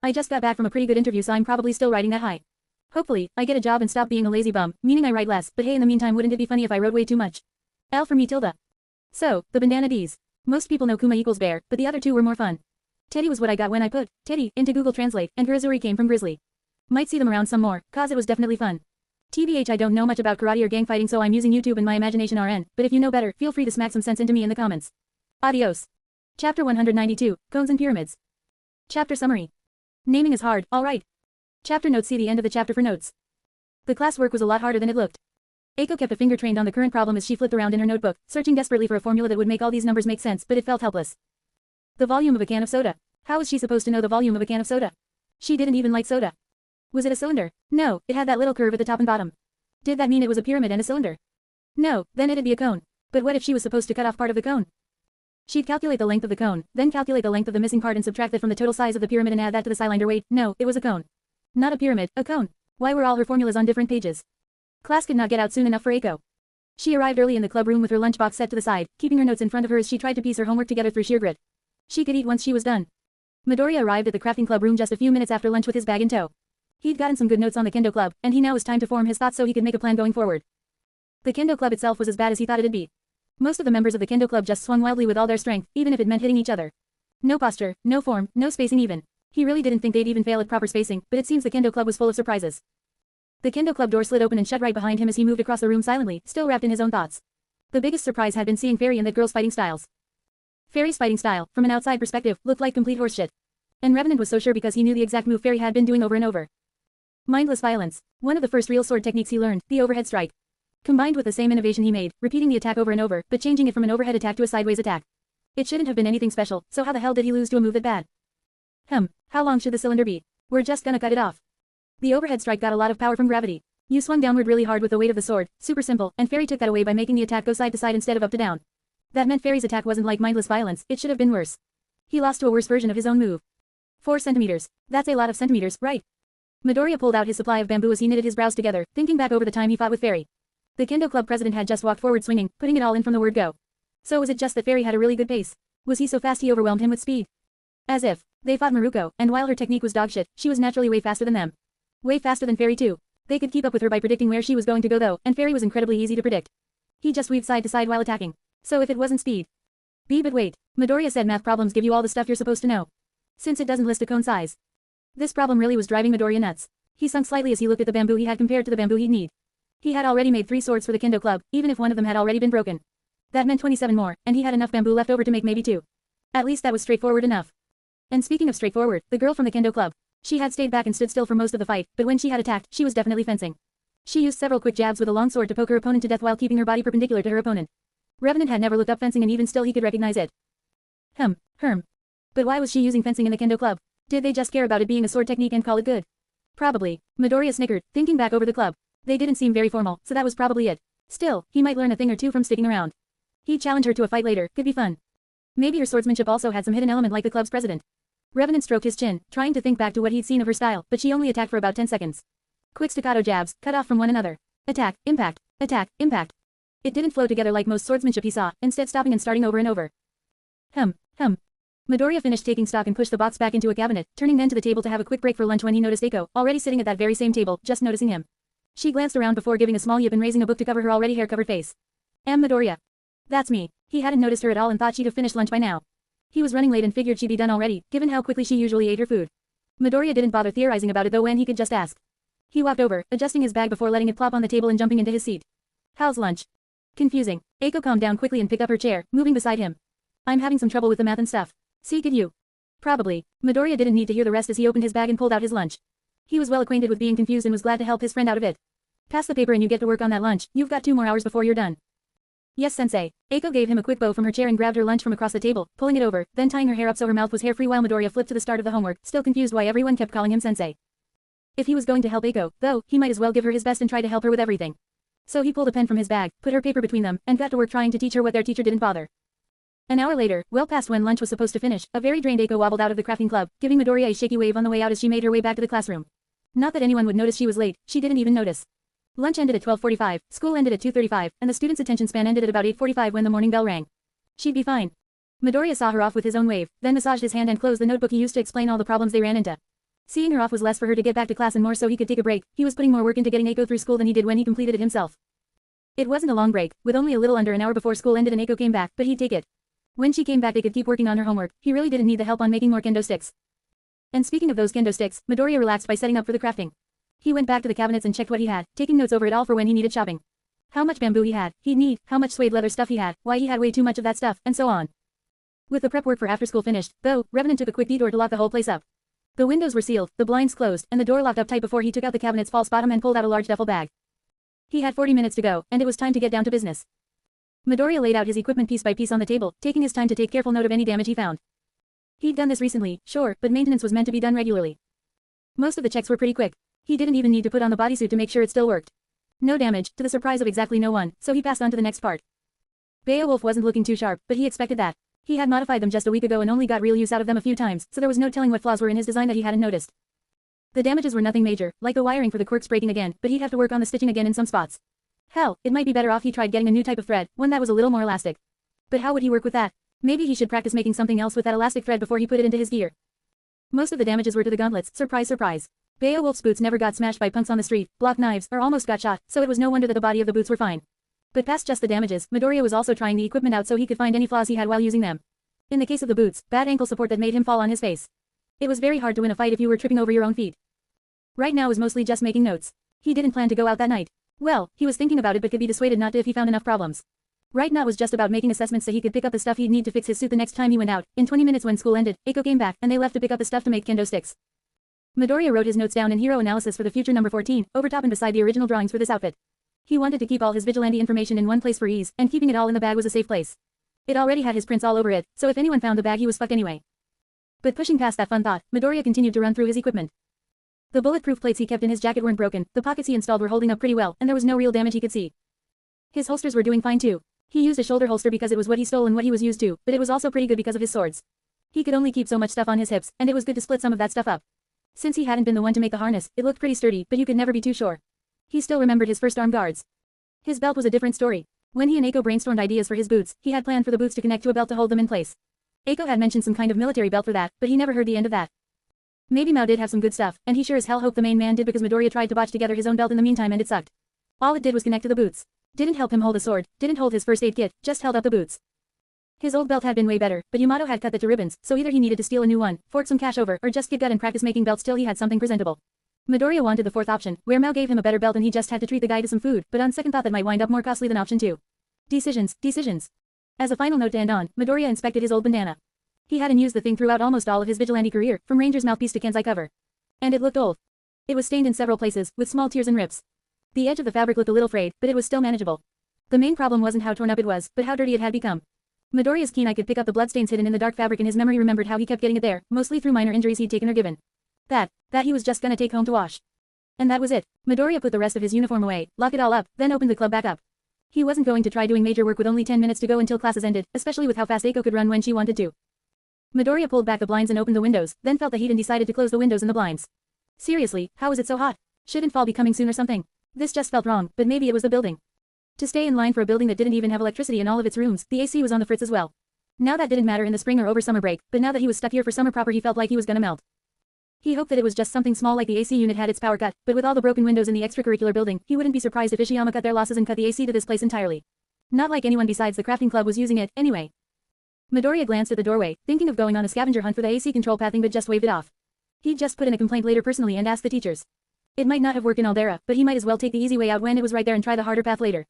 I just got back from a pretty good interview, so I'm probably still riding that high. Hopefully, I get a job and stop being a lazy bum, meaning I write less, but hey, in the meantime, wouldn't it be funny if I wrote way too much? L for me tilde. So, the bandana D's. Most people know Kuma equals bear, but the other two were more fun. Teddy was what I got when I put Teddy into Google Translate, and Grizzuri came from Grizzly. Might see them around some more, cause it was definitely fun. TBH, I don't know much about karate or gang fighting, so I'm using YouTube and my imagination RN, but if you know better, feel free to smack some sense into me in the comments. Adios. Chapter 192, Cones and Pyramids. Chapter Summary. Naming is hard, alright. Chapter notes, see the end of the chapter for notes. The classwork was a lot harder than it looked. Eiko kept a finger trained on the current problem as she flipped around in her notebook, searching desperately for a formula that would make all these numbers make sense, but it felt helpless. The volume of a can of soda. How was she supposed to know the volume of a can of soda? She didn't even like soda. Was it a cylinder? No, it had that little curve at the top and bottom. Did that mean it was a pyramid and a cylinder? No, then it'd be a cone. But what if she was supposed to cut off part of the cone? She'd calculate the length of the cone, then calculate the length of the missing part and subtract that from the total size of the pyramid and add that to the cylinder. Wait, no, it was a cone. Not a pyramid, a cone. Why were all her formulas on different pages? Class could not get out soon enough for Eiko. She arrived early in the club room with her lunchbox set to the side, keeping her notes in front of her as she tried to piece her homework together through sheer grit. She could eat once she was done. Midoriya arrived at the crafting club room just a few minutes after lunch with his bag in tow. He'd gotten some good notes on the kendo club, and he now was time to form his thoughts so he could make a plan going forward. The kendo club itself was as bad as he thought it'd be. Most of the members of the kendo club just swung wildly with all their strength, even if it meant hitting each other. No posture, no form, no spacing even. He really didn't think they'd even fail at proper spacing, but it seems the kendo club was full of surprises. The kendo club door slid open and shut right behind him as he moved across the room silently, still wrapped in his own thoughts. The biggest surprise had been seeing Fairy and that girl's fighting styles. Fairy's fighting style, from an outside perspective, looked like complete horseshit. And Revenant was so sure because he knew the exact move Fairy had been doing over and over. Mindless violence. One of the first real sword techniques he learned, the overhead strike. Combined with the same innovation he made, repeating the attack over and over, but changing it from an overhead attack to a sideways attack. It shouldn't have been anything special, so how the hell did he lose to a move that bad? How long should the cylinder be? We're just gonna cut it off. The overhead strike got a lot of power from gravity. You swung downward really hard with the weight of the sword, super simple, and Fairy took that away by making the attack go side to side instead of up to down. That meant Fairy's attack wasn't like mindless violence, it should have been worse. He lost to a worse version of his own move. 4 centimeters. That's a lot of centimeters, right? Midoriya pulled out his supply of bamboo as he knitted his brows together, thinking back over the time he fought with Fairy. The kendo club president had just walked forward swinging, putting it all in from the word go. So was it just that Fairy had a really good pace? Was he so fast he overwhelmed him with speed? As if. They fought Maruko, and while her technique was dogshit, she was naturally way faster than them. Way faster than Fairy too. They could keep up with her by predicting where she was going to go though, and Fairy was incredibly easy to predict. He just weaved side to side while attacking. So if it wasn't speed. But wait. Midoriya said math problems give you all the stuff you're supposed to know. Since it doesn't list a cone size. This problem really was driving Midoriya nuts. He sunk slightly as he looked at the bamboo he had compared to the bamboo he'd need. He had already made 3 swords for the kendo club, even if one of them had already been broken. That meant 27 more, and he had enough bamboo left over to make maybe 2. At least that was straightforward enough. And speaking of straightforward, the girl from the kendo club. She had stayed back and stood still for most of the fight, but when she had attacked, she was definitely fencing. She used several quick jabs with a long sword to poke her opponent to death while keeping her body perpendicular to her opponent. Revenant had never looked up fencing and even still he could recognize it. But why was she using fencing in the kendo club? Did they just care about it being a sword technique and call it good? Probably. Midoriya snickered, thinking back over the club. They didn't seem very formal, so that was probably it. Still, he might learn a thing or two from sticking around. He'd challenge her to a fight later, could be fun. Maybe her swordsmanship also had some hidden element like the club's president. Revenant stroked his chin, trying to think back to what he'd seen of her style, but she only attacked for about 10 seconds. Quick staccato jabs, cut off from one another. Attack, impact, attack, impact. It didn't flow together like most swordsmanship he saw, instead stopping and starting over and over. Midoriya finished taking stock and pushed the box back into a cabinet, turning then to the table to have a quick break for lunch when he noticed Eiko, already sitting at that very same table, just noticing him. She glanced around before giving a small yip and raising a book to cover her already hair-covered face. Midoriya. That's me. He hadn't noticed her at all and thought she'd have finished lunch by now. He was running late and figured she'd be done already, given how quickly she usually ate her food. Midoriya didn't bother theorizing about it though when he could just ask. He walked over, adjusting his bag before letting it plop on the table and jumping into his seat. How's lunch? Confusing. Eiko calmed down quickly and picked up her chair, moving beside him. I'm having some trouble with the math and stuff. See, could you? Probably. Midoriya didn't need to hear the rest as he opened his bag and pulled out his lunch. He was well acquainted with being confused and was glad to help his friend out of it. Pass the paper and you get to work on that lunch. You've got 2 more hours before you're done. Yes, sensei. Eiko gave him a quick bow from her chair and grabbed her lunch from across the table, pulling it over, then tying her hair up so her mouth was hair-free while Midoriya flipped to the start of the homework, still confused why everyone kept calling him sensei. If he was going to help Eiko, though, he might as well give her his best and try to help her with everything. So he pulled a pen from his bag, put her paper between them, and got to work trying to teach her what their teacher didn't bother. An hour later, well past when lunch was supposed to finish, a very drained Eiko wobbled out of the crafting club, giving Midoriya a shaky wave on the way out as she made her way back to the classroom. Not that anyone would notice she was late, she didn't even notice. Lunch ended at 12:45, school ended at 2:35, and the students' attention span ended at about 8:45 when the morning bell rang. She'd be fine. Midoriya saw her off with his own wave, then massaged his hand and closed the notebook he used to explain all the problems they ran into. Seeing her off was less for her to get back to class and more so he could take a break. He was putting more work into getting Eiko through school than he did when he completed it himself. It wasn't a long break, with only a little under an hour before school ended and Eiko came back, but he'd take it. When she came back they could keep working on her homework. He really didn't need the help on making more kendo sticks. And speaking of those kendo sticks, Midoriya relaxed by setting up for the crafting. He went back to the cabinets and checked what he had, taking notes over it all for when he needed shopping. How much bamboo he'd need, how much suede leather stuff he had, why he had way too much of that stuff, and so on. With the prep work for after school finished, though, Revenant took a quick detour to lock the whole place up. The windows were sealed, the blinds closed, and the door locked up tight before he took out the cabinet's false bottom and pulled out a large duffel bag. He had 40 minutes to go, and it was time to get down to business. Midoriya laid out his equipment piece by piece on the table, taking his time to take careful note of any damage he found. He'd done this recently, sure, but maintenance was meant to be done regularly. Most of the checks were pretty quick. He didn't even need to put on the bodysuit to make sure it still worked. No damage, to the surprise of exactly no one, so he passed on to the next part. Beowulf wasn't looking too sharp, but he expected that. He had modified them just a week ago and only got real use out of them a few times, so there was no telling what flaws were in his design that he hadn't noticed. The damages were nothing major, like the wiring for the quirks breaking again, but he'd have to work on the stitching again in some spots. Hell, it might be better off he tried getting a new type of thread, one that was a little more elastic. But how would he work with that? Maybe he should practice making something else with that elastic thread before he put it into his gear. Most of the damages were to the gauntlets, surprise surprise. Beowulf's boots never got smashed by punks on the street, blocked knives, or almost got shot, so it was no wonder that the body of the boots were fine. But past just the damages, Midoriya was also trying the equipment out so he could find any flaws he had while using them. In the case of the boots, bad ankle support that made him fall on his face. It was very hard to win a fight if you were tripping over your own feet. Right now was mostly just making notes. He didn't plan to go out that night. Well, he was thinking about it but could be dissuaded not to if he found enough problems. Right now was just about making assessments so he could pick up the stuff he'd need to fix his suit the next time he went out. In 20 minutes when school ended, Eiko came back, and they left to pick up the stuff to make kendo sticks. Midoriya wrote his notes down in hero analysis for the future number 14, over top and beside the original drawings for this outfit. He wanted to keep all his vigilante information in one place for ease, and keeping it all in the bag was a safe place. It already had his prints all over it, so if anyone found the bag he was fucked anyway. But pushing past that fun thought, Midoriya continued to run through his equipment. The bulletproof plates he kept in his jacket weren't broken, the pockets he installed were holding up pretty well, and there was no real damage he could see. His holsters were doing fine too. He used a shoulder holster because it was what he stole and what he was used to, but it was also pretty good because of his swords. He could only keep so much stuff on his hips, and it was good to split some of that stuff up. Since he hadn't been the one to make the harness, it looked pretty sturdy, but you could never be too sure. He still remembered his first arm guards. His belt was a different story. When he and Eiko brainstormed ideas for his boots, he had planned for the boots to connect to a belt to hold them in place. Eiko had mentioned some kind of military belt for that, but he never heard the end of that. Maybe Mao did have some good stuff, and he sure as hell hoped the main man did because Midoriya tried to botch together his own belt in the meantime and it sucked. All it did was connect to the boots. Didn't help him hold a sword, didn't hold his first aid kit, just held up the boots. His old belt had been way better, but Yamato had cut it to ribbons, so either he needed to steal a new one, fork some cash over, or just get gut and practice making belts till he had something presentable. Midoriya wanted the fourth option, where Mao gave him a better belt and he just had to treat the guy to some food, but on second thought that might wind up more costly than option 2. Decisions. As a final note to end on, Midoriya inspected his old bandana. He hadn't used the thing throughout almost all of his vigilante career, from Ranger's mouthpiece to Kenzai cover. And it looked old. It was stained in several places, with small tears and rips. The edge of the fabric looked a little frayed, but it was still manageable. The main problem wasn't how torn up it was, but how dirty it had become. Midoriya's keen eye could pick up the bloodstains hidden in the dark fabric and his memory remembered how he kept getting it there, mostly through minor injuries he'd taken or given. That he was just gonna take home to wash. And that was it. Midoriya put the rest of his uniform away, locked it all up, then opened the club back up. He wasn't going to try doing major work with only 10 minutes to go until classes ended, especially with how fast Eiko could run when she wanted to. Midoriya pulled back the blinds and opened the windows, then felt the heat and decided to close the windows and the blinds. Seriously, how is it so hot? Shouldn't fall be coming soon or something? This just felt wrong, but maybe it was the building. To stay in line for a building that didn't even have electricity in all of its rooms, the AC was on the fritz as well. Now that didn't matter in the spring or over summer break, but now that he was stuck here for summer proper he felt like he was gonna melt. He hoped that it was just something small like the AC unit had its power cut, but with all the broken windows in the extracurricular building, he wouldn't be surprised if Ishiyama cut their losses and cut the AC to this place entirely. Not like anyone besides the crafting club was using it, anyway. Midoriya glanced at the doorway, thinking of going on a scavenger hunt for the AC control pathing but just waved it off. He'd just put in a complaint later personally and asked the teachers. It might not have worked in Aldera, but he might as well take the easy way out when it was right there and try the harder path later.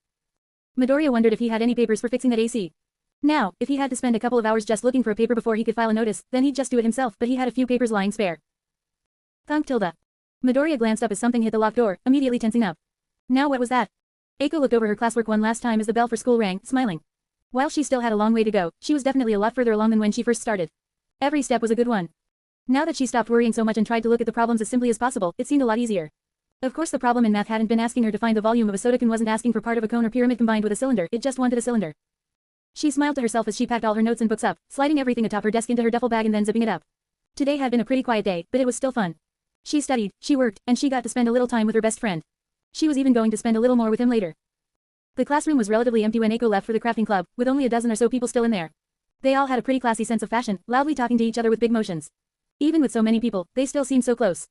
Midoriya wondered if he had any papers for fixing that AC. Now, if he had to spend a couple of hours just looking for a paper before he could file a notice, then he'd just do it himself, but he had a few papers lying spare. Thunk tilde. Midoriya glanced up as something hit the locked door, immediately tensing up. Now what was that? Eiko looked over her classwork one last time as the bell for school rang, smiling. While she still had a long way to go, she was definitely a lot further along than when she first started. Every step was a good one. Now that she stopped worrying so much and tried to look at the problems as simply as possible, it seemed a lot easier. Of course the problem in math hadn't been asking her to find the volume of a soda can wasn't asking for part of a cone or pyramid combined with a cylinder, it just wanted a cylinder. She smiled to herself as she packed all her notes and books up, sliding everything atop her desk into her duffel bag and then zipping it up. Today had been a pretty quiet day, but it was still fun. She studied, she worked, and she got to spend a little time with her best friend. She was even going to spend a little more with him later. The classroom was relatively empty when Eiko left for the crafting club, with only a dozen or so people still in there. They all had a pretty classy sense of fashion, loudly talking to each other with big motions. Even with so many people, they still seemed so close.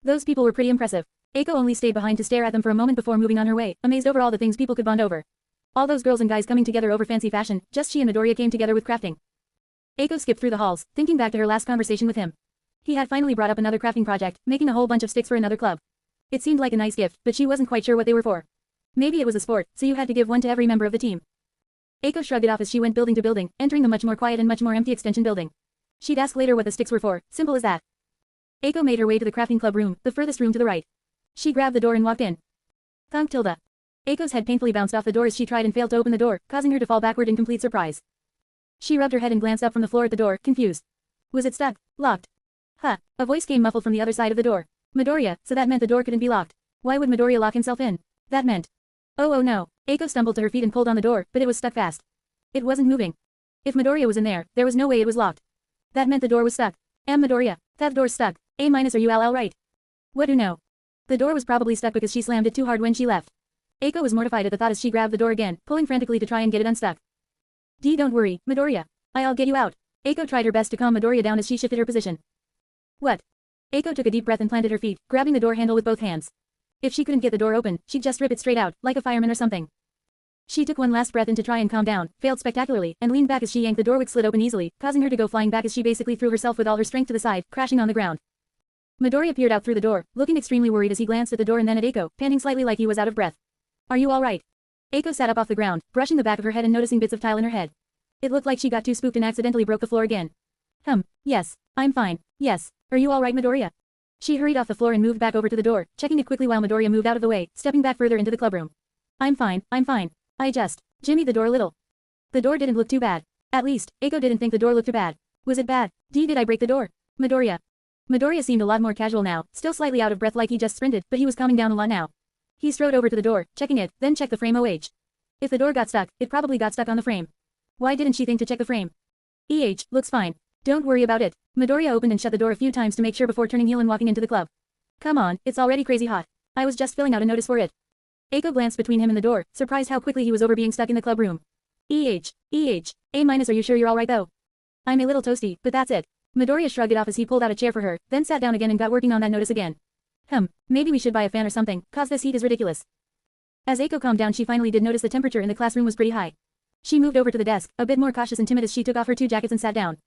Those people were pretty impressive. Eiko only stayed behind to stare at them for a moment before moving on her way, amazed over all the things people could bond over. All those girls and guys coming together over fancy fashion, just she and Midoriya came together with crafting. Eiko skipped through the halls, thinking back to her last conversation with him. He had finally brought up another crafting project, making a whole bunch of sticks for another club. It seemed like a nice gift, but she wasn't quite sure what they were for. Maybe it was a sport, so you had to give one to every member of the team. Eiko shrugged it off as she went building to building, entering the much more quiet and much more empty extension building. She'd ask later what the sticks were for, simple as that. Eiko made her way to the crafting club room, the furthest room to the right. She grabbed the door and walked in. Thunk tilde. Eiko's head painfully bounced off the door as she tried and failed to open the door, causing her to fall backward in complete surprise. She rubbed her head and glanced up from the floor at the door, confused. Was it stuck? Locked? Huh. A voice came muffled from the other side of the door. Midoriya, so that meant the door couldn't be locked. Why would Midoriya lock himself in? That meant. Oh no. Eiko stumbled to her feet and pulled on the door, but it was stuck fast. It wasn't moving. If Midoriya was in there was no way it was locked. That meant the door was stuck. Midoriya, that door's stuck. Are you right? What do know? The door was probably stuck because she slammed it too hard when she left. Eiko was mortified at the thought as she grabbed the door again, pulling frantically to try and get it unstuck. Don't worry, Midoriya. I'll get you out. Eiko tried her best to calm Midoriya down as she shifted her position. What? Eiko took a deep breath and planted her feet, grabbing the door handle with both hands. If she couldn't get the door open, she'd just rip it straight out, like a fireman or something. She took one last breath in to try and calm down, failed spectacularly, and leaned back as she yanked the door wick slid open easily, causing her to go flying back as she basically threw herself with all her strength to the side, crashing on the ground. Midoriya peered out through the door, looking extremely worried as he glanced at the door and then at Eiko, panting slightly like he was out of breath. Are you alright? Eiko sat up off the ground, brushing the back of her head and noticing bits of tile in her head. It looked like she got too spooked and accidentally broke the floor again. Yes, I'm fine. Yes. Are you alright, Midoriya? She hurried off the floor and moved back over to the door, checking it quickly while Midoriya moved out of the way, stepping back further into the clubroom. I'm fine. I just jimmied the door a little. The door didn't look too bad. At least, Eiko didn't think the door looked too bad. Was it bad? Did I break the door? Midoriya. Midoriya seemed a lot more casual now, still slightly out of breath like he just sprinted, but he was calming down a lot now. He strode over to the door, checking it, then checked the frame. If the door got stuck, it probably got stuck on the frame. Why didn't she think to check the frame? Looks fine. Don't worry about it. Midoriya opened and shut the door a few times to make sure before turning heel and walking into the club. Come on, it's already crazy hot. I was just filling out a notice for it. Eiko glanced between him and the door, surprised how quickly he was over being stuck in the club room. Are you sure you're alright though? I'm a little toasty, but that's it. Midoriya shrugged it off as he pulled out a chair for her, then sat down again and got working on that notice again. Maybe we should buy a fan or something, cause this heat is ridiculous. As Eiko calmed down, she finally did notice the temperature in the classroom was pretty high. She moved over to the desk, a bit more cautious and timid as she took off her two jackets and sat down.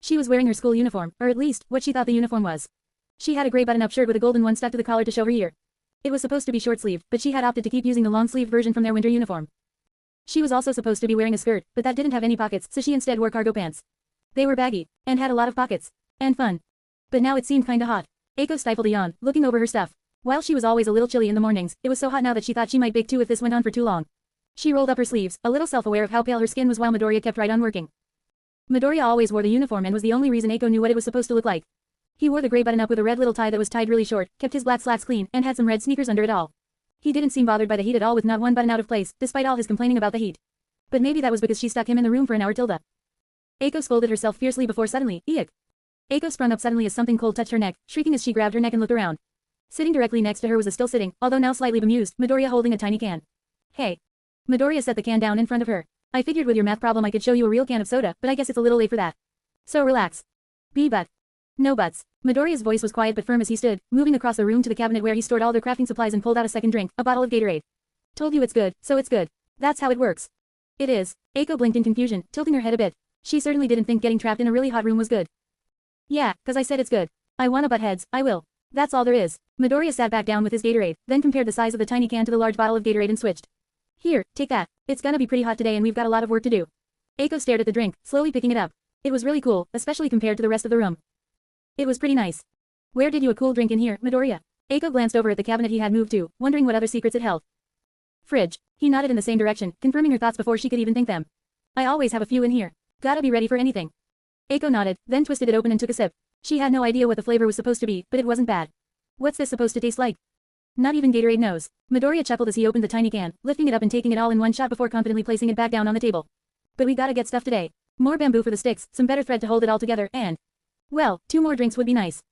She was wearing her school uniform, or at least, what she thought the uniform was. She had a gray button-up shirt with a golden one stuck to the collar to show her ear. It was supposed to be short-sleeved, but she had opted to keep using the long-sleeved version from their winter uniform. She was also supposed to be wearing a skirt, but that didn't have any pockets, so she instead wore cargo pants. They were baggy, and had a lot of pockets. And fun. But now it seemed kinda hot. Eiko stifled a yawn, looking over her stuff. While she was always a little chilly in the mornings, it was so hot now that she thought she might bake too if this went on for too long. She rolled up her sleeves, a little self-aware of how pale her skin was while Midoriya kept right on working. Midoriya always wore the uniform and was the only reason Eiko knew what it was supposed to look like. He wore the gray button-up with a red little tie that was tied really short, kept his black slacks clean, and had some red sneakers under it all. He didn't seem bothered by the heat at all with not one button out of place, despite all his complaining about the heat. But maybe that was because she stuck him in the room for an hour. Eiko scolded herself fiercely before suddenly, eek. Eiko sprung up suddenly as something cold touched her neck, shrieking as she grabbed her neck and looked around. Sitting directly next to her was a still sitting, although now slightly bemused, Midoriya holding a tiny can. Hey. Midoriya set the can down in front of her. I figured with your math problem I could show you a real can of soda, but I guess it's a little late for that. So relax. But. No buts. Midoriya's voice was quiet but firm as he stood, moving across the room to the cabinet where he stored all their crafting supplies and pulled out a second drink, a bottle of Gatorade. Told you it's good, so it's good. That's how it works. It is. Eiko blinked in confusion, tilting her head a bit. She certainly didn't think getting trapped in a really hot room was good. Yeah, 'cause I said it's good. I wanna butt heads, I will. That's all there is. Midoriya sat back down with his Gatorade, then compared the size of the tiny can to the large bottle of Gatorade and switched. Here, take that. It's gonna be pretty hot today and we've got a lot of work to do. Eiko stared at the drink, slowly picking it up. It was really cool, especially compared to the rest of the room. It was pretty nice. Where did you a cool drink in here, Midoriya? Eiko glanced over at the cabinet he had moved to, wondering what other secrets it held. Fridge. He nodded in the same direction, confirming her thoughts before she could even think them. I always have a few in here. Gotta be ready for anything. Eiko nodded, then twisted it open and took a sip. She had no idea what the flavor was supposed to be, but it wasn't bad. What's this supposed to taste like? Not even Gatorade knows. Midoriya chuckled as he opened the tiny can, lifting it up and taking it all in one shot before confidently placing it back down on the table. But we gotta get stuff today. More bamboo for the sticks, some better thread to hold it all together, and... well, 2 more drinks would be nice.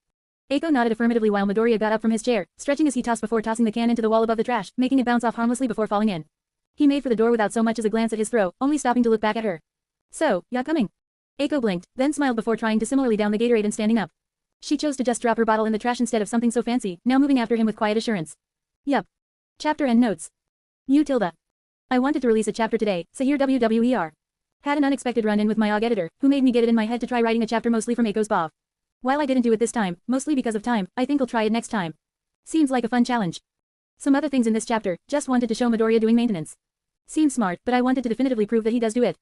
Eiko nodded affirmatively while Midoriya got up from his chair, stretching as he tossed before tossing the can into the wall above the trash, making it bounce off harmlessly before falling in. He made for the door without so much as a glance at his throw, only stopping to look back at her. So, ya coming? Eiko blinked, then smiled before trying to similarly down the Gatorade and standing up. She chose to just drop her bottle in the trash instead of something so fancy, now moving after him with quiet assurance. Yup. Chapter end notes. You tilde. I wanted to release a chapter today, so here WWER. Had an unexpected run-in with my OG editor, who made me get it in my head to try writing a chapter mostly from Eiko's BOV. While I didn't do it this time, mostly because of time, I think I'll try it next time. Seems like a fun challenge. Some other things in this chapter, just wanted to show Midoriya doing maintenance. Seems smart, but I wanted to definitively prove that he does do it.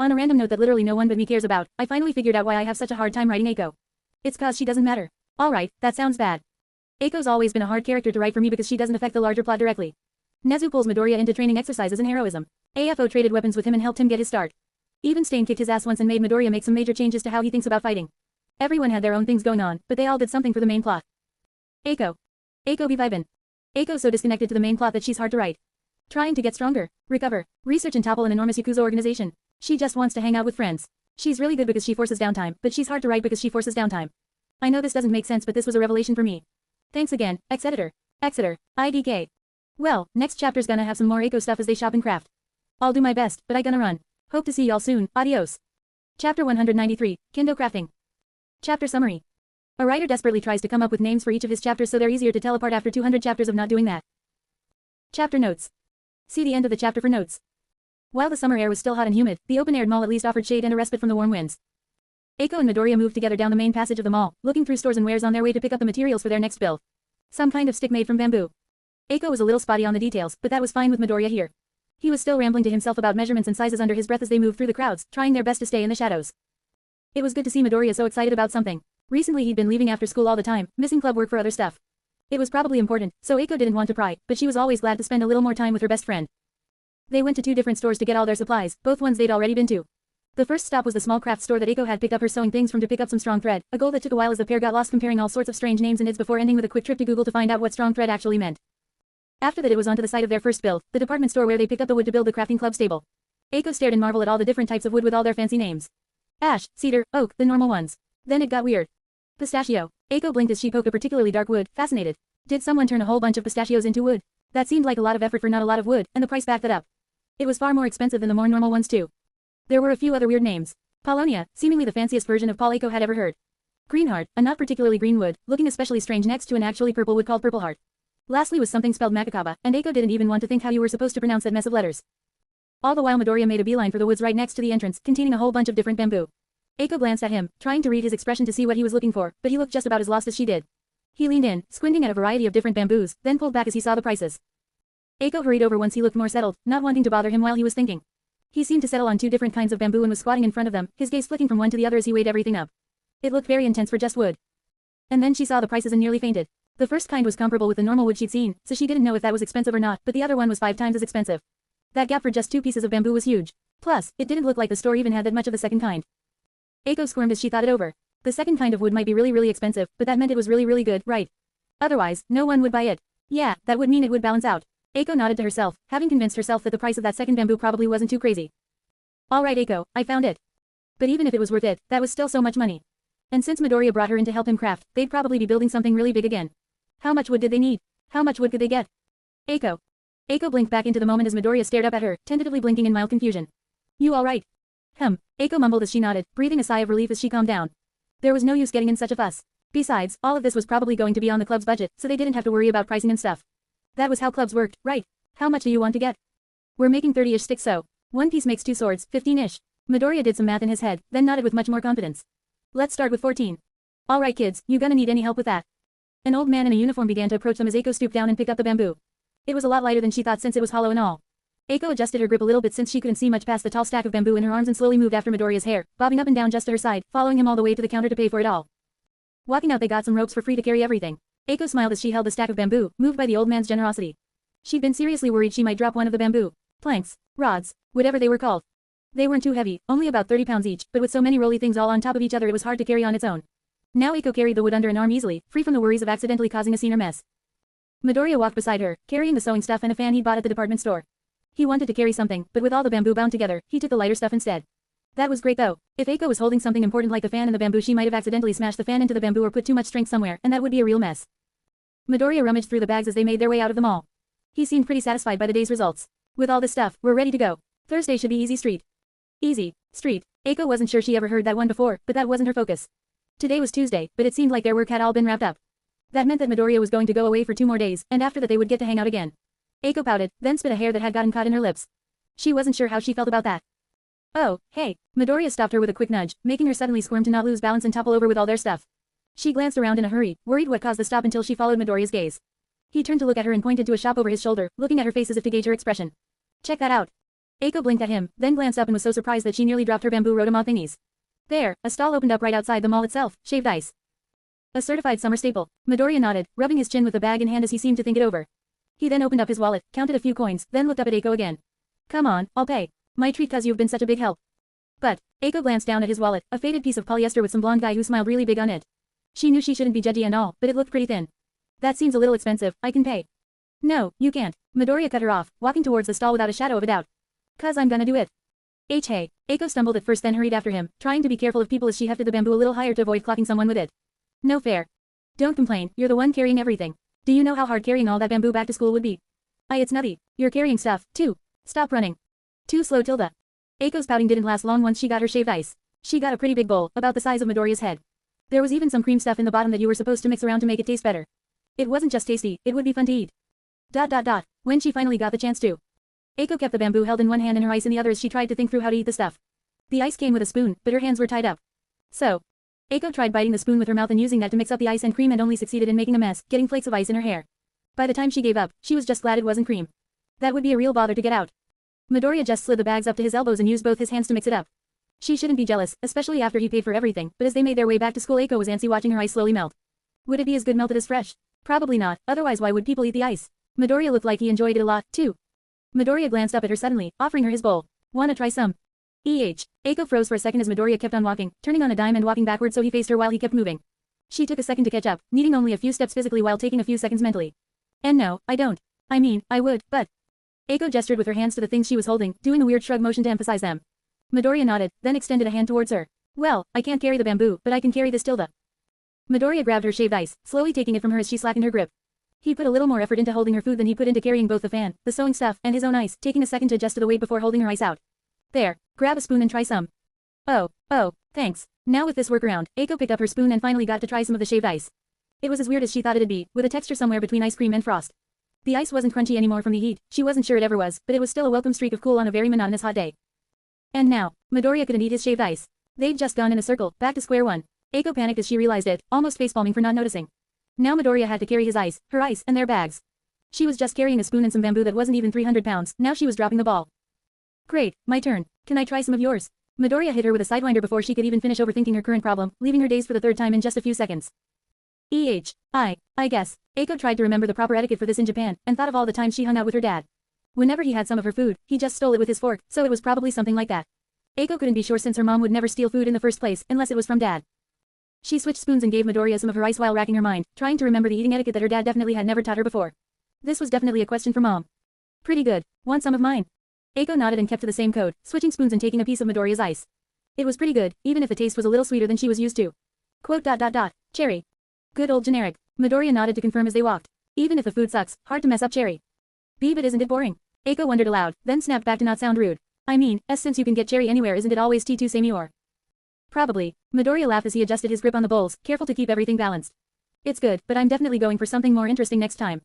On a random note that literally no one but me cares about, I finally figured out why I have such a hard time writing Eiko. It's cause she doesn't matter. Alright, that sounds bad. Eiko's always been a hard character to write for me because she doesn't affect the larger plot directly. Nezu pulls Midoriya into training exercises and heroism. AFO traded weapons with him and helped him get his start. Even Stain kicked his ass once and made Midoriya make some major changes to how he thinks about fighting. Everyone had their own things going on, but they all did something for the main plot. Eiko be vibin'. Eiko's so disconnected to the main plot that she's hard to write. Trying to get stronger, recover, research and topple an enormous Yakuza organization. She just wants to hang out with friends. She's really good because she forces downtime, but she's hard to write because she forces downtime. I know this doesn't make sense, but this was a revelation for me. Thanks again, ex-editor. Exeter, IDK. Well, next chapter's gonna have some more Eiko stuff as they shop and craft. I'll do my best, but I gonna run. Hope to see y'all soon, adios. Chapter 193, Kendo Crafting. Chapter Summary. A writer desperately tries to come up with names for each of his chapters so they're easier to tell apart after 200 chapters of not doing that. Chapter Notes. See the end of the chapter for notes. While the summer air was still hot and humid, the open-aired mall at least offered shade and a respite from the warm winds. Eiko and Midoriya moved together down the main passage of the mall, looking through stores and wares on their way to pick up the materials for their next build. Some kind of stick made from bamboo. Eiko was a little spotty on the details, but that was fine with Midoriya here. He was still rambling to himself about measurements and sizes under his breath as they moved through the crowds, trying their best to stay in the shadows. It was good to see Midoriya so excited about something. Recently he'd been leaving after school all the time, missing club work for other stuff. It was probably important, so Eiko didn't want to pry, but she was always glad to spend a little more time with her best friend. They went to 2 different stores to get all their supplies, both ones they'd already been to. The first stop was the small craft store that Eiko had picked up her sewing things from to pick up some strong thread, a goal that took a while as the pair got lost comparing all sorts of strange names and ids before ending with a quick trip to Google to find out what strong thread actually meant. After that it was on to the site of their first build, the department store where they picked up the wood to build the crafting club stable. Eiko stared in marvel at all the different types of wood with all their fancy names. Ash, cedar, oak, the normal ones. Then it got weird. Pistachio. Eiko blinked as she poked a particularly dark wood, fascinated. Did someone turn a whole bunch of pistachios into wood? That seemed like a lot of effort for not a lot of wood, and the price backed that up. It was far more expensive than the more normal ones too. There were a few other weird names. Paulownia, seemingly the fanciest version of Paul Eiko had ever heard. Greenheart, a not particularly green wood, looking especially strange next to an actually purple wood called Purple Heart. Lastly was something spelled Makakaba, and Eiko didn't even want to think how you were supposed to pronounce that mess of letters. All the while Midoriya made a beeline for the woods right next to the entrance, containing a whole bunch of different bamboo. Eiko glanced at him, trying to read his expression to see what he was looking for, but he looked just about as lost as she did. He leaned in, squinting at a variety of different bamboos, then pulled back as he saw the prices. Eiko hurried over once he looked more settled, not wanting to bother him while he was thinking. He seemed to settle on 2 different kinds of bamboo and was squatting in front of them, his gaze flicking from one to the other as he weighed everything up. It looked very intense for just wood. And then she saw the prices and nearly fainted. The first kind was comparable with the normal wood she'd seen, so she didn't know if that was expensive or not, but the other one was 5 times as expensive. That gap for just 2 pieces of bamboo was huge. Plus, it didn't look like the store even had that much of the second kind. Eiko squirmed as she thought it over. The second kind of wood might be really expensive, but that meant it was really good, right? Otherwise, no one would buy it. Yeah, that would mean it would balance out. Eiko nodded to herself, having convinced herself that the price of that second bamboo probably wasn't too crazy. Alright Eiko, I found it. But even if it was worth it, that was still so much money. And since Midoriya brought her in to help him craft, they'd probably be building something really big again. How much wood did they need? How much wood could they get? Eiko. Eiko blinked back into the moment as Midoriya stared up at her, tentatively blinking in mild confusion. You alright? Eiko mumbled as she nodded, breathing a sigh of relief as she calmed down. There was no use getting in such a fuss. Besides, all of this was probably going to be on the club's budget, so they didn't have to worry about pricing and stuff. That was how clubs worked, right? How much do you want to get? We're making 30-ish sticks so. 1 piece makes 2 swords, 15-ish. Midoriya did some math in his head, then nodded with much more confidence. Let's start with 14. Alright kids, you gonna need any help with that? An old man in a uniform began to approach them as Eiko stooped down and picked up the bamboo. It was a lot lighter than she thought since it was hollow and all. Eiko adjusted her grip a little bit since she couldn't see much past the tall stack of bamboo in her arms and slowly moved after Midoriya's hair, bobbing up and down just to her side, following him all the way to the counter to pay for it all. Walking out they got some ropes for free to carry everything. Eiko smiled as she held the stack of bamboo, moved by the old man's generosity. She'd been seriously worried she might drop one of the bamboo planks, rods, whatever they were called. They weren't too heavy, only about 30 pounds each, but with so many rolly things all on top of each other it was hard to carry on its own. Now Eiko carried the wood under an arm easily, free from the worries of accidentally causing a scene or mess. Midoriya walked beside her, carrying the sewing stuff and a fan he'd bought at the department store. He wanted to carry something, but with all the bamboo bound together, he took the lighter stuff instead. That was great though. If Eiko was holding something important like the fan and the bamboo she might have accidentally smashed the fan into the bamboo or put too much strength somewhere, and that would be a real mess. Midoriya rummaged through the bags as they made their way out of the mall. He seemed pretty satisfied by the day's results. With all this stuff, we're ready to go. Thursday should be easy street. Easy street. Eiko wasn't sure she ever heard that one before, but that wasn't her focus. Today was Tuesday, but it seemed like their work had all been wrapped up. That meant that Midoriya was going to go away for 2 more days, and after that they would get to hang out again. Eiko pouted, then spit a hair that had gotten caught in her lips. She wasn't sure how she felt about that. Oh, hey. Midoriya stopped her with a quick nudge, making her suddenly squirm to not lose balance and topple over with all their stuff. She glanced around in a hurry, worried what caused the stop until she followed Midoriya's gaze. He turned to look at her and pointed to a shop over his shoulder, looking at her face as if to gauge her expression. Check that out. Eiko blinked at him, then glanced up and was so surprised that she nearly dropped her bamboo rotama thingies. There, a stall opened up right outside the mall itself, shaved ice. A certified summer staple. Midoriya nodded, rubbing his chin with the bag in hand as he seemed to think it over. He then opened up his wallet, counted a few coins, then looked up at Eiko again. Come on, I'll pay. My treat cause you've been such a big help. But, Eiko glanced down at his wallet, a faded piece of polyester with some blonde guy who smiled really big on it. She knew she shouldn't be judgy and all, but it looked pretty thin. That seems a little expensive, I can pay. No, you can't. Midoriya cut her off, walking towards the stall without a shadow of a doubt. Cause I'm gonna do it. Hey. Eiko stumbled at first then hurried after him, trying to be careful of people as she hefted the bamboo a little higher to avoid clocking someone with it. No fair. Don't complain, you're the one carrying everything. Do you know how hard carrying all that bamboo back to school would be? It's nutty. You're carrying stuff, too. Stop running. Too slow Tilda. Eiko's pouting didn't last long once she got her shaved ice. She got a pretty big bowl, about the size of Midoriya's head. There was even some cream stuff in the bottom that you were supposed to mix around to make it taste better. It wasn't just tasty, it would be fun to eat. When she finally got the chance to. Eiko kept the bamboo held in one hand and her ice in the other as she tried to think through how to eat the stuff. The ice came with a spoon, but her hands were tied up. So, Eiko tried biting the spoon with her mouth and using that to mix up the ice and cream and only succeeded in making a mess, getting flakes of ice in her hair. By the time she gave up, she was just glad it wasn't cream. That would be a real bother to get out. Midoriya just slid the bags up to his elbows and used both his hands to mix it up. She shouldn't be jealous, especially after he paid for everything, but as they made their way back to school Eiko was antsy watching her ice slowly melt. Would it be as good melted as fresh? Probably not, otherwise why would people eat the ice? Midoriya looked like he enjoyed it a lot, too. Midoriya glanced up at her suddenly, offering her his bowl. Wanna try some? Eiko froze for a second as Midoriya kept on walking, turning on a dime and walking backward so he faced her while he kept moving. She took a second to catch up, needing only a few steps physically while taking a few seconds mentally. And no, I don't. I mean, I would, but... Eiko gestured with her hands to the things she was holding, doing a weird shrug motion to emphasize them. Midoriya nodded, then extended a hand towards her. Well, I can't carry the bamboo, but I can carry this Tilda. Midoriya grabbed her shaved ice, slowly taking it from her as she slackened her grip. He put a little more effort into holding her food than he put into carrying both the fan, the sewing stuff, and his own ice, taking a second to adjust to the weight before holding her ice out. There, grab a spoon and try some. Oh, thanks. Now with this workaround, Eiko picked up her spoon and finally got to try some of the shaved ice. It was as weird as she thought it'd be, with a texture somewhere between ice cream and frost. The ice wasn't crunchy anymore from the heat, she wasn't sure it ever was, but it was still a welcome streak of cool on a very monotonous hot day. And now, Midoriya couldn't eat his shaved ice. They'd just gone in a circle, back to square one. Eiko panicked as she realized it, almost facepalming for not noticing. Now Midoriya had to carry his ice, her ice, and their bags. She was just carrying a spoon and some bamboo that wasn't even 300 pounds, now she was dropping the ball. Great, my turn. Can I try some of yours? Midoriya hit her with a sidewinder before she could even finish overthinking her current problem, leaving her dazed for the third time in just a few seconds. I guess. Eiko tried to remember the proper etiquette for this in Japan, and thought of all the times she hung out with her dad. Whenever he had some of her food, he just stole it with his fork, so it was probably something like that. Eiko couldn't be sure since her mom would never steal food in the first place, unless it was from dad. She switched spoons and gave Midoriya some of her ice while racking her mind, trying to remember the eating etiquette that her dad definitely had never taught her before. This was definitely a question for mom. Pretty good. Want some of mine? Eiko nodded and kept to the same code, switching spoons and taking a piece of Midoriya's ice. It was pretty good, even if the taste was a little sweeter than she was used to. Cherry. Good old generic. Midoriya nodded to confirm as they walked. Even if the food sucks, hard to mess up cherry. But isn't it boring? Eiko wondered aloud, then snapped back to not sound rude. I mean, since you can get cherry anywhere isn't it always T2 same. Probably. Midoriya laughed as he adjusted his grip on the bowls, careful to keep everything balanced. It's good, but I'm definitely going for something more interesting next time.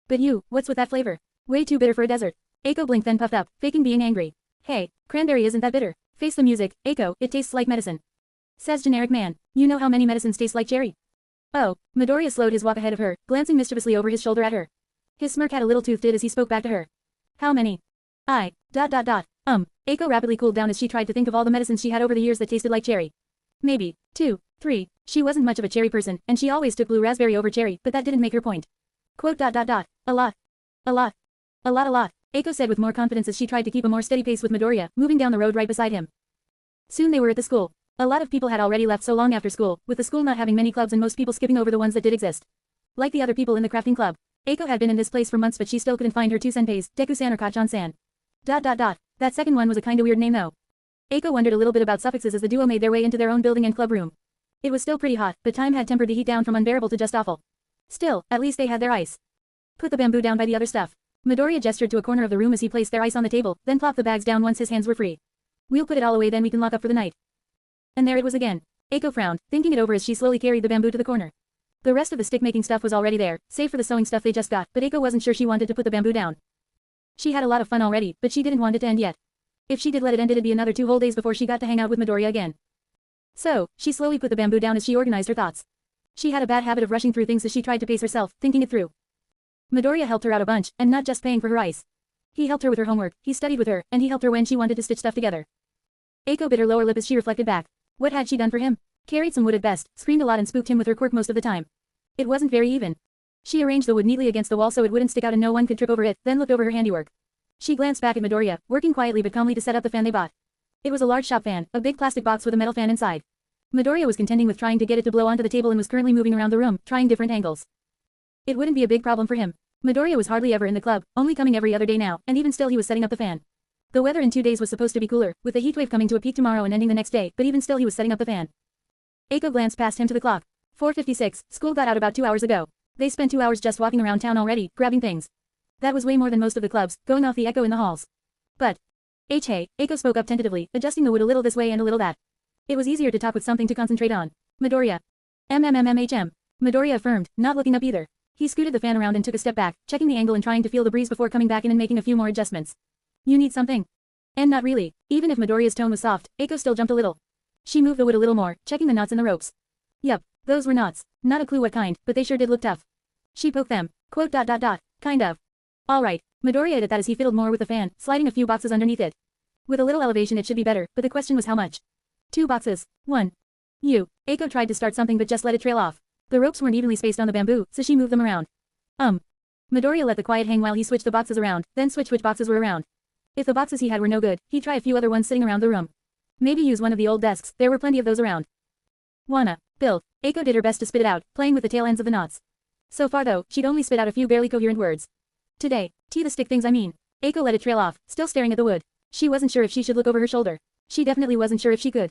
But you, what's with that flavor? Way too bitter for a dessert. Eiko blinked then puffed up, faking being angry. Hey, cranberry isn't that bitter. Face the music, Eiko, it tastes like medicine. Says generic man. You know how many medicines taste like cherry? Oh, Midoriya slowed his walk ahead of her, glancing mischievously over his shoulder at her. His smirk had a little tooth did as he spoke back to her. How many? Eiko rapidly cooled down as she tried to think of all the medicines she had over the years that tasted like cherry. Maybe 2, 3. She wasn't much of a cherry person, and she always took blue raspberry over cherry, but that didn't make her point. A lot. Eiko said with more confidence as she tried to keep a more steady pace with Midoriya, moving down the road right beside him. Soon they were at the school. A lot of people had already left so long after school, with the school not having many clubs and most people skipping over the ones that did exist. Like the other people in the crafting club. Eiko had been in this place for months but she still couldn't find her 2 senpeis, Deku-san or Kachan-san. That second one was a kinda weird name though. Eiko wondered a little bit about suffixes as the duo made their way into their own building and club room. It was still pretty hot, but time had tempered the heat down from unbearable to just awful. Still, at least they had their ice. Put the bamboo down by the other stuff. Midoriya gestured to a corner of the room as he placed their ice on the table, then plopped the bags down once his hands were free. We'll put it all away then we can lock up for the night. And there it was again. Eiko frowned, thinking it over as she slowly carried the bamboo to the corner. The rest of the stick-making stuff was already there, save for the sewing stuff they just got, but Eiko wasn't sure she wanted to put the bamboo down. She had a lot of fun already, but she didn't want it to end yet. If she did let it end, it'd be another 2 whole days before she got to hang out with Midoriya again. So, she slowly put the bamboo down as she organized her thoughts. She had a bad habit of rushing through things as she tried to pace herself, thinking it through. Midoriya helped her out a bunch, and not just paying for her ice. He helped her with her homework, he studied with her, and he helped her when she wanted to stitch stuff together. Eiko bit her lower lip as she reflected back. What had she done for him? Carried some wood at best, screamed a lot and spooked him with her quirk most of the time. It wasn't very even. She arranged the wood neatly against the wall so it wouldn't stick out and no one could trip over it, then looked over her handiwork. She glanced back at Midoriya, working quietly but calmly to set up the fan they bought. It was a large shop fan, a big plastic box with a metal fan inside. Midoriya was contending with trying to get it to blow onto the table and was currently moving around the room, trying different angles. It wouldn't be a big problem for him. Midoriya was hardly ever in the club, only coming every other day now, and even still he was setting up the fan. The weather in 2 days was supposed to be cooler, with the heatwave coming to a peak tomorrow and ending the next day, but even still he was setting up the fan. Eiko glanced past him to the clock. 4:56, school got out about 2 hours ago. They spent 2 hours just walking around town already, grabbing things. That was way more than most of the clubs, going off the echo in the halls. But, hey, Eiko spoke up tentatively, adjusting the wood a little this way and a little that. It was easier to talk with something to concentrate on. Midoriya. Midoriya affirmed, not looking up either. He scooted the fan around and took a step back, checking the angle and trying to feel the breeze before coming back in and making a few more adjustments. You need something? And not really. Even if Midoriya's tone was soft, Eiko still jumped a little. She moved the wood a little more, checking the knots in the ropes. Yup, those were knots. Not a clue what kind, but they sure did look tough. She poked them. Kind of. Alright. Midoriya added that as he fiddled more with the fan, sliding a few boxes underneath it. With a little elevation it should be better, but the question was how much. 2 boxes. 1. Eiko tried to start something but just let it trail off. The ropes weren't evenly spaced on the bamboo, so she moved them around. Midoriya let the quiet hang while he switched the boxes around, then switched which boxes were around. If the boxes he had were no good, he'd try a few other ones sitting around the room. Maybe use one of the old desks, there were plenty of those around. Wanna build. Eiko did her best to spit it out, playing with the tail ends of the knots. So far though, she'd only spit out a few barely coherent words. Today. The stick things I mean. Eiko let it trail off, still staring at the wood. She wasn't sure if she should look over her shoulder. She definitely wasn't sure if she could.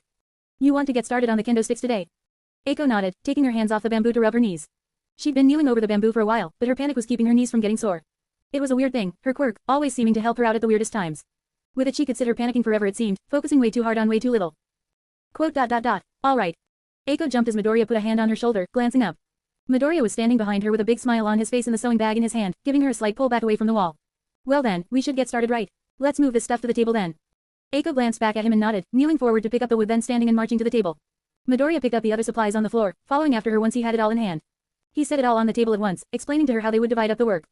You want to get started on the kendo sticks today? Eiko nodded, taking her hands off the bamboo to rub her knees. She'd been kneeling over the bamboo for a while, but her panic was keeping her knees from getting sore. It was a weird thing, her quirk, always seeming to help her out at the weirdest times. With it she could sit her panicking forever it seemed, focusing way too hard on way too little. Alright. Eiko jumped as Midoriya put a hand on her shoulder, glancing up. Midoriya was standing behind her with a big smile on his face and the sewing bag in his hand, giving her a slight pull back away from the wall. Well then, we should get started right. Let's move this stuff to the table then. Eiko glanced back at him and nodded, kneeling forward to pick up the wood then standing and marching to the table. Midoriya picked up the other supplies on the floor, following after her once he had it all in hand. He set it all on the table at once, explaining to her how they would divide up the work.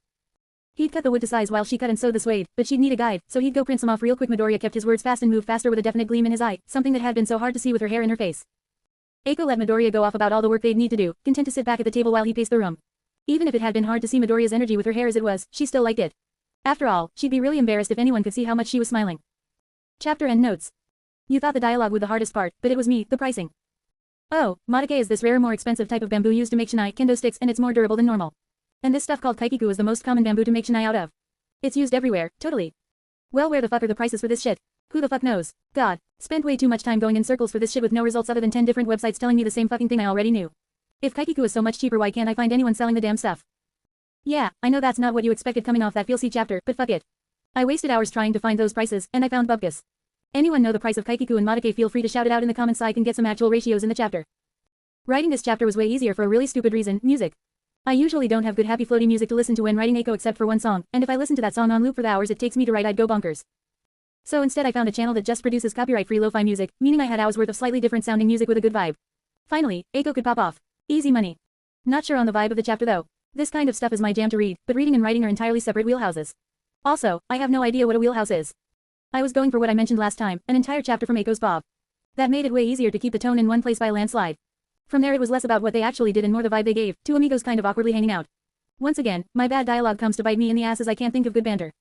He'd cut the wood to size while she cut and sewed the suede, but she'd need a guide, so he'd go print some off real quick. Midoriya kept his words fast and moved faster with a definite gleam in his eye, something that had been so hard to see with her hair in her face. Eiko let Midoriya go off about all the work they'd need to do, content to sit back at the table while he paced the room. Even if it had been hard to see Midoriya's energy with her hair as it was, she still liked it. After all, she'd be really embarrassed if anyone could see how much she was smiling. Chapter End Notes. You thought the dialogue was the hardest part, but it was me, the pricing. Oh, Madoke is this rare more expensive type of bamboo used to make shinai kendo sticks and it's more durable than normal. And this stuff called kaikiku is the most common bamboo to make shinai out of. It's used everywhere, totally. Well, where the fuck are the prices for this shit? Who the fuck knows? God, spent way too much time going in circles for this shit with no results other than 10 different websites telling me the same fucking thing I already knew. If kaikiku is so much cheaper, why can't I find anyone selling the damn stuff? Yeah, I know that's not what you expected coming off that feelsy chapter, but fuck it. I wasted hours trying to find those prices, and I found bupkis. Anyone know the price of kaikiku and Madoke? Feel free to shout it out in the comments so I can get some actual ratios in the chapter. Writing this chapter was way easier for a really stupid reason, music. I usually don't have good happy floaty music to listen to when writing Eiko except for one song, and if I listen to that song on loop for the hours it takes me to write I'd go bonkers. So instead I found a channel that just produces copyright-free lo-fi music, meaning I had hours worth of slightly different sounding music with a good vibe. Finally, Eiko could pop off. Easy money. Not sure on the vibe of the chapter though. This kind of stuff is my jam to read, but reading and writing are entirely separate wheelhouses. Also, I have no idea what a wheelhouse is. I was going for what I mentioned last time, an entire chapter from Eiko's Bob. That made it way easier to keep the tone in one place by a landslide. From there it was less about what they actually did and more the vibe they gave, two amigos kind of awkwardly hanging out. Once again, my bad dialogue comes to bite me in the ass as I can't think of good banter.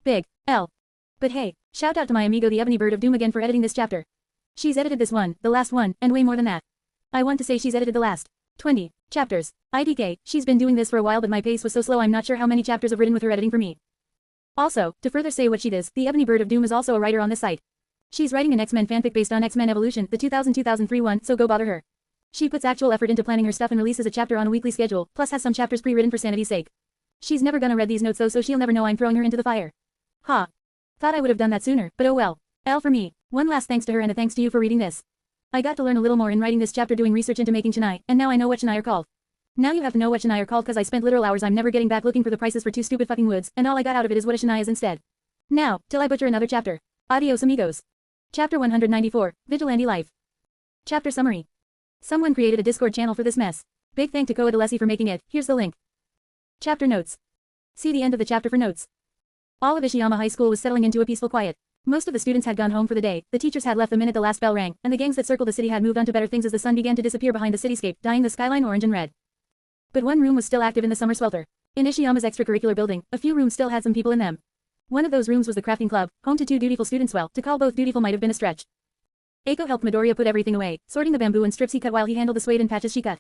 Big L. But hey, shout out to my amigo the Ebony Bird of Doom again for editing this chapter. She's edited this one, the last one, and way more than that. I want to say she's edited the last 20 chapters. IDK, she's been doing this for a while but my pace was so slow I'm not sure how many chapters I've written with her editing for me. Also, to further say what she does, the Ebony Bird of Doom is also a writer on this site. She's writing an X-Men fanfic based on X-Men Evolution, the 2000-2003 one, so go bother her. She puts actual effort into planning her stuff and releases a chapter on a weekly schedule, plus has some chapters pre-written for sanity's sake. She's never gonna read these notes though, so she'll never know I'm throwing her into the fire. Ha. Thought I would have done that sooner, but oh well. L for me. One last thanks to her and a thanks to you for reading this. I got to learn a little more in writing this chapter doing research into making chennai, and now I know what chennai are called. Now you have to know what chennai are called cause I spent literal hours I'm never getting back looking for the prices for 2 stupid fucking woods, and all I got out of it is what a chennai is instead. Now, till I butcher another chapter. Adios amigos. Chapter 194, Vigilante Life. Chapter Summary. Someone created a Discord channel for this mess. Big thank to Koa Delesi for making it, here's the link. Chapter Notes. See the end of the chapter for notes. All of Ishiyama High School was settling into a peaceful quiet. Most of the students had gone home for the day, the teachers had left the minute the last bell rang, and the gangs that circled the city had moved on to better things as the sun began to disappear behind the cityscape, dyeing the skyline orange and red. But one room was still active in the summer swelter. In Ishiyama's extracurricular building, a few rooms still had some people in them. One of those rooms was the crafting club, home to 2 dutiful students. Well, to call both dutiful might have been a stretch. Eiko helped Midoriya put everything away, sorting the bamboo and strips he cut while he handled the suede and patches she cut.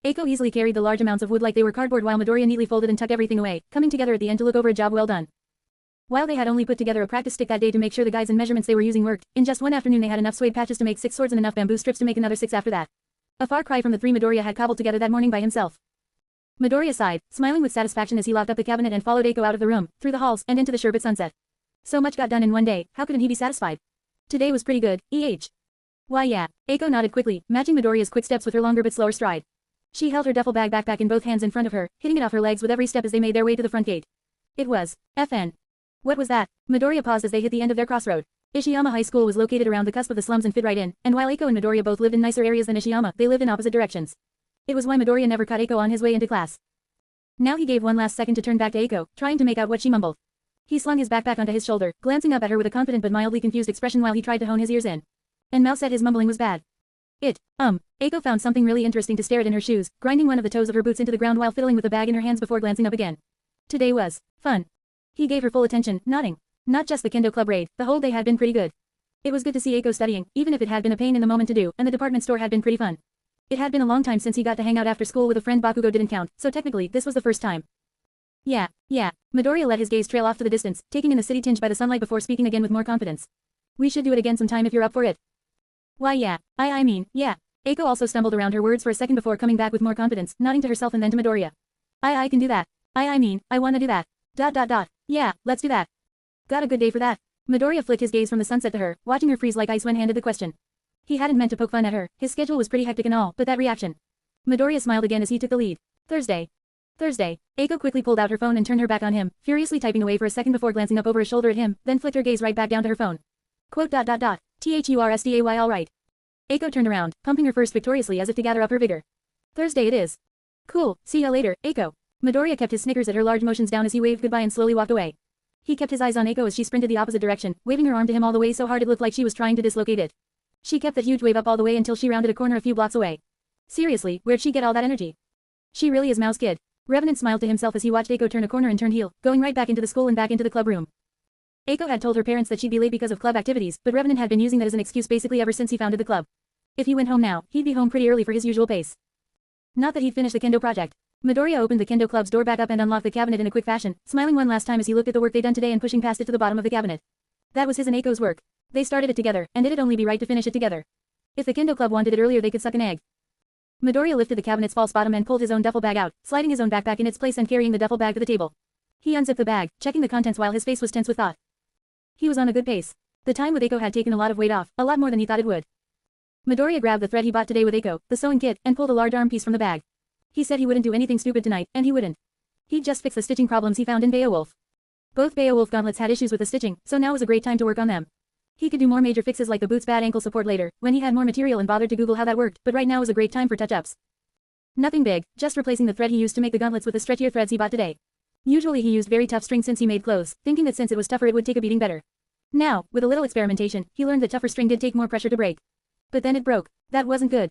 Eiko easily carried the large amounts of wood like they were cardboard while Midoriya neatly folded and tucked everything away, coming together at the end to look over a job well done. While they had only put together a practice stick that day to make sure the guides and measurements they were using worked, in just one afternoon they had enough suede patches to make 6 swords and enough bamboo strips to make another 6 after that. A far cry from the 3 Midoriya had cobbled together that morning by himself. Midoriya sighed, smiling with satisfaction as he locked up the cabinet and followed Eiko out of the room, through the halls, and into the sherbet sunset. So much got done in one day, how couldn't he be satisfied? Today was pretty good, Why yeah, Eiko nodded quickly, matching Midoriya's quick steps with her longer but slower stride. She held her duffel bag backpack in both hands in front of her, hitting it off her legs with every step as they made their way to the front gate. It was FN. What was that? Midoriya paused as they hit the end of their crossroad. Ishiyama High School was located around the cusp of the slums and fit right in, and while Eiko and Midoriya both lived in nicer areas than Ishiyama, they lived in opposite directions. It was why Midoriya never caught Eiko on his way into class. Now he gave one last second to turn back to Eiko, trying to make out what she mumbled. He slung his backpack onto his shoulder, glancing up at her with a confident but mildly confused expression while he tried to hone his ears in. And Mao said his mumbling was bad. Eiko found something really interesting to stare at in her shoes, grinding one of the toes of her boots into the ground while fiddling with the bag in her hands before glancing up again. Today was fun. He gave her full attention, nodding. Not just the kendo club raid, the whole day had been pretty good. It was good to see Eiko studying, even if it had been a pain in the moment to do, and the department store had been pretty fun. It had been a long time since he got to hang out after school with a friend. Bakugo didn't count, so technically this was the first time. Yeah. Midoriya let his gaze trail off to the distance, taking in the city tinged by the sunlight before speaking again with more confidence. We should do it again sometime if you're up for it. Why yeah, I mean, yeah. Eiko also stumbled around her words for a second before coming back with more confidence, nodding to herself and then to Midoriya. I can do that. I mean, I wanna do that. ... Yeah, let's do that. Got a good day for that. Midoriya flicked his gaze from the sunset to her, watching her freeze like ice when handed the question. He hadn't meant to poke fun at her, his schedule was pretty hectic and all, but that reaction. Midoriya smiled again as he took the lead. Thursday. Eiko quickly pulled out her phone and turned her back on him, furiously typing away for a second before glancing up over his shoulder at him, then flicked her gaze right back down to her phone. Quote ... THURSDAY all right. Eiko turned around, pumping her fist victoriously as if to gather up her vigor. Thursday it is. Cool, see ya later, Eiko. Midoriya kept his snickers at her large motions down as he waved goodbye and slowly walked away. He kept his eyes on Eiko as she sprinted the opposite direction, waving her arm to him all the way so hard it looked like she was trying to dislocate it. She kept that huge wave up all the way until she rounded a corner a few blocks away. Seriously, where'd she get all that energy? She really is Mao's kid. Revenant smiled to himself as he watched Eiko turn a corner and turn heel, going right back into the school and back into the club room. Eiko had told her parents that she'd be late because of club activities, but Revenant had been using that as an excuse basically ever since he founded the club. If he went home now, he'd be home pretty early for his usual pace. Not that he'd finished the kendo project. Midoriya opened the kendo club's door back up and unlocked the cabinet in a quick fashion, smiling one last time as he looked at the work they'd done today and pushing past it to the bottom of the cabinet. That was his and Eiko's work. They started it together, and it'd only be right to finish it together. If the kendo club wanted it earlier they could suck an egg. Midoriya lifted the cabinet's false bottom and pulled his own duffel bag out, sliding his own backpack in its place and carrying the duffel bag to the table. He unzipped the bag, checking the contents while his face was tense with thought. He was on a good pace. The time with Eiko had taken a lot of weight off, a lot more than he thought it would. Midoriya grabbed the thread he bought today with Eiko, the sewing kit, and pulled a large arm piece from the bag. He said he wouldn't do anything stupid tonight, and he wouldn't. He'd just fix the stitching problems he found in Beowulf. Both Beowulf gauntlets had issues with the stitching, so now was a great time to work on them. He could do more major fixes like the boot's bad ankle support later, when he had more material and bothered to Google how that worked, but right now was a great time for touch-ups. Nothing big, just replacing the thread he used to make the gauntlets with the stretchier threads he bought today. Usually he used very tough string since he made clothes, thinking that since it was tougher it would take a beating better. Now, with a little experimentation, he learned that tougher string did take more pressure to break. But then it broke. That wasn't good.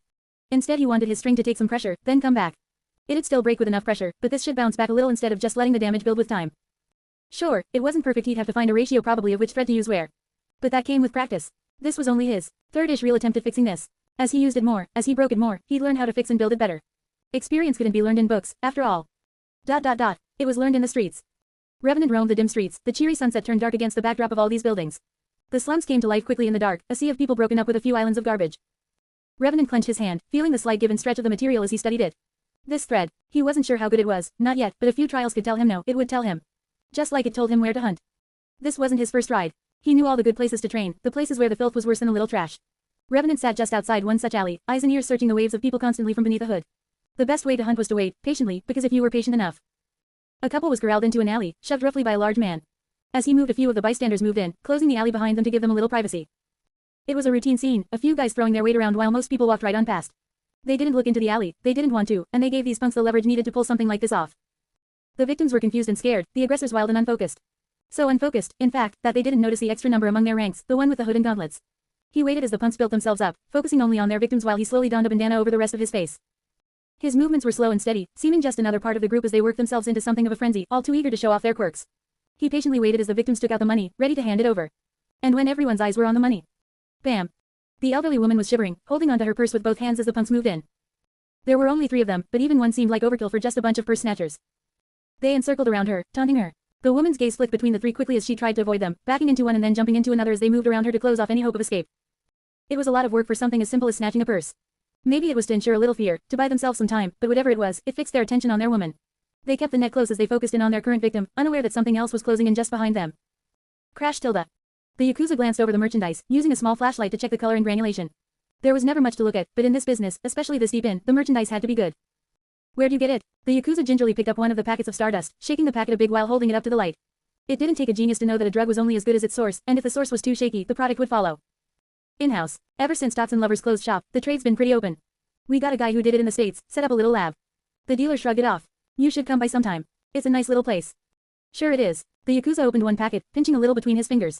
Instead he wanted his string to take some pressure, then come back. It'd still break with enough pressure, but this should bounce back a little instead of just letting the damage build with time. Sure, it wasn't perfect, he'd have to find a ratio probably of which thread to use where. But that came with practice. This was only his third-ish real attempt at fixing this. As he used it more, as he broke it more, he'd learn how to fix and build it better. Experience couldn't be learned in books, after all. It was learned in the streets. Revenant roamed the dim streets, the cheery sunset turned dark against the backdrop of all these buildings. The slums came to life quickly in the dark, a sea of people broken up with a few islands of garbage. Revenant clenched his hand, feeling the slight give and stretch of the material as he studied it. This thread. He wasn't sure how good it was, not yet, but a few trials could tell him no, it would tell him. Just like it told him where to hunt. This wasn't his first ride. He knew all the good places to train, the places where the filth was worse than a little trash. Revenant sat just outside one such alley, eyes and ears searching the waves of people constantly from beneath the hood. The best way to hunt was to wait, patiently, because if you were patient enough. A couple was corralled into an alley, shoved roughly by a large man. As he moved, a few of the bystanders moved in, closing the alley behind them to give them a little privacy. It was a routine scene, a few guys throwing their weight around while most people walked right on past. They didn't look into the alley, they didn't want to, and they gave these punks the leverage needed to pull something like this off. The victims were confused and scared, the aggressors wild and unfocused. So unfocused, in fact, that they didn't notice the extra number among their ranks, the one with the hood and gauntlets. He waited as the punks built themselves up, focusing only on their victims while he slowly donned a bandana over the rest of his face. His movements were slow and steady, seeming just another part of the group as they worked themselves into something of a frenzy, all too eager to show off their quirks. He patiently waited as the victims took out the money, ready to hand it over. And when everyone's eyes were on the money. Bam! The elderly woman was shivering, holding onto her purse with both hands as the punks moved in. There were only 3 of them, but even one seemed like overkill for just a bunch of purse snatchers. They encircled around her, taunting her. The woman's gaze flicked between the 3 quickly as she tried to avoid them, backing into one and then jumping into another as they moved around her to close off any hope of escape. It was a lot of work for something as simple as snatching a purse. Maybe it was to ensure a little fear, to buy themselves some time, but whatever it was, it fixed their attention on their woman. They kept the net close as they focused in on their current victim, unaware that something else was closing in just behind them. Crash tilde. The Yakuza glanced over the merchandise, using a small flashlight to check the color and granulation. There was never much to look at, but in this business, especially this deep in, the merchandise had to be good. Where'd you get it? The Yakuza gingerly picked up one of the packets of stardust, shaking the packet a big while holding it up to the light. It didn't take a genius to know that a drug was only as good as its source, and if the source was too shaky, the product would follow. In-house. Ever since Dotson Lovers closed shop, the trade's been pretty open. We got a guy who did it in the States, set up a little lab. The dealer shrugged it off. You should come by sometime. It's a nice little place. Sure it is. The Yakuza opened one packet, pinching a little between his fingers.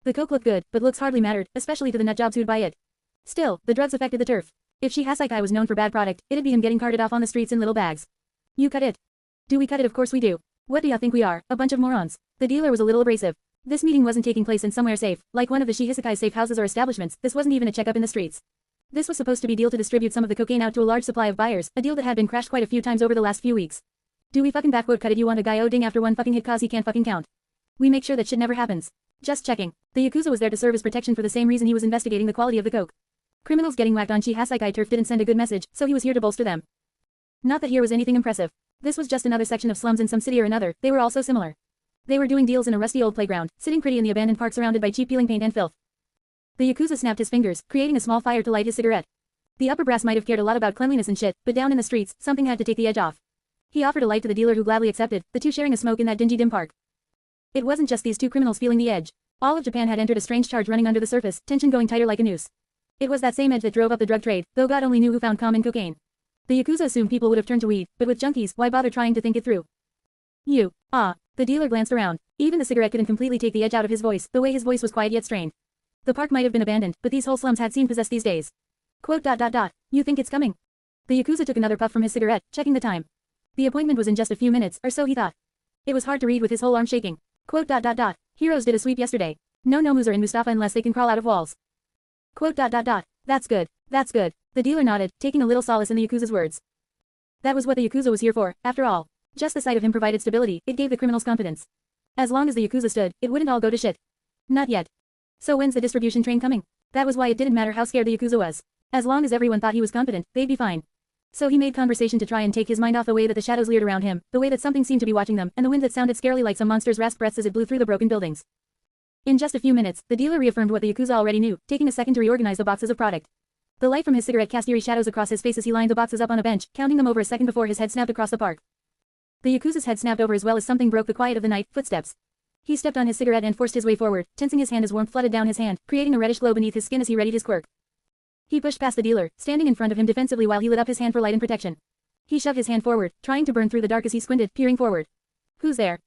The coke looked good, but looks hardly mattered, especially to the nutjobs who'd buy it. Still, the drugs affected the turf. If Shihasakai was known for bad product, it'd be him getting carted off on the streets in little bags. You cut it. Do we cut it? Of course we do. What do ya think we are, a bunch of morons? The dealer was a little abrasive. This meeting wasn't taking place in somewhere safe, like one of the Shihisakai safe houses or establishments. This wasn't even a checkup in the streets. This was supposed to be a deal to distribute some of the cocaine out to a large supply of buyers, a deal that had been crashed quite a few times over the last few weeks. Do we fucking backquote cut it? You want a guy O-ding after one fucking hit cause he can't fucking count. We make sure that shit never happens. Just checking. The Yakuza was there to serve as protection for the same reason he was investigating the quality of the coke. Criminals getting whacked on Shihasakai turf didn't send a good message, so he was here to bolster them. Not that here was anything impressive. This was just another section of slums in some city or another, they were all so similar. They were doing deals in a rusty old playground, sitting pretty in the abandoned park surrounded by cheap peeling paint and filth. The Yakuza snapped his fingers, creating a small fire to light his cigarette. The upper brass might have cared a lot about cleanliness and shit, but down in the streets, something had to take the edge off. He offered a light to the dealer who gladly accepted, the two sharing a smoke in that dingy dim park. It wasn't just these two criminals feeling the edge. All of Japan had entered a strange charge running under the surface, tension going tighter like a noose. It was that same edge that drove up the drug trade, though God only knew who found common cocaine. The Yakuza assumed people would have turned to weed, but with junkies, why bother trying to think it through? The dealer glanced around. Even the cigarette couldn't completely take the edge out of his voice, the way his voice was quiet yet strained. The park might have been abandoned, but these whole slums had seemed possessed these days. Quote. You think it's coming? The Yakuza took another puff from his cigarette, checking the time. The appointment was in just a few minutes, or so he thought. It was hard to read with his whole arm shaking. Quote. Heroes did a sweep yesterday. No nomus are in Mustafa unless they can crawl out of walls. Quote. That's good. That's good. The dealer nodded, taking a little solace in the Yakuza's words. That was what the Yakuza was here for, after all. Just the sight of him provided stability, it gave the criminals confidence. As long as the Yakuza stood, it wouldn't all go to shit. Not yet. So when's the distribution train coming? That was why it didn't matter how scared the Yakuza was. As long as everyone thought he was confident, they'd be fine. So he made conversation to try and take his mind off the way that the shadows leered around him, the way that something seemed to be watching them, and the wind that sounded scarily like some monster's rasped breaths as it blew through the broken buildings. In just a few minutes, the dealer reaffirmed what the Yakuza already knew, taking a second to reorganize the boxes of product. The light from his cigarette cast eerie shadows across his face as he lined the boxes up on a bench, counting them over a second before his head snapped across the park. The Yakuza's head snapped over as well as something broke the quiet of the night, footsteps. He stepped on his cigarette and forced his way forward, tensing his hand as warmth flooded down his hand, creating a reddish glow beneath his skin as he readied his quirk. He pushed past the dealer, standing in front of him defensively while he lit up his hand for light and protection. He shoved his hand forward, trying to burn through the dark as he squinted, peering forward. Who's there?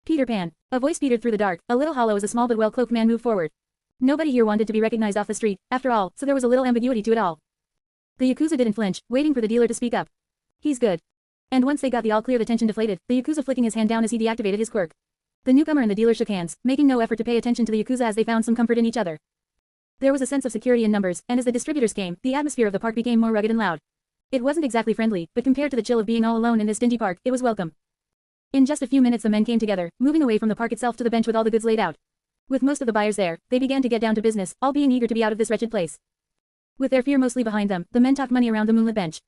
Peter Pan. A voice petered through the dark, a little hollow as a small but well-cloaked man moved forward. Nobody here wanted to be recognized off the street, after all, so there was a little ambiguity to it all. The Yakuza didn't flinch, waiting for the dealer to speak up. He's good. And once they got the all clear, the tension deflated, the Yakuza flicking his hand down as he deactivated his quirk. The newcomer and the dealer shook hands, making no effort to pay attention to the Yakuza as they found some comfort in each other. There was a sense of security in numbers, and as the distributors came, the atmosphere of the park became more rugged and loud. It wasn't exactly friendly, but compared to the chill of being all alone in this dingy park, it was welcome. In just a few minutes the men came together, moving away from the park itself to the bench with all the goods laid out. With most of the buyers there, they began to get down to business, all being eager to be out of this wretched place. With their fear mostly behind them, the men talked money around the moonlit bench.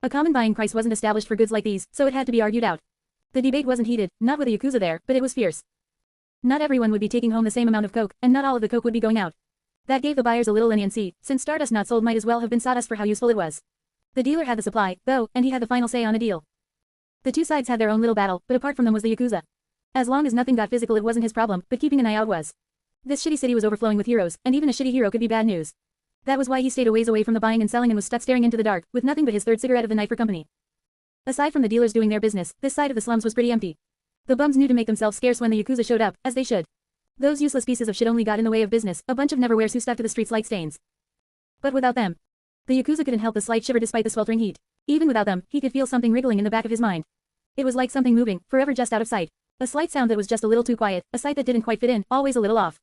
A common buying price wasn't established for goods like these, so it had to be argued out. The debate wasn't heated, not with the Yakuza there, but it was fierce. Not everyone would be taking home the same amount of coke, and not all of the coke would be going out. That gave the buyers a little leniency, since Stardust not sold might as well have been sawdust for how useful it was. The dealer had the supply, though, and he had the final say on a deal. The two sides had their own little battle, but apart from them was the Yakuza. As long as nothing got physical it wasn't his problem, but keeping an eye out was. This shitty city was overflowing with heroes, and even a shitty hero could be bad news. That was why he stayed a ways away from the buying and selling and was stuck staring into the dark, with nothing but his third cigarette of the night for company. Aside from the dealers doing their business, this side of the slums was pretty empty. The bums knew to make themselves scarce when the Yakuza showed up, as they should. Those useless pieces of shit only got in the way of business, a bunch of neverwheres who stuck to the streets like stains. But without them, the Yakuza couldn't help the slight shiver despite the sweltering heat. Even without them, he could feel something wriggling in the back of his mind. It was like something moving, forever just out of sight. A slight sound that was just a little too quiet, a sight that didn't quite fit in, always a little off.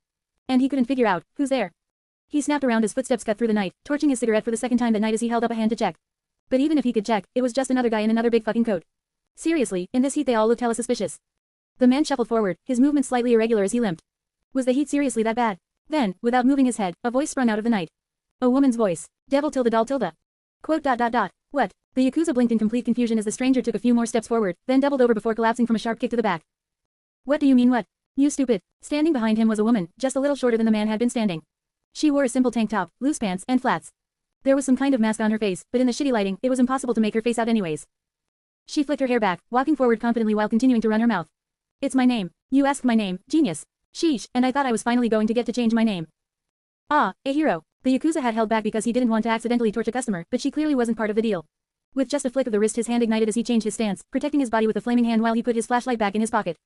And he couldn't figure out, who's there? He snapped around, his footsteps cut through the night, torching his cigarette for the second time that night as he held up a hand to check. But even if he could check, it was just another guy in another big fucking coat. Seriously, in this heat they all looked hella suspicious. The man shuffled forward, his movements slightly irregular as he limped. Was the heat seriously that bad? Then, without moving his head, a voice sprung out of the night. A woman's voice. Devil tilde doll tilde. Quote ... What? The Yakuza blinked in complete confusion as the stranger took a few more steps forward, then doubled over before collapsing from a sharp kick to the back. What do you mean what? You stupid. Standing behind him was a woman, just a little shorter than the man had been standing. She wore a simple tank top, loose pants, and flats. There was some kind of mask on her face, but in the shitty lighting, it was impossible to make her face out anyways. She flicked her hair back, walking forward confidently while continuing to run her mouth. It's my name. You asked my name, genius. Sheesh, and I thought I was finally going to get to change my name. Ah, a hero. The Yakuza had held back because he didn't want to accidentally torch a customer, but she clearly wasn't part of the deal. With just a flick of the wrist his hand ignited as he changed his stance, protecting his body with a flaming hand while he put his flashlight back in his pocket.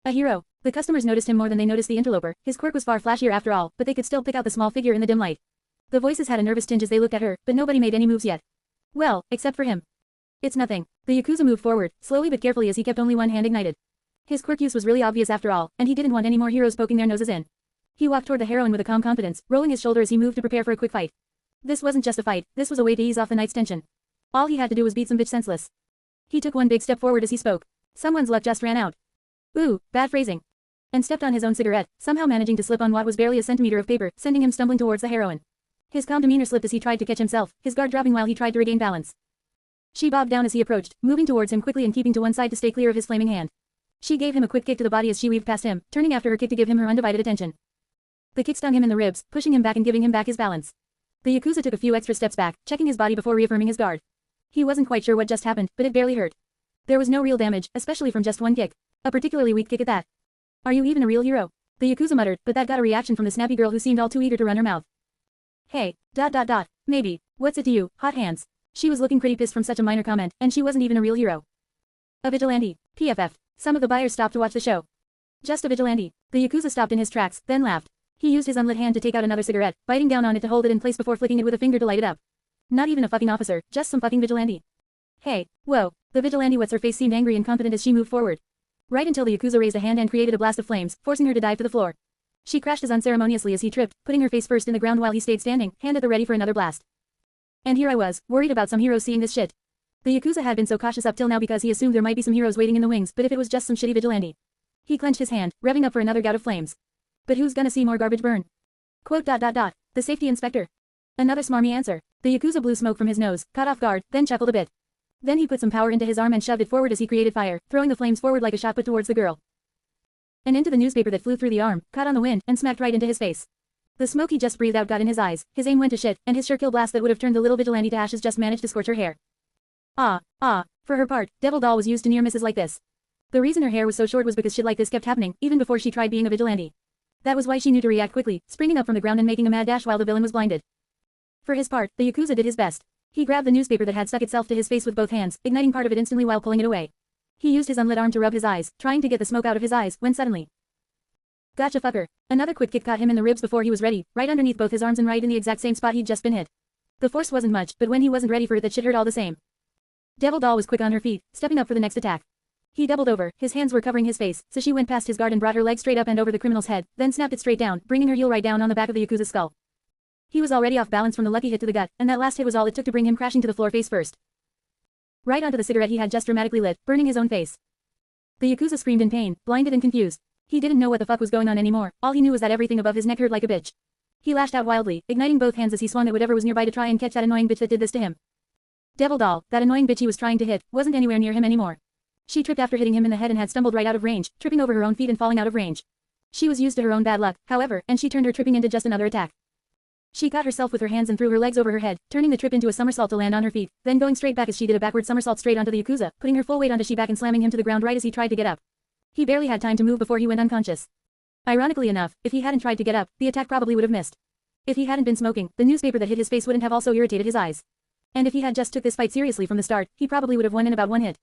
A hero. The customers noticed him more than they noticed the interloper. His quirk was far flashier after all, but they could still pick out the small figure in the dim light. The voices had a nervous tinge as they looked at her, but nobody made any moves yet. Well, except for him. It's nothing. The Yakuza moved forward, slowly but carefully as he kept only one hand ignited. His quirk use was really obvious after all, and he didn't want any more heroes poking their noses in. He walked toward the heroine with a calm confidence, rolling his shoulder as he moved to prepare for a quick fight. This wasn't just a fight, this was a way to ease off the night's tension. All he had to do was beat some bitch senseless. He took one big step forward as he spoke. Someone's luck just ran out. Ooh, bad phrasing. And stepped on his own cigarette, somehow managing to slip on what was barely a centimeter of paper, sending him stumbling towards the heroine. His calm demeanor slipped as he tried to catch himself, his guard dropping while he tried to regain balance. She bobbed down as he approached, moving towards him quickly and keeping to one side to stay clear of his flaming hand. She gave him a quick kick to the body as she weaved past him, turning after her kick to give him her undivided attention. The kick stung him in the ribs, pushing him back and giving him back his balance. The Yakuza took a few extra steps back, checking his body before reaffirming his guard. He wasn't quite sure what just happened, but it barely hurt. There was no real damage, especially from just one kick. A particularly weak kick at that. Are you even a real hero? The Yakuza muttered, but that got a reaction from the snappy girl who seemed all too eager to run her mouth. Hey, ... Maybe. What's it to you, hot hands? She was looking pretty pissed from such a minor comment, and she wasn't even a real hero. A vigilante. PFF. Some of the buyers stopped to watch the show. Just a vigilante. The Yakuza stopped in his tracks, then laughed. He used his unlit hand to take out another cigarette, biting down on it to hold it in place before flicking it with a finger to light it up. Not even a fucking officer, just some fucking vigilante. Hey, whoa. The vigilante what's her face seemed angry and confident as she moved forward. Right until the Yakuza raised a hand and created a blast of flames, forcing her to dive to the floor. She crashed as unceremoniously as he tripped, putting her face first in the ground while he stayed standing, hand at the ready for another blast. And here I was, worried about some heroes seeing this shit. The Yakuza had been so cautious up till now because he assumed there might be some heroes waiting in the wings, but if it was just some shitty vigilante. He clenched his hand, revving up for another gout of flames. But who's gonna see more garbage burn? Quote ... The safety inspector. Another smarmy answer. The Yakuza blew smoke from his nose, caught off guard, then chuckled a bit. Then he put some power into his arm and shoved it forward as he created fire, throwing the flames forward like a shot put towards the girl. And into the newspaper that flew through the arm, caught on the wind, and smacked right into his face. The smoke he just breathed out got in his eyes, his aim went to shit, and his sure kill blast that would have turned the little vigilante to ashes just managed to scorch her hair. For her part, Devil Doll was used to near misses like this. The reason her hair was so short was because shit like this kept happening, even before she tried being a vigilante. That was why she knew to react quickly, springing up from the ground and making a mad dash while the villain was blinded. For his part, the Yakuza did his best. He grabbed the newspaper that had stuck itself to his face with both hands, igniting part of it instantly while pulling it away. He used his unlit arm to rub his eyes, trying to get the smoke out of his eyes, when suddenly. Gotcha fucker. Another quick kick caught him in the ribs before he was ready, right underneath both his arms and right in the exact same spot he'd just been hit. The force wasn't much, but when he wasn't ready for it that shit hurt all the same. Devil Doll was quick on her feet, stepping up for the next attack. He doubled over, his hands were covering his face, so she went past his guard and brought her leg straight up and over the criminal's head, then snapped it straight down, bringing her heel right down on the back of the Yakuza's skull. He was already off balance from the lucky hit to the gut, and that last hit was all it took to bring him crashing to the floor face first. Right onto the cigarette he had just dramatically lit, burning his own face. The Yakuza screamed in pain, blinded and confused. He didn't know what the fuck was going on anymore, all he knew was that everything above his neck hurt like a bitch. He lashed out wildly, igniting both hands as he swung at whatever was nearby to try and catch that annoying bitch that did this to him. Devil Doll, that annoying bitch he was trying to hit, wasn't anywhere near him anymore. She tripped after hitting him in the head and had stumbled right out of range, tripping over her own feet and falling out of range. She was used to her own bad luck, however, and she turned her tripping into just another attack. She caught herself with her hands and threw her legs over her head, turning the trip into a somersault to land on her feet, then going straight back as she did a backward somersault straight onto the Yakuza, putting her full weight onto Shi back and slamming him to the ground right as he tried to get up. He barely had time to move before he went unconscious. Ironically enough, if he hadn't tried to get up, the attack probably would have missed. If he hadn't been smoking, the newspaper that hit his face wouldn't have also irritated his eyes. And if he had just took this fight seriously from the start, he probably would have won in about one hit.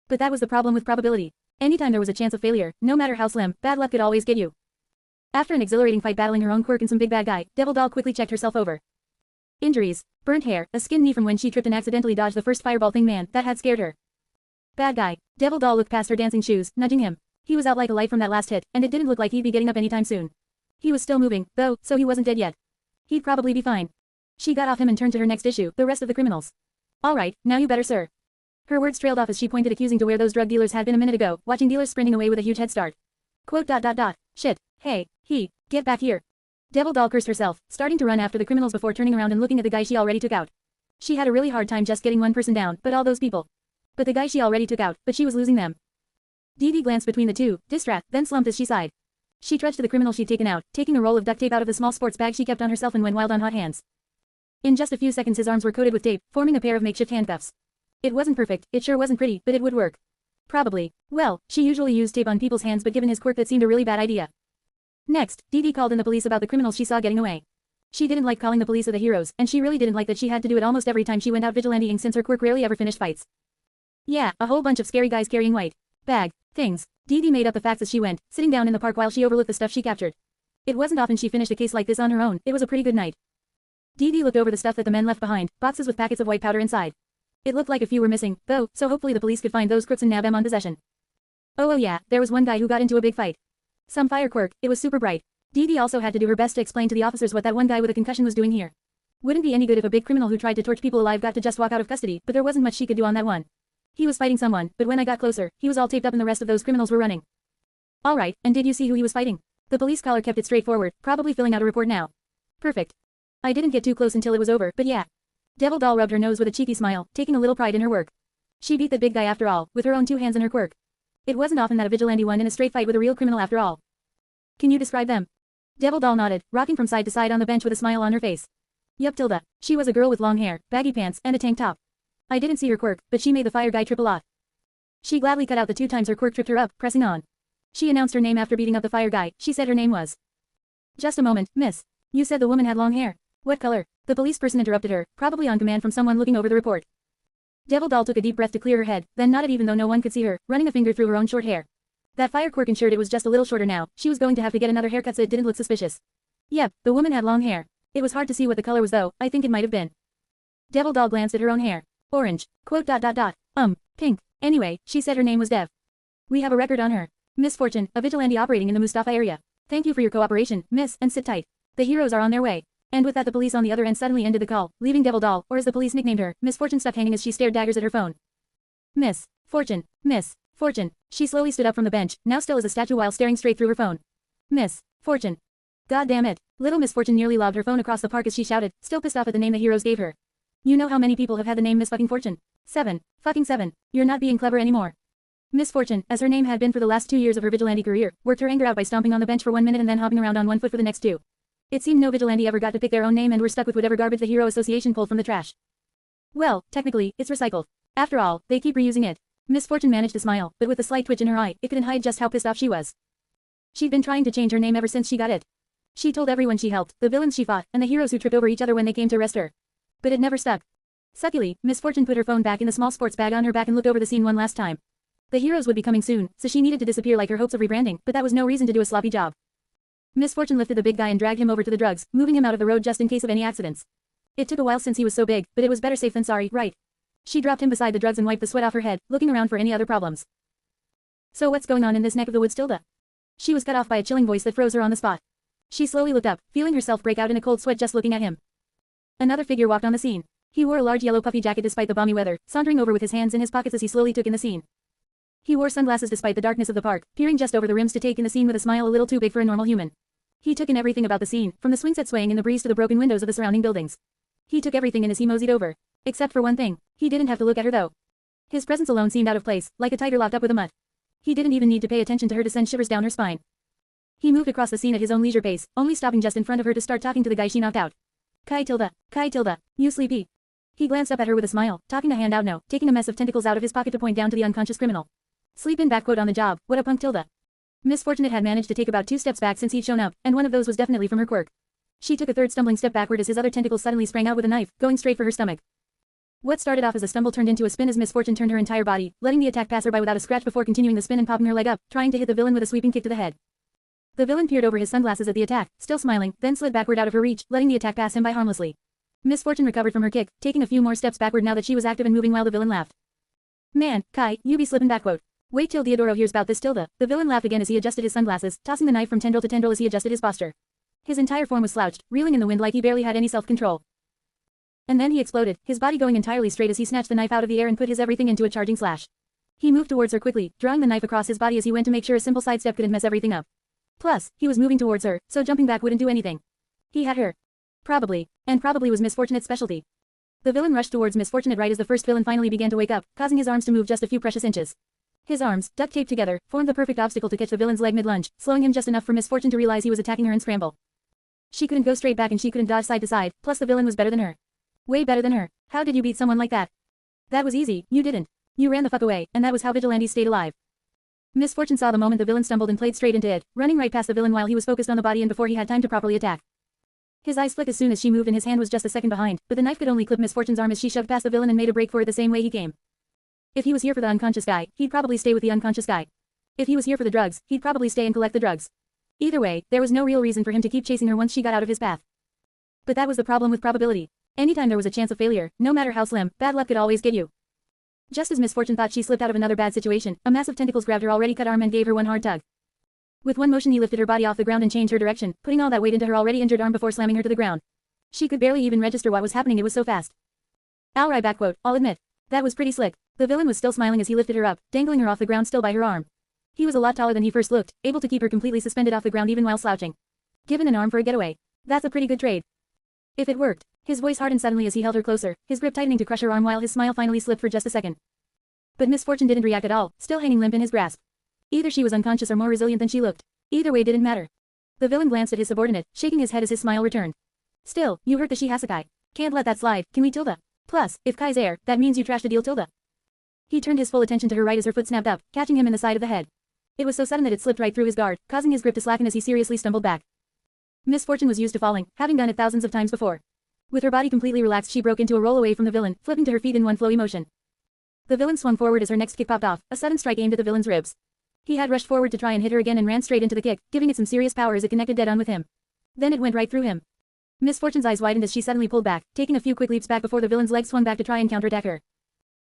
But that was the problem with probability. Anytime there was a chance of failure, no matter how slim, bad luck could always get you. After an exhilarating fight battling her own quirk and some big bad guy, Devil Doll quickly checked herself over. Injuries, burnt hair, a skinned knee from when she tripped and accidentally dodged the first fireball thing man, that had scared her. Bad guy. Devil Doll looked past her dancing shoes, nudging him. He was out like a light from that last hit, and it didn't look like he'd be getting up anytime soon. He was still moving, though, so he wasn't dead yet. He'd probably be fine. She got off him and turned to her next issue, the rest of the criminals. Alright, now you better sir. Her words trailed off as she pointed accusing to where those drug dealers had been a minute ago, watching dealers sprinting away with a huge head start. Quote. Shit. Hey, get back here. Devil Doll cursed herself, starting to run after the criminals before turning around and looking at the guy she already took out. She had a really hard time just getting one person down, but all those people. But the guy she already took out, but she was losing them. Dee Dee glanced between the two, distraught, then slumped as she sighed. She trudged to the criminal she'd taken out, taking a roll of duct tape out of the small sports bag she kept on herself and went wild on hot hands. In just a few seconds his arms were coated with tape, forming a pair of makeshift handcuffs. It wasn't perfect, it sure wasn't pretty, but it would work. Probably. Well, she usually used tape on people's hands but given his quirk that seemed a really bad idea. Next, Dee Dee called in the police about the criminals she saw getting away. She didn't like calling the police the heroes, and she really didn't like that she had to do it almost every time she went out vigilanteing since her quirk rarely ever finished fights. Yeah, a whole bunch of scary guys carrying white bag things. Dee Dee made up the facts as she went, sitting down in the park while she overlooked the stuff she captured. It wasn't often she finished a case like this on her own, it was a pretty good night. Dee Dee looked over the stuff that the men left behind, boxes with packets of white powder inside. It looked like a few were missing, though, so hopefully the police could find those crooks and nab them on possession. Oh yeah, there was one guy who got into a big fight. Some fire quirk, it was super bright. Dee Dee also had to do her best to explain to the officers what that one guy with a concussion was doing here. Wouldn't be any good if a big criminal who tried to torch people alive got to just walk out of custody, but there wasn't much she could do on that one. He was fighting someone, but when I got closer, he was all taped up and the rest of those criminals were running. Alright, and did you see who he was fighting? The police caller kept it straightforward, probably filling out a report now. Perfect. I didn't get too close until it was over, but yeah. Devil Doll rubbed her nose with a cheeky smile, taking a little pride in her work. She beat the big guy after all, with her own two hands and her quirk. It wasn't often that a vigilante won in a straight fight with a real criminal after all. Can you describe them? Devil Doll nodded, rocking from side to side on the bench with a smile on her face. Yup Tilda. She was a girl with long hair, baggy pants, and a tank top. I didn't see her quirk, but she made the fire guy trip a lot. She gladly cut out the 2 times her quirk tripped her up, pressing on. She announced her name after beating up the fire guy. She said her name was. Just a moment, miss. You said the woman had long hair. What color? The police person interrupted her, probably on command from someone looking over the report. Devil Doll took a deep breath to clear her head, then nodded even though no one could see her, running a finger through her own short hair. That fire quirk ensured it was just a little shorter now. She was going to have to get another haircut so it didn't look suspicious. Yep, the woman had long hair. It was hard to see what the color was though, I think it might have been. Devil Doll glanced at her own hair. Orange. Quote. Pink. Anyway, she said her name was Dev. We have a record on her. Miss Fortune, a vigilante operating in the Mustafa area. Thank you for your cooperation, miss, and sit tight. The heroes are on their way. And with that the police on the other end suddenly ended the call, leaving Devil Doll, or as the police nicknamed her, Miss Fortune stuck hanging as she stared daggers at her phone. Miss Fortune. Miss Fortune. She slowly stood up from the bench, now still as a statue while staring straight through her phone. Miss Fortune. God damn it. Little Miss Fortune nearly lobbed her phone across the park as she shouted, still pissed off at the name the heroes gave her. You know how many people have had the name Miss fucking Fortune? 7. Fucking 7. You're not being clever anymore. Miss Fortune, as her name had been for the last 2 years of her vigilante career, worked her anger out by stomping on the bench for 1 minute and then hopping around on one foot for the next 2. It seemed no vigilante ever got to pick their own name and were stuck with whatever garbage the Hero Association pulled from the trash. Well, technically, it's recycled. After all, they keep reusing it. Miss Fortune managed to smile, but with a slight twitch in her eye, it couldn't hide just how pissed off she was. She'd been trying to change her name ever since she got it. She told everyone she helped, the villains she fought, and the heroes who tripped over each other when they came to arrest her. But it never stuck. Suckily, Miss Fortune put her phone back in the small sports bag on her back and looked over the scene one last time. The heroes would be coming soon, so she needed to disappear like her hopes of rebranding, but that was no reason to do a sloppy job. Miss Fortune lifted the big guy and dragged him over to the drugs, moving him out of the road just in case of any accidents. It took a while since he was so big, but it was better safe than sorry, right? She dropped him beside the drugs and wiped the sweat off her head, looking around for any other problems. So what's going on in this neck of the woods, Tilda? She was cut off by a chilling voice that froze her on the spot. She slowly looked up, feeling herself break out in a cold sweat just looking at him. Another figure walked on the scene. He wore a large yellow puffy jacket despite the balmy weather, sauntering over with his hands in his pockets as he slowly took in the scene. He wore sunglasses despite the darkness of the park, peering just over the rims to take in the scene with a smile a little too big for a normal human. He took in everything about the scene, from the swing set swaying in the breeze to the broken windows of the surrounding buildings. He took everything in as he moseyed over. Except for one thing. He didn't have to look at her though. His presence alone seemed out of place, like a tiger locked up with a mutt. He didn't even need to pay attention to her to send shivers down her spine. He moved across the scene at his own leisure pace, only stopping just in front of her to start talking to the guy she knocked out. Kai tilde, you sleepy. He glanced up at her with a smile, talking a hand out no, taking a mess of tentacles out of his pocket to point down to the unconscious criminal. Sleep in backquote on the job, what a punk tilde. Miss Fortunate had managed to take about 2 steps back since he'd shown up, and one of those was definitely from her quirk. She took a third stumbling step backward as his other tentacle suddenly sprang out with a knife, going straight for her stomach. What started off as a stumble turned into a spin as Miss Fortune turned her entire body, letting the attack pass her by without a scratch before continuing the spin and popping her leg up, trying to hit the villain with a sweeping kick to the head. The villain peered over his sunglasses at the attack, still smiling, then slid backward out of her reach, letting the attack pass him by harmlessly. Miss Fortune recovered from her kick, taking a few more steps backward now that she was active and moving while the villain laughed. Man, Kai, you be slippin' backquote. Wait till Theodoro hears about this tilde. The villain laughed again as he adjusted his sunglasses, tossing the knife from tendril to tendril as he adjusted his posture. His entire form was slouched, reeling in the wind like he barely had any self-control. And then he exploded, his body going entirely straight as he snatched the knife out of the air and put his everything into a charging slash. He moved towards her quickly, drawing the knife across his body as he went to make sure a simple sidestep couldn't mess everything up. Plus, he was moving towards her, so jumping back wouldn't do anything. He had her. Probably. And probably was Miss Fortunate's specialty. The villain rushed towards Miss Fortunate right as the first villain finally began to wake up, causing his arms to move just a few precious inches. His arms, duct-taped together, formed the perfect obstacle to catch the villain's leg mid-lunge, slowing him just enough for Miss Fortune to realize he was attacking her and scramble. She couldn't go straight back and she couldn't dodge side to side, plus the villain was better than her. Way better than her. How did you beat someone like that? That was easy, you didn't. You ran the fuck away, and that was how vigilantes stayed alive. Miss Fortune saw the moment the villain stumbled and played straight into it, running right past the villain while he was focused on the body and before he had time to properly attack. His eyes flicked as soon as she moved and his hand was just a second behind, but the knife could only clip Miss Fortune's arm as she shoved past the villain and made a break for it the same way he came. If he was here for the unconscious guy, he'd probably stay with the unconscious guy. If he was here for the drugs, he'd probably stay and collect the drugs. Either way, there was no real reason for him to keep chasing her once she got out of his path. But that was the problem with probability. Anytime there was a chance of failure, no matter how slim, bad luck could always get you. Just as Miss Fortune thought she slipped out of another bad situation, a mass of tentacles grabbed her already cut arm and gave her one hard tug. With one motion he lifted her body off the ground and changed her direction, putting all that weight into her already injured arm before slamming her to the ground. She could barely even register what was happening, it was so fast. Alright backquote, I'll admit. That was pretty slick. The villain was still smiling as he lifted her up, dangling her off the ground still by her arm. He was a lot taller than he first looked, able to keep her completely suspended off the ground even while slouching. Given an arm for a getaway. That's a pretty good trade. If it worked. His voice hardened suddenly as he held her closer, his grip tightening to crush her arm while his smile finally slipped for just a second. But Miss Fortune didn't react at all, still hanging limp in his grasp. Either she was unconscious or more resilient than she looked. Either way didn't matter. The villain glanced at his subordinate, shaking his head as his smile returned. Still, you hurt the Shihasakai. Can't let that slide, can we tilde? Plus, if Kai's air, that means you trashed the deal tilde. He turned his full attention to her right as her foot snapped up, catching him in the side of the head. It was so sudden that it slipped right through his guard, causing his grip to slacken as he seriously stumbled back. Miss Fortune was used to falling, having done it thousands of times before. With her body completely relaxed she broke into a roll away from the villain, flipping to her feet in one flowy motion. The villain swung forward as her next kick popped off, a sudden strike aimed at the villain's ribs. He had rushed forward to try and hit her again and ran straight into the kick, giving it some serious power as it connected dead on with him. Then it went right through him. Miss Fortune's eyes widened as she suddenly pulled back, taking a few quick leaps back before the villain's legs swung back to try and counterattack her.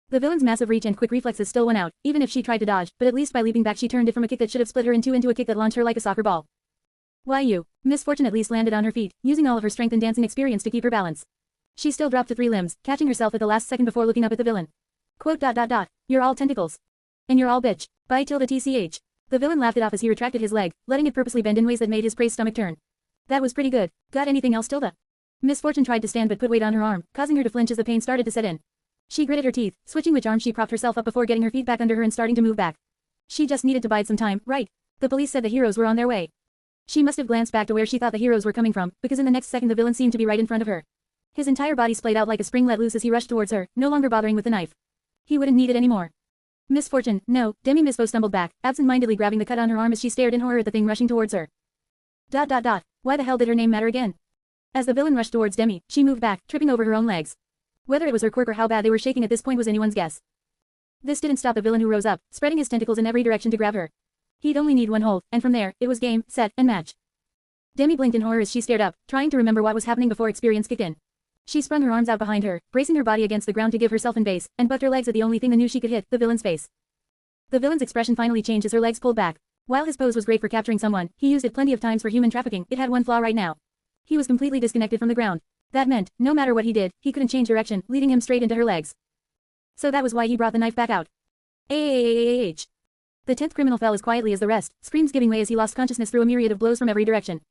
The villain's massive reach and quick reflexes still went out, even if she tried to dodge, but at least by leaping back she turned it from a kick that should have split her in two into a kick that launched her like a soccer ball. Why you? Miss Fortune at least landed on her feet, using all of her strength and dancing experience to keep her balance. She still dropped to 3 limbs, catching herself at the last second before looking up at the villain. Quote ... You're all tentacles. And you're all bitch. Bye tilde tch. The villain laughed it off as he retracted his leg, letting it purposely bend in ways that made his prey's stomach turn. That was pretty good. Got anything else tilde? Miss Fortune tried to stand but put weight on her arm, causing her to flinch as the pain started to set in. She gritted her teeth, switching which arm she propped herself up before getting her feet back under her and starting to move back. She just needed to bide some time, right? The police said the heroes were on their way. She must have glanced back to where she thought the heroes were coming from, because in the next second the villain seemed to be right in front of her. His entire body splayed out like a spring let loose as he rushed towards her, no longer bothering with the knife. He wouldn't need it anymore. Miss Fortune, no, Demi-Mispo stumbled back, absent-mindedly grabbing the cut on her arm as she stared in horror at the thing rushing towards her. Why the hell did her name matter again? As the villain rushed towards Demi, she moved back, tripping over her own legs. Whether it was her quirk or how bad they were shaking at this point was anyone's guess. This didn't stop the villain who rose up, spreading his tentacles in every direction to grab her. He'd only need one hold, and from there, it was game, set, and match. Demi blinked in horror as she stared up, trying to remember what was happening before experience kicked in. She sprung her arms out behind her, bracing her body against the ground to give herself in base, and bucked her legs at the only thing that knew she could hit, the villain's face. The villain's expression finally changed as her legs pulled back. While his pose was great for capturing someone, he used it plenty of times for human trafficking, it had one flaw right now. He was completely disconnected from the ground. That meant, no matter what he did, he couldn't change direction, leading him straight into her legs. So that was why he brought the knife back out. The 10th criminal fell as quietly as the rest, screams giving way as he lost consciousness through a myriad of blows from every direction.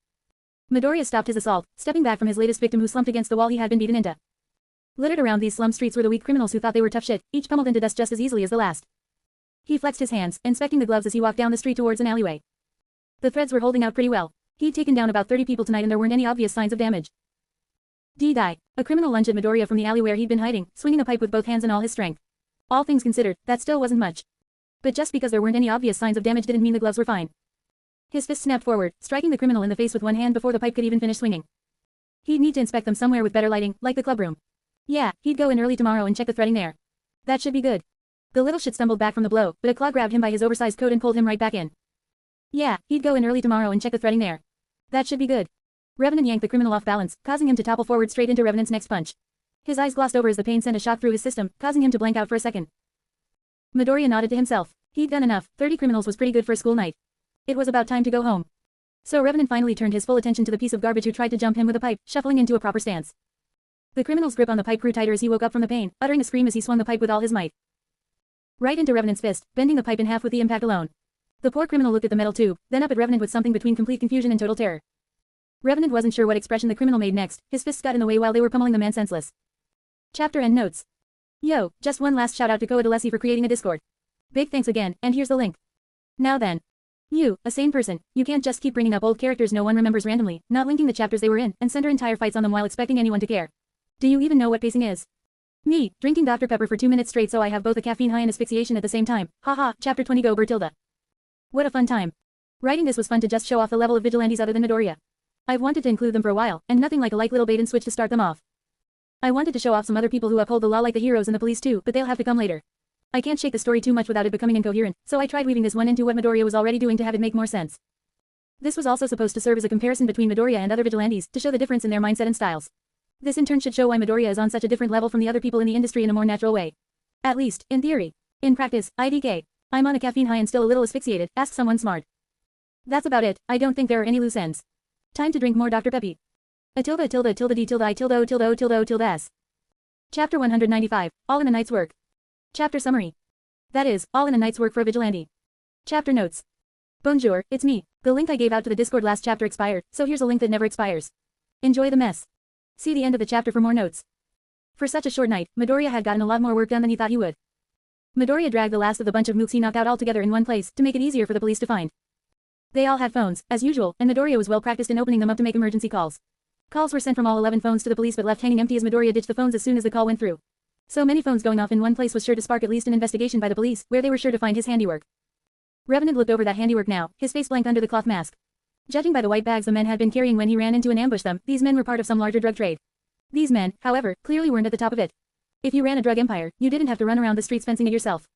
Midoriya stopped his assault, stepping back from his latest victim who slumped against the wall he had been beaten into. Littered around these slum streets were the weak criminals who thought they were tough shit, each pummeled into dust just as easily as the last. He flexed his hands, inspecting the gloves as he walked down the street towards an alleyway. The threads were holding out pretty well. He'd taken down about 30 people tonight and there weren't any obvious signs of damage. Die. A criminal lunged at Midoriya from the alley where he'd been hiding, swinging a pipe with both hands and all his strength. All things considered, that still wasn't much. But just because there weren't any obvious signs of damage didn't mean the gloves were fine. His fist snapped forward, striking the criminal in the face with one hand before the pipe could even finish swinging. He'd need to inspect them somewhere with better lighting, like the club room. Yeah, he'd go in early tomorrow and check the threading there. That should be good. The little shit stumbled back from the blow, but a claw grabbed him by his oversized coat and pulled him right back in. Yeah, he'd go in early tomorrow and check the threading there. That should be good. Revenant yanked the criminal off balance, causing him to topple forward straight into Revenant's next punch. His eyes glossed over as the pain sent a shock through his system, causing him to blank out for a second. Midoriya nodded to himself. He'd done enough. 30 criminals was pretty good for a school night. It was about time to go home. So Revenant finally turned his full attention to the piece of garbage who tried to jump him with a pipe, shuffling into a proper stance. The criminal's grip on the pipe grew tighter as he woke up from the pain, uttering a scream as he swung the pipe with all his might. Right into Revenant's fist, bending the pipe in half with the impact alone. The poor criminal looked at the metal tube, then up at Revenant with something between complete confusion and total terror. Revenant wasn't sure what expression the criminal made next, his fists got in the way while they were pummeling the man senseless. Chapter end notes. Yo, just one last shout out to Koa Delesi for creating a Discord. Big thanks again, and here's the link. Now then. You, a sane person, you can't just keep bringing up old characters no one remembers randomly, not linking the chapters they were in, and center entire fights on them while expecting anyone to care. Do you even know what pacing is? Me, drinking Dr. Pepper for 2 minutes straight so I have both a caffeine high and asphyxiation at the same time. Haha, chapter 20 go Bertilda. What a fun time. Writing this was fun to just show off the level of vigilantes other than Midoriya. I've wanted to include them for a while, and nothing like a little bait and switch to start them off. I wanted to show off some other people who uphold the law like the heroes and the police too, but they'll have to come later. I can't shake the story too much without it becoming incoherent, so I tried weaving this one into what Midoriya was already doing to have it make more sense. This was also supposed to serve as a comparison between Midoriya and other vigilantes, to show the difference in their mindset and styles. This in turn should show why Midoriya is on such a different level from the other people in the industry in a more natural way. At least, in theory. In practice, IDK. I'm on a caffeine high and still a little asphyxiated, ask someone smart. That's about it, I don't think there are any loose ends. Time to drink more Dr. Peppy. A tilde tilde tilde d tilde I tilde o tilde o tilde o tilde s. Chapter 195, All in a Night's Work. Chapter Summary. That is, all in a night's work for a vigilante. Chapter Notes. Bonjour, it's me. The link I gave out to the Discord last chapter expired, so here's a link that never expires. Enjoy the mess. See the end of the chapter for more notes. For such a short night, Midoriya had gotten a lot more work done than he thought he would. Midoriya dragged the last of the bunch of mooks he knocked out all together in one place, to make it easier for the police to find. They all had phones, as usual, and Midoriya was well practiced in opening them up to make emergency calls. Calls were sent from all 11 phones to the police but left hanging empty as Midoriya ditched the phones as soon as the call went through. So many phones going off in one place was sure to spark at least an investigation by the police, where they were sure to find his handiwork. Revenant looked over that handiwork now, his face blank under the cloth mask. Judging by the white bags the men had been carrying when he ran into and ambushed them, these men were part of some larger drug trade. These men, however, clearly weren't at the top of it. If you ran a drug empire, you didn't have to run around the streets fencing it yourself.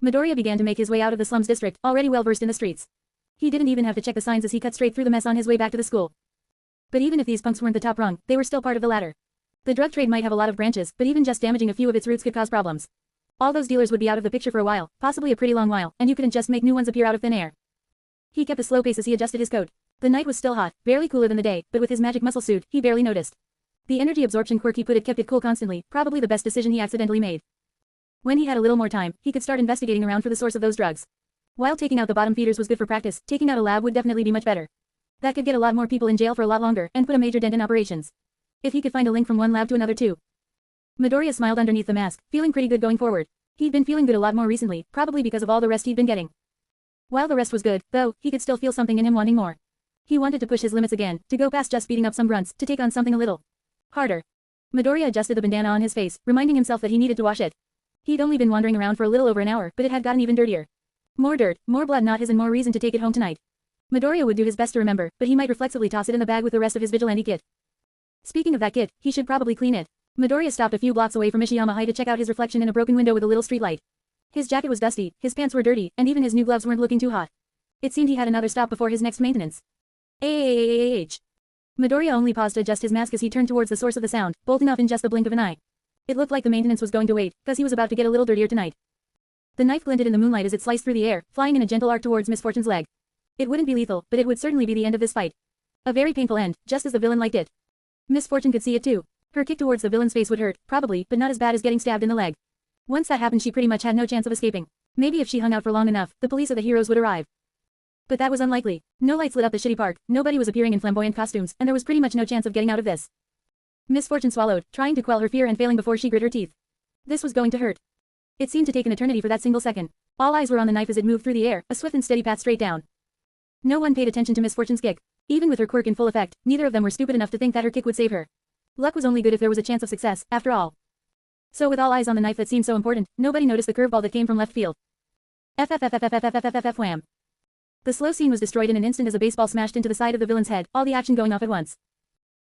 Midoriya began to make his way out of the slums district, already well versed in the streets. He didn't even have to check the signs as he cut straight through the mess on his way back to the school. But even if these punks weren't the top rung, they were still part of the ladder. The drug trade might have a lot of branches, but even just damaging a few of its roots could cause problems. All those dealers would be out of the picture for a while, possibly a pretty long while, and you couldn't just make new ones appear out of thin air. He kept a slow pace as he adjusted his coat. The night was still hot, barely cooler than the day, but with his magic muscle suit, he barely noticed. The energy absorption quirk he put it kept it cool constantly, probably the best decision he accidentally made. When he had a little more time, he could start investigating around for the source of those drugs. While taking out the bottom feeders was good for practice, taking out a lab would definitely be much better. That could get a lot more people in jail for a lot longer, and put a major dent in operations. If he could find a link from one lab to another too. Midoriya smiled underneath the mask, feeling pretty good going forward. He'd been feeling good a lot more recently, probably because of all the rest he'd been getting. While the rest was good, though, he could still feel something in him wanting more. He wanted to push his limits again, to go past just beating up some grunts, to take on something a little harder. Midoriya adjusted the bandana on his face, reminding himself that he needed to wash it. He'd only been wandering around for a little over an hour, but it had gotten even dirtier. More dirt, more blood, not his, and more reason to take it home tonight. Midoriya would do his best to remember, but he might reflexively toss it in the bag with the rest of his vigilante kit. Speaking of that kit, he should probably clean it. Midoriya stopped a few blocks away from Ishiyama High to check out his reflection in a broken window with a little streetlight. His jacket was dusty, his pants were dirty, and even his new gloves weren't looking too hot. It seemed he had another stop before his next maintenance. Midoriya only paused to adjust his mask as he turned towards the source of the sound, bolting off in just the blink of an eye. It looked like the maintenance was going to wait, cause he was about to get a little dirtier tonight. The knife glinted in the moonlight as it sliced through the air, flying in a gentle arc towards Miss Fortune's leg. It wouldn't be lethal, but it would certainly be the end of this fight. A very painful end, just as the villain liked it. Miss Fortune could see it too. Her kick towards the villain's face would hurt, probably, but not as bad as getting stabbed in the leg. Once that happened, she pretty much had no chance of escaping. Maybe if she hung out for long enough, the police or the heroes would arrive. But that was unlikely. No lights lit up the shitty park, nobody was appearing in flamboyant costumes, and there was pretty much no chance of getting out of this. Miss Fortune swallowed, trying to quell her fear and failing before she grit her teeth. This was going to hurt. It seemed to take an eternity for that single second. All eyes were on the knife as it moved through the air, a swift and steady path straight down. No one paid attention to Miss Fortune's kick. Even with her quirk in full effect, neither of them were stupid enough to think that her kick would save her. Luck was only good if there was a chance of success, after all. So with all eyes on the knife that seemed so important, nobody noticed the curveball that came from left field. Wham. The slow scene was destroyed in an instant as a baseball smashed into the side of the villain's head, all the action going off at once.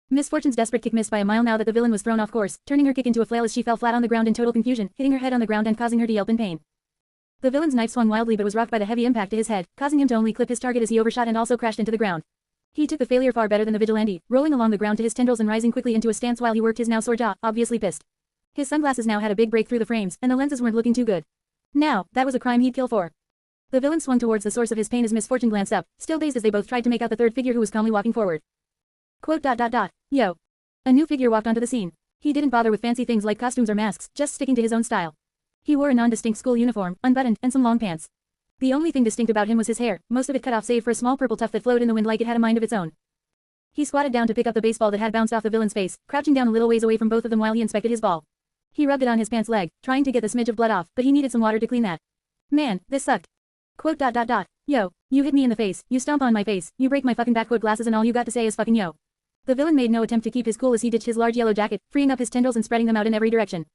Miss Fortune's desperate kick missed by a mile now that the villain was thrown off course, turning her kick into a flail as she fell flat on the ground in total confusion, hitting her head on the ground and causing her to yelp in pain. The villain's knife swung wildly but was rocked by the heavy impact to his head, causing him to only clip his target as he overshot and also crashed into the ground. He took the failure far better than the vigilante, rolling along the ground to his tendrils and rising quickly into a stance while he worked his now sore jaw, obviously pissed. His sunglasses now had a big break through the frames, and the lenses weren't looking too good. Now, that was a crime he'd kill for. The villain swung towards the source of his pain as Miss Fortune glanced up, still dazed as they both tried to make out the third figure who was calmly walking forward. Quote. Yo. A new figure walked onto the scene. He didn't bother with fancy things like costumes or masks, just sticking to his own style. He wore a non-distinct school uniform, unbuttoned, and some long pants. The only thing distinct about him was his hair, most of it cut off save for a small purple tuft that flowed in the wind like it had a mind of its own. He squatted down to pick up the baseball that had bounced off the villain's face, crouching down a little ways away from both of them while he inspected his ball. He rubbed it on his pants leg, trying to get the smidge of blood off, but he needed some water to clean that. Man, this sucked. Quote. Yo, you hit me in the face, you stomp on my face, you break my fucking back quote glasses and all you got to say is fucking yo. The villain made no attempt to keep his cool as he ditched his large yellow jacket, freeing up his tendrils and spreading them out in every direction.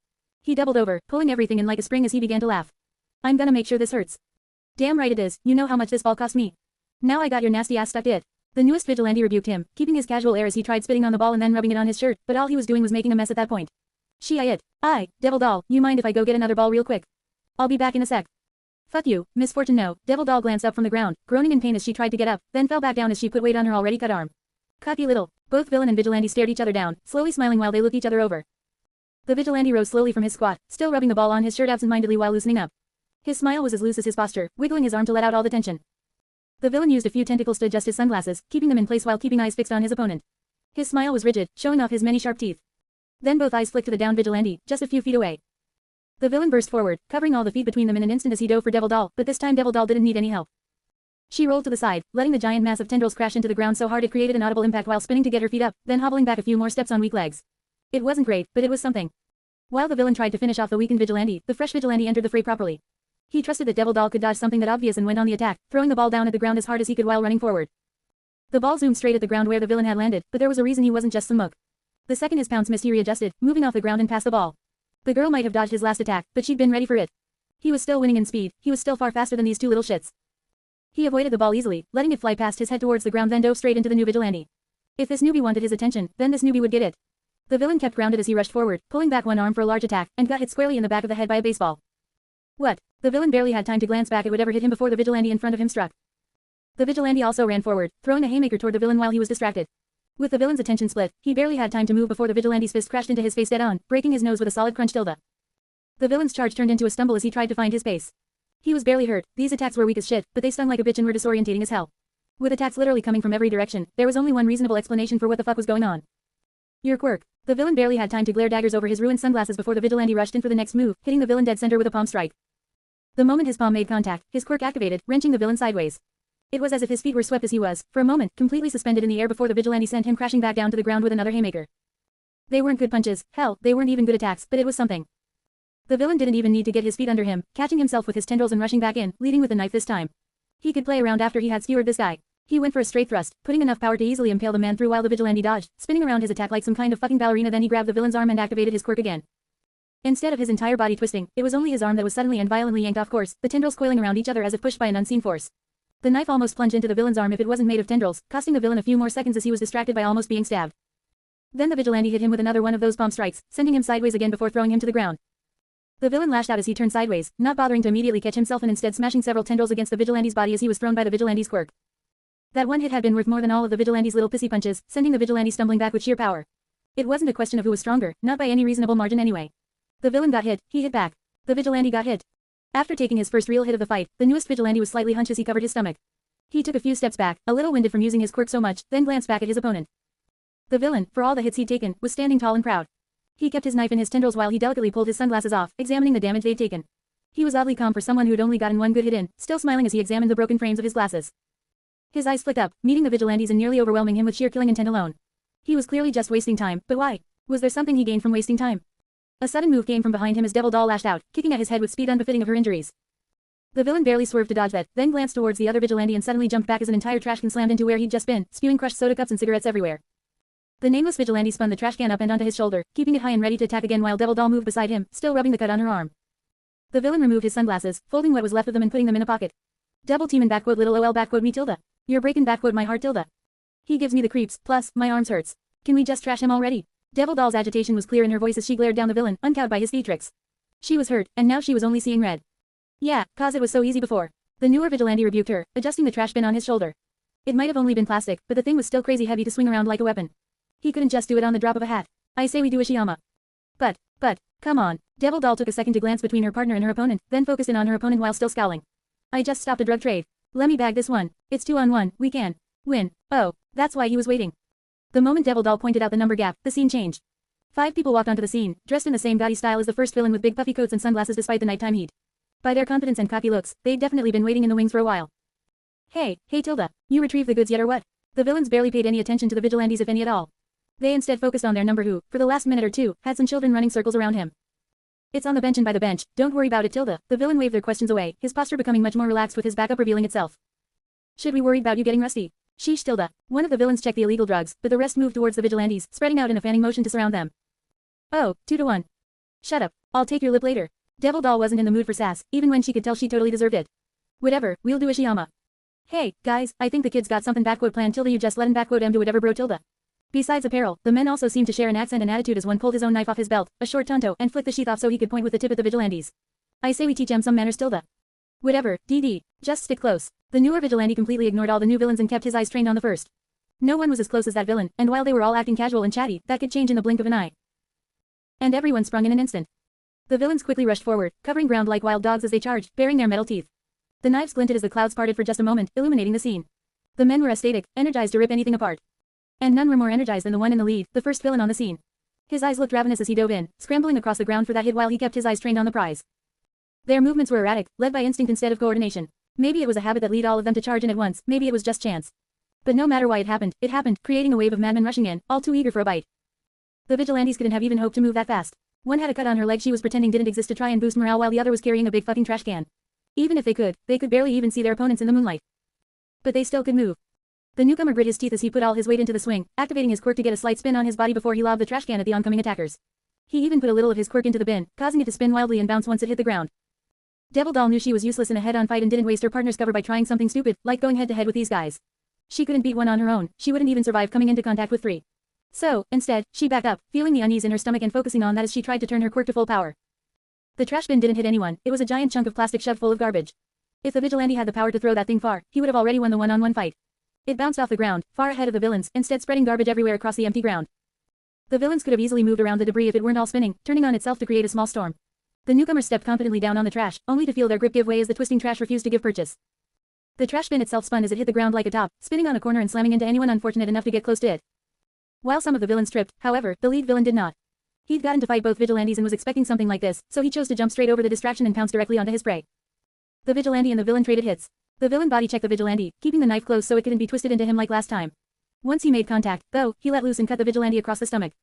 He doubled over, pulling everything in like a spring as he began to laugh. I'm gonna make sure this hurts. Damn right it is, you know how much this ball cost me. Now I got your nasty ass stuck to it. The newest vigilante rebuked him, keeping his casual air as he tried spitting on the ball and then rubbing it on his shirt, but all he was doing was making a mess at that point. Devil Doll, you mind if I go get another ball real quick? I'll be back in a sec. Fuck you, Miss Fortune no. Devil Doll glanced up from the ground, groaning in pain as she tried to get up, then fell back down as she put weight on her already cut arm. Cocky little. Both villain and vigilante stared each other down, slowly smiling while they looked each other over. The vigilante rose slowly from his squat, still rubbing the ball on his shirt absent-mindedly while loosening up. His smile was as loose as his posture, wiggling his arm to let out all the tension. The villain used a few tentacles to adjust his sunglasses, keeping them in place while keeping eyes fixed on his opponent. His smile was rigid, showing off his many sharp teeth. Then both eyes flicked to the downed vigilante, just a few feet away. The villain burst forward, covering all the feet between them in an instant as he dove for Devil Doll, but this time Devil Doll didn't need any help. She rolled to the side, letting the giant mass of tendrils crash into the ground so hard it created an audible impact while spinning to get her feet up, then hobbling back a few more steps on weak legs. It wasn't great, but it was something. While the villain tried to finish off the weakened vigilante, the fresh vigilante entered the fray properly. He trusted that Devil Doll could dodge something that obvious and went on the attack, throwing the ball down at the ground as hard as he could while running forward. The ball zoomed straight at the ground where the villain had landed, but there was a reason he wasn't just some mook. The second his pounce missed he readjusted, moving off the ground and past the ball. The girl might have dodged his last attack, but she'd been ready for it. He was still winning in speed, he was still far faster than these two little shits. He avoided the ball easily, letting it fly past his head towards the ground then dove straight into the new vigilante. If this newbie wanted his attention, then this newbie would get it. The villain kept grounded as he rushed forward, pulling back one arm for a large attack, and got hit squarely in the back of the head by a baseball. What? The villain barely had time to glance back at whatever hit him before the vigilante in front of him struck. The vigilante also ran forward, throwing a haymaker toward the villain while he was distracted. With the villain's attention split, he barely had time to move before the vigilante's fist crashed into his face dead on, breaking his nose with a solid crunch tilde. The villain's charge turned into a stumble as he tried to find his pace. He was barely hurt, these attacks were weak as shit, but they stung like a bitch and were disorientating as hell. With attacks literally coming from every direction, there was only one reasonable explanation for what the fuck was going on. Your quirk. The villain barely had time to glare daggers over his ruined sunglasses before the vigilante rushed in for the next move, hitting the villain dead center with a palm strike. The moment his palm made contact, his quirk activated, wrenching the villain sideways. It was as if his feet were swept as he was, for a moment, completely suspended in the air before the vigilante sent him crashing back down to the ground with another haymaker. They weren't good punches, hell, they weren't even good attacks, but it was something. The villain didn't even need to get his feet under him, catching himself with his tendrils and rushing back in, leading with the knife this time. He could play around after he had skewered this guy. He went for a straight thrust, putting enough power to easily impale the man through while the vigilante dodged, spinning around his attack like some kind of fucking ballerina. Then he grabbed the villain's arm and activated his quirk again. Instead of his entire body twisting, it was only his arm that was suddenly and violently yanked off course, the tendrils coiling around each other as if pushed by an unseen force. The knife almost plunged into the villain's arm if it wasn't made of tendrils, costing the villain a few more seconds as he was distracted by almost being stabbed. Then the vigilante hit him with another one of those palm strikes, sending him sideways again before throwing him to the ground. The villain lashed out as he turned sideways, not bothering to immediately catch himself and instead smashing several tendrils against the vigilante's body as he was thrown by the vigilante's quirk. That one hit had been worth more than all of the vigilante's little pissy punches, sending the vigilante stumbling back with sheer power. It wasn't a question of who was stronger, not by any reasonable margin anyway. The villain got hit, he hit back. The vigilante got hit. After taking his first real hit of the fight, the newest vigilante was slightly hunched as he covered his stomach. He took a few steps back, a little winded from using his quirk so much, then glanced back at his opponent. The villain, for all the hits he'd taken, was standing tall and proud. He kept his knife in his tendrils while he delicately pulled his sunglasses off, examining the damage they'd taken. He was oddly calm for someone who'd only gotten one good hit in, still smiling as he examined the broken frames of his glasses. His eyes flicked up, meeting the vigilantes and nearly overwhelming him with sheer killing intent alone. He was clearly just wasting time, but why? Was there something he gained from wasting time? A sudden move came from behind him as Devil Doll lashed out, kicking at his head with speed unbefitting of her injuries. The villain barely swerved to dodge that, then glanced towards the other vigilante and suddenly jumped back as an entire trash can slammed into where he'd just been, spewing crushed soda cups and cigarettes everywhere. The nameless vigilante spun the trash can up and onto his shoulder, keeping it high and ready to attack again while Devil Doll moved beside him, still rubbing the cut on her arm. The villain removed his sunglasses, folding what was left of them and putting them in a pocket. Double team and backquote little ol backquote me tilde. You're breaking backquote my heart tilde. He gives me the creeps, plus, my arms hurts. Can we just trash him already? Devil Doll's agitation was clear in her voice as she glared down the villain, uncowed by his theatrics. She was hurt, and now she was only seeing red. Yeah, 'cause it was so easy before. The newer vigilante rebuked her, adjusting the trash bin on his shoulder. It might have only been plastic, but the thing was still crazy heavy to swing around like a weapon. He couldn't just do it on the drop of a hat. I say we do Ishiyama. But, come on. Devil Doll took a second to glance between her partner and her opponent, then focused in on her opponent while still scowling. I just stopped a drug trade. Let me bag this one. It's 2-on-1, we can win. Oh, that's why he was waiting. The moment Devil Doll pointed out the number gap, the scene changed. 5 people walked onto the scene, dressed in the same gaudy style as the first villain with big puffy coats and sunglasses despite the nighttime heat. By their confidence and cocky looks, they'd definitely been waiting in the wings for a while. Hey Tilda, you retrieved the goods yet or what? The villains barely paid any attention to the vigilantes if any at all. They instead focused on their number who, for the last minute or two, had some children running circles around him. It's on the bench and by the bench, don't worry about it Tilda. The villain waved their questions away, his posture becoming much more relaxed with his back up revealing itself. Should we worry about you getting rusty? Sheesh Tilda. One of the villains checked the illegal drugs, but the rest moved towards the vigilantes, spreading out in a fanning motion to surround them. Oh, 2-to-1. Shut up, I'll take your lip later. Devil Doll wasn't in the mood for sass, even when she could tell she totally deserved it. Whatever, we'll do Ishiyama. Hey, guys, I think the kid's got something backquote planned tilde you just let him backquote M do whatever bro tilde. Besides apparel, the men also seemed to share an accent and attitude as one pulled his own knife off his belt, a short tonto, and flicked the sheath off so he could point with the tip at the vigilantes. I say we teach em some manners tilde. Whatever, DD, just stick close. The newer vigilante completely ignored all the new villains and kept his eyes trained on the first. No one was as close as that villain, and while they were all acting casual and chatty, that could change in the blink of an eye. And everyone sprung in an instant. The villains quickly rushed forward, covering ground like wild dogs as they charged, baring their metal teeth. The knives glinted as the clouds parted for just a moment, illuminating the scene. The men were ecstatic, energized to rip anything apart. And none were more energized than the one in the lead, the first villain on the scene. His eyes looked ravenous as he dove in, scrambling across the ground for that hit while he kept his eyes trained on the prize. Their movements were erratic, led by instinct instead of coordination. Maybe it was a habit that led all of them to charge in at once, maybe it was just chance. But no matter why it happened, creating a wave of madmen rushing in, all too eager for a bite. The vigilantes couldn't have even hoped to move that fast. One had a cut on her leg she was pretending didn't exist to try and boost morale while the other was carrying a big fucking trash can. Even if they could barely even see their opponents in the moonlight. But they still could move. The newcomer grit his teeth as he put all his weight into the swing, activating his quirk to get a slight spin on his body before he lobbed the trash can at the oncoming attackers. He even put a little of his quirk into the bin, causing it to spin wildly and bounce once it hit the ground. Devil Doll knew she was useless in a head-on fight and didn't waste her partner's cover by trying something stupid, like going head-to-head with these guys. She couldn't beat one on her own, she wouldn't even survive coming into contact with 3. So, instead, she backed up, feeling the unease in her stomach and focusing on that as she tried to turn her quirk to full power. The trash bin didn't hit anyone, it was a giant chunk of plastic shoved full of garbage. If the vigilante had the power to throw that thing far, he would have already won the one-on-one fight. It bounced off the ground, far ahead of the villains, instead spreading garbage everywhere across the empty ground. The villains could have easily moved around the debris if it weren't all spinning, turning on itself to create a small storm. The newcomer stepped confidently down on the trash, only to feel their grip give way as the twisting trash refused to give purchase. The trash bin itself spun as it hit the ground like a top, spinning on a corner and slamming into anyone unfortunate enough to get close to it. While some of the villains tripped, however, the lead villain did not. He'd gotten to fight both vigilantes and was expecting something like this, so he chose to jump straight over the distraction and pounce directly onto his prey. The vigilante and the villain traded hits. The villain body checked the vigilante, keeping the knife close so it couldn't be twisted into him like last time. Once he made contact, though, he let loose and cut the vigilante across the stomach.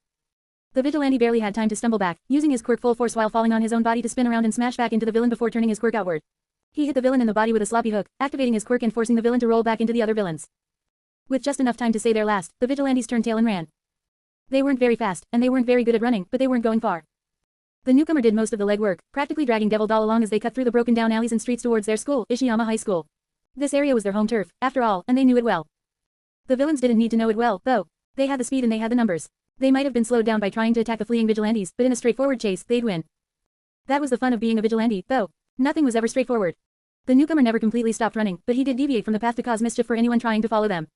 The vigilante barely had time to stumble back, using his quirk full force while falling on his own body to spin around and smash back into the villain before turning his quirk outward. He hit the villain in the body with a sloppy hook, activating his quirk and forcing the villain to roll back into the other villains. With just enough time to say their last, the vigilantes turned tail and ran. They weren't very fast, and they weren't very good at running, but they weren't going far. The newcomer did most of the legwork, practically dragging Devil Doll along as they cut through the broken-down alleys and streets towards their school, Ishiyama High School. This area was their home turf, after all, and they knew it well. The villains didn't need to know it well, though. They had the speed and they had the numbers. They might have been slowed down by trying to attack the fleeing vigilantes, but in a straightforward chase, they'd win. That was the fun of being a vigilante, though. Nothing was ever straightforward. The newcomer never completely stopped running, but he did deviate from the path to cause mischief for anyone trying to follow them.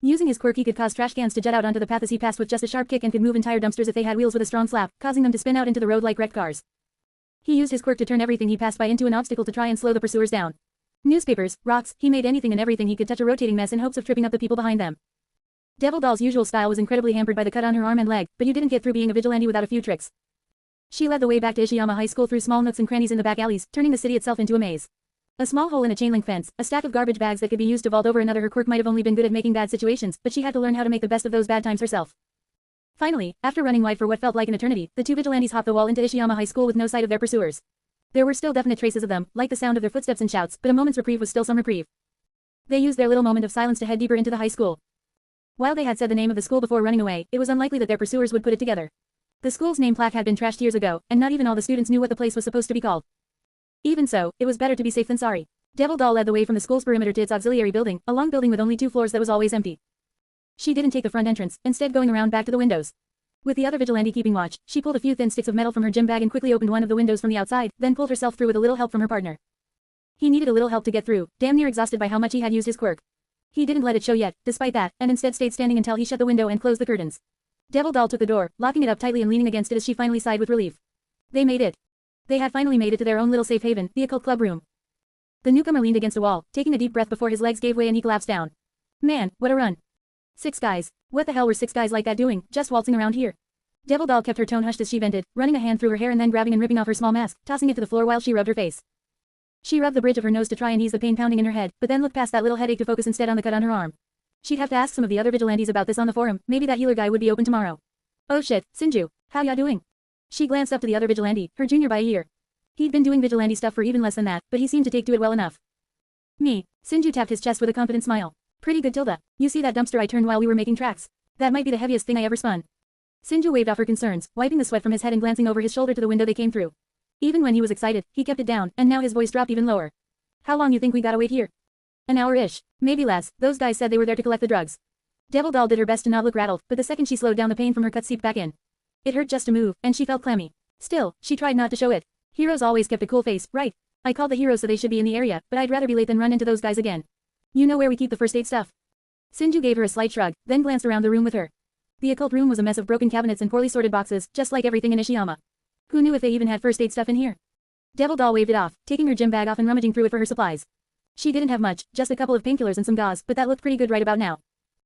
Using his quirk he could cause trash cans to jet out onto the path as he passed with just a sharp kick and could move entire dumpsters if they had wheels with a strong slap, causing them to spin out into the road like wrecked cars. He used his quirk to turn everything he passed by into an obstacle to try and slow the pursuers down. Newspapers, rocks, he made anything and everything he could touch a rotating mess in hopes of tripping up the people behind them. Devil Doll's usual style was incredibly hampered by the cut on her arm and leg, but you didn't get through being a vigilante without a few tricks. She led the way back to Ishiyama High School through small nooks and crannies in the back alleys, turning the city itself into a maze. A small hole in a chain-link fence, a stack of garbage bags that could be used to vault over another. Her quirk might have only been good at making bad situations, but she had to learn how to make the best of those bad times herself. Finally, after running wide for what felt like an eternity, the two vigilantes hopped the wall into Ishiyama High School with no sight of their pursuers. There were still definite traces of them, like the sound of their footsteps and shouts, but a moment's reprieve was still some reprieve. They used their little moment of silence to head deeper into the high school. While they had said the name of the school before running away, it was unlikely that their pursuers would put it together. The school's name plaque had been trashed years ago, and not even all the students knew what the place was supposed to be called. Even so, it was better to be safe than sorry. Devil Doll led the way from the school's perimeter to its auxiliary building, a long building with only 2 floors that was always empty. She didn't take the front entrance, instead going around back to the windows. With the other vigilante keeping watch, she pulled a few thin sticks of metal from her gym bag and quickly opened one of the windows from the outside, then pulled herself through with a little help from her partner. He needed a little help to get through, damn near exhausted by how much he had used his quirk. He didn't let it show yet, despite that, and instead stayed standing until he shut the window and closed the curtains. Devil Doll took the door, locking it up tightly and leaning against it as she finally sighed with relief. They made it. They had finally made it to their own little safe haven, the occult club room. The newcomer leaned against a wall, taking a deep breath before his legs gave way and he collapsed down. Man, what a run. 6 guys. What the hell were 6 guys like that doing, just waltzing around here? Devil Doll kept her tone hushed as she vented, running a hand through her hair and then grabbing and ripping off her small mask, tossing it to the floor while she rubbed her face. She rubbed the bridge of her nose to try and ease the pain pounding in her head, but then looked past that little headache to focus instead on the cut on her arm. She'd have to ask some of the other vigilantes about this on the forum, maybe that healer guy would be open tomorrow. Oh shit, Sinju. How ya doing? She glanced up to the other vigilante, her junior by a year. He'd been doing vigilante stuff for even less than that, but he seemed to take to it well enough. Me. Sinju tapped his chest with a confident smile. Pretty good, Tilda. You see that dumpster I turned while we were making tracks? That might be the heaviest thing I ever spun. Sinju waved off her concerns, wiping the sweat from his head and glancing over his shoulder to the window they came through. Even when he was excited, he kept it down, and now his voice dropped even lower. How long you think we gotta wait here? An hour-ish. Maybe less. Those guys said they were there to collect the drugs. Devil Doll did her best to not look rattled, but the second she slowed down the pain from her cut seeped back in. It hurt just to move, and she felt clammy. Still, she tried not to show it. Heroes always kept a cool face, right? I called the heroes so they should be in the area, but I'd rather be late than run into those guys again. You know where we keep the first aid stuff? Sinju gave her a slight shrug, then glanced around the room with her. The occult room was a mess of broken cabinets and poorly sorted boxes, just like everything in Ishiyama. Who knew if they even had first aid stuff in here? Devil Doll waved it off, taking her gym bag off and rummaging through it for her supplies. She didn't have much, just a couple of painkillers and some gauze, but that looked pretty good right about now.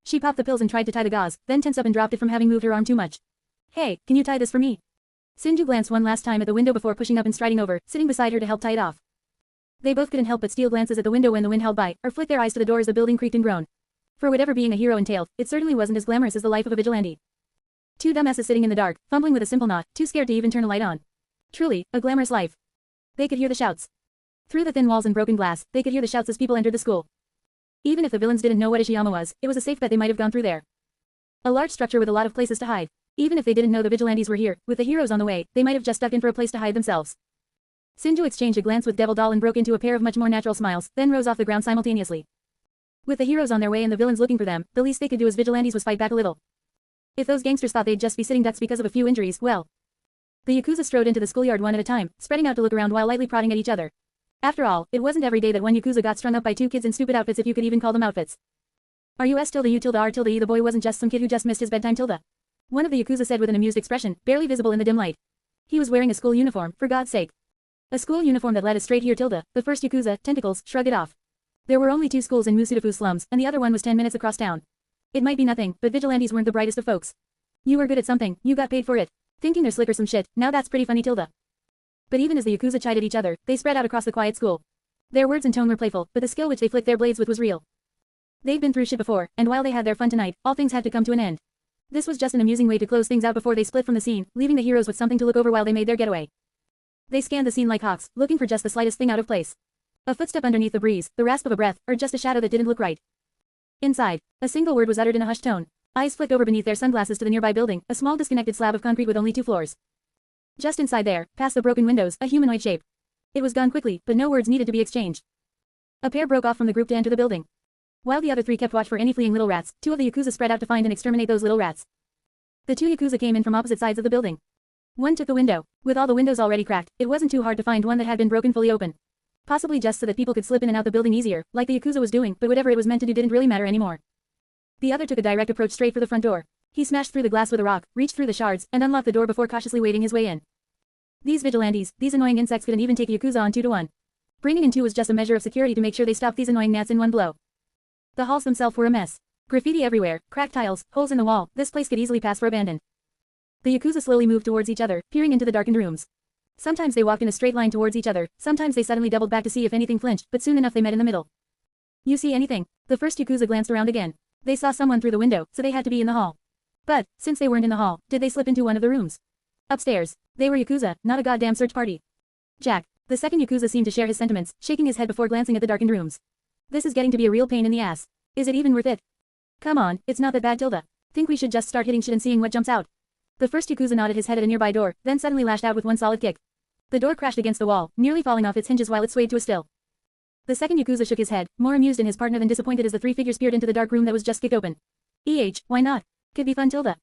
She popped the pills and tried to tie the gauze, then tensed up and dropped it from having moved her arm too much. Hey, can you tie this for me? Sinju glanced one last time at the window before pushing up and striding over, sitting beside her to help tie it off. They both couldn't help but steal glances at the window when the wind held by, or flick their eyes to the door as the building creaked and groaned. For whatever being a hero entailed, it certainly wasn't as glamorous as the life of a vigilante. 2 dumbasses sitting in the dark, fumbling with a simple knot, too scared to even turn a light on. Truly, a glamorous life. They could hear the shouts. Through the thin walls and broken glass, they could hear the shouts as people entered the school. Even if the villains didn't know what Ishiyama was, it was a safe bet they might have gone through there. A large structure with a lot of places to hide. Even if they didn't know the vigilantes were here, with the heroes on the way, they might have just ducked in for a place to hide themselves. Sinju exchanged a glance with Devil Doll and broke into a pair of much more natural smiles, then rose off the ground simultaneously. With the heroes on their way and the villains looking for them, the least they could do as vigilantes was fight back a little. If those gangsters thought they'd just be sitting ducks because of a few injuries, well. The Yakuza strode into the schoolyard one at a time, spreading out to look around while lightly prodding at each other. After all, it wasn't every day that one Yakuza got strung up by 2 kids in stupid outfits if you could even call them outfits. Are you S tilde U tilde R tilde E? The boy wasn't just some kid who just missed his bedtime tilde. One of the Yakuza said with an amused expression, barely visible in the dim light. He was wearing a school uniform, for God's sake. A school uniform that led us straight here tilde. The first Yakuza, tentacles, shrugged it off. There were only 2 schools in Musudafu slums, and the other one was 10 minutes across town. It might be nothing, but vigilantes weren't the brightest of folks. You were good at something, you got paid for it. Thinking they're slick or some shit, now that's pretty funny tilde. But even as the Yakuza chided each other, they spread out across the quiet school. Their words and tone were playful, but the skill which they flicked their blades with was real. They'd been through shit before, and while they had their fun tonight, all things had to come to an end. This was just an amusing way to close things out before they split from the scene, leaving the heroes with something to look over while they made their getaway. They scanned the scene like hawks, looking for just the slightest thing out of place. A footstep underneath the breeze, the rasp of a breath, or just a shadow that didn't look right. Inside, a single word was uttered in a hushed tone. Eyes flicked over beneath their sunglasses to the nearby building, a small disconnected slab of concrete with only 2 floors. Just inside there, past the broken windows, a humanoid shape. It was gone quickly, but no words needed to be exchanged. A pair broke off from the group to enter the building. While the other 3 kept watch for any fleeing little rats, 2 of the Yakuza spread out to find and exterminate those little rats. The 2 Yakuza came in from opposite sides of the building. One took the window. With all the windows already cracked, it wasn't too hard to find one that had been broken fully open. Possibly just so that people could slip in and out the building easier, like the Yakuza was doing, but whatever it was meant to do didn't really matter anymore. The other took a direct approach straight for the front door. He smashed through the glass with a rock, reached through the shards, and unlocked the door before cautiously wading his way in. These vigilantes, these annoying insects couldn't even take a Yakuza on 2 to 1. Bringing in 2 was just a measure of security to make sure they stopped these annoying gnats in one blow. The halls themselves were a mess. Graffiti everywhere, cracked tiles, holes in the wall, this place could easily pass for abandoned. The Yakuza slowly moved towards each other, peering into the darkened rooms. Sometimes they walked in a straight line towards each other, sometimes they suddenly doubled back to see if anything flinched, but soon enough they met in the middle. You see anything? The first Yakuza glanced around again. They saw someone through the window, so they had to be in the hall. But, since they weren't in the hall, did they slip into one of the rooms? Upstairs. They were Yakuza, not a goddamn search party. Jack. The second Yakuza seemed to share his sentiments, shaking his head before glancing at the darkened rooms. This is getting to be a real pain in the ass. Is it even worth it? Come on, it's not that bad, Tilda. Think we should just start hitting shit and seeing what jumps out. The first Yakuza nodded his head at a nearby door, then suddenly lashed out with one solid kick. The door crashed against the wall, nearly falling off its hinges while it swayed to a still. The second Yakuza shook his head, more amused in his partner than disappointed as the three figures peered into the dark room that was just kicked open. Why not? Could be fun, Tilda.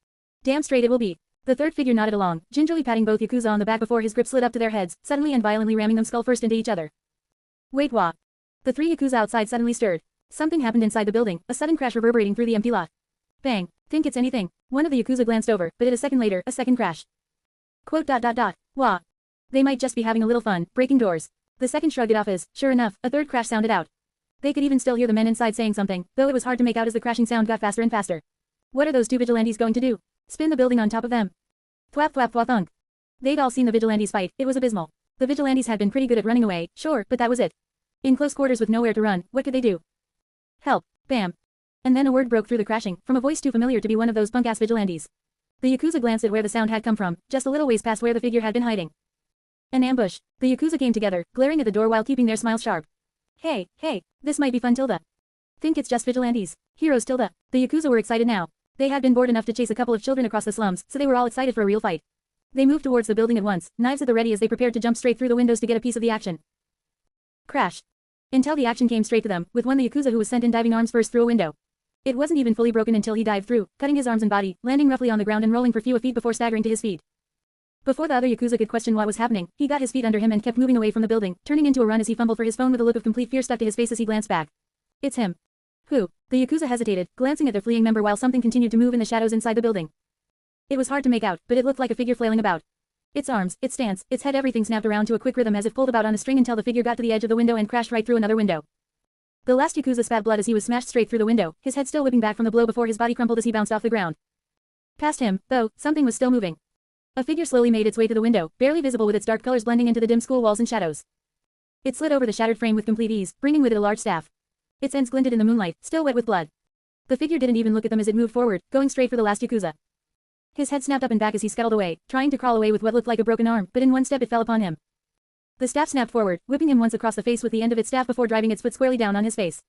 Damn straight it will be. The third figure nodded along, gingerly patting both Yakuza on the back before his grip slid up to their heads, suddenly and violently ramming them skull first into each other. Wait, what? The three Yakuza outside suddenly stirred. Something happened inside the building, a sudden crash reverberating through the empty lot. Bang. Think it's anything. One of the Yakuza glanced over, but a second later, a second crash. Quote. Wah. They might just be having a little fun, breaking doors. The second shrugged it off as, sure enough, a third crash sounded out. They could even still hear the men inside saying something, though it was hard to make out as the crashing sound got faster and faster. What are those two vigilantes going to do? Spin the building on top of them? Thwap thwap thwap thunk. They'd all seen the vigilantes fight, it was abysmal. The vigilantes had been pretty good at running away, sure, but that was it. In close quarters with nowhere to run, what could they do? Help. Bam. And then a word broke through the crashing, from a voice too familiar to be one of those punk-ass vigilantes. The Yakuza glanced at where the sound had come from, just a little ways past where the figure had been hiding. An ambush. The Yakuza came together, glaring at the door while keeping their smiles sharp. Hey, this might be fun, Tilda. Think it's just vigilantes. Heroes, Tilda. The Yakuza were excited now. They had been bored enough to chase a couple of children across the slums, so they were all excited for a real fight. They moved towards the building at once, knives at the ready as they prepared to jump straight through the windows to get a piece of the action. Crash. Until the action came straight to them, with one the Yakuza who was sent in diving arms first through a window. It wasn't even fully broken until he dived through, cutting his arms and body, landing roughly on the ground and rolling for few feet before staggering to his feet. Before the other Yakuza could question what was happening, he got his feet under him and kept moving away from the building, turning into a run as he fumbled for his phone with a look of complete fear stuck to his face as he glanced back. It's him. Who? The Yakuza hesitated, glancing at their fleeing member while something continued to move in the shadows inside the building. It was hard to make out, but it looked like a figure flailing about. Its arms, its stance, its head, everything snapped around to a quick rhythm as if pulled about on a string until the figure got to the edge of the window and crashed right through another window. The last Yakuza spat blood as he was smashed straight through the window, his head still whipping back from the blow before his body crumpled as he bounced off the ground. Past him, though, something was still moving. A figure slowly made its way to the window, barely visible with its dark colors blending into the dim school walls and shadows. It slid over the shattered frame with complete ease, bringing with it a large staff. Its ends glinted in the moonlight, still wet with blood. The figure didn't even look at them as it moved forward, going straight for the last Yakuza. His head snapped up and back as he scuttled away, trying to crawl away with what looked like a broken arm, but in one step it fell upon him. The staff snapped forward, whipping him once across the face with the end of its staff before driving its foot squarely down on his face.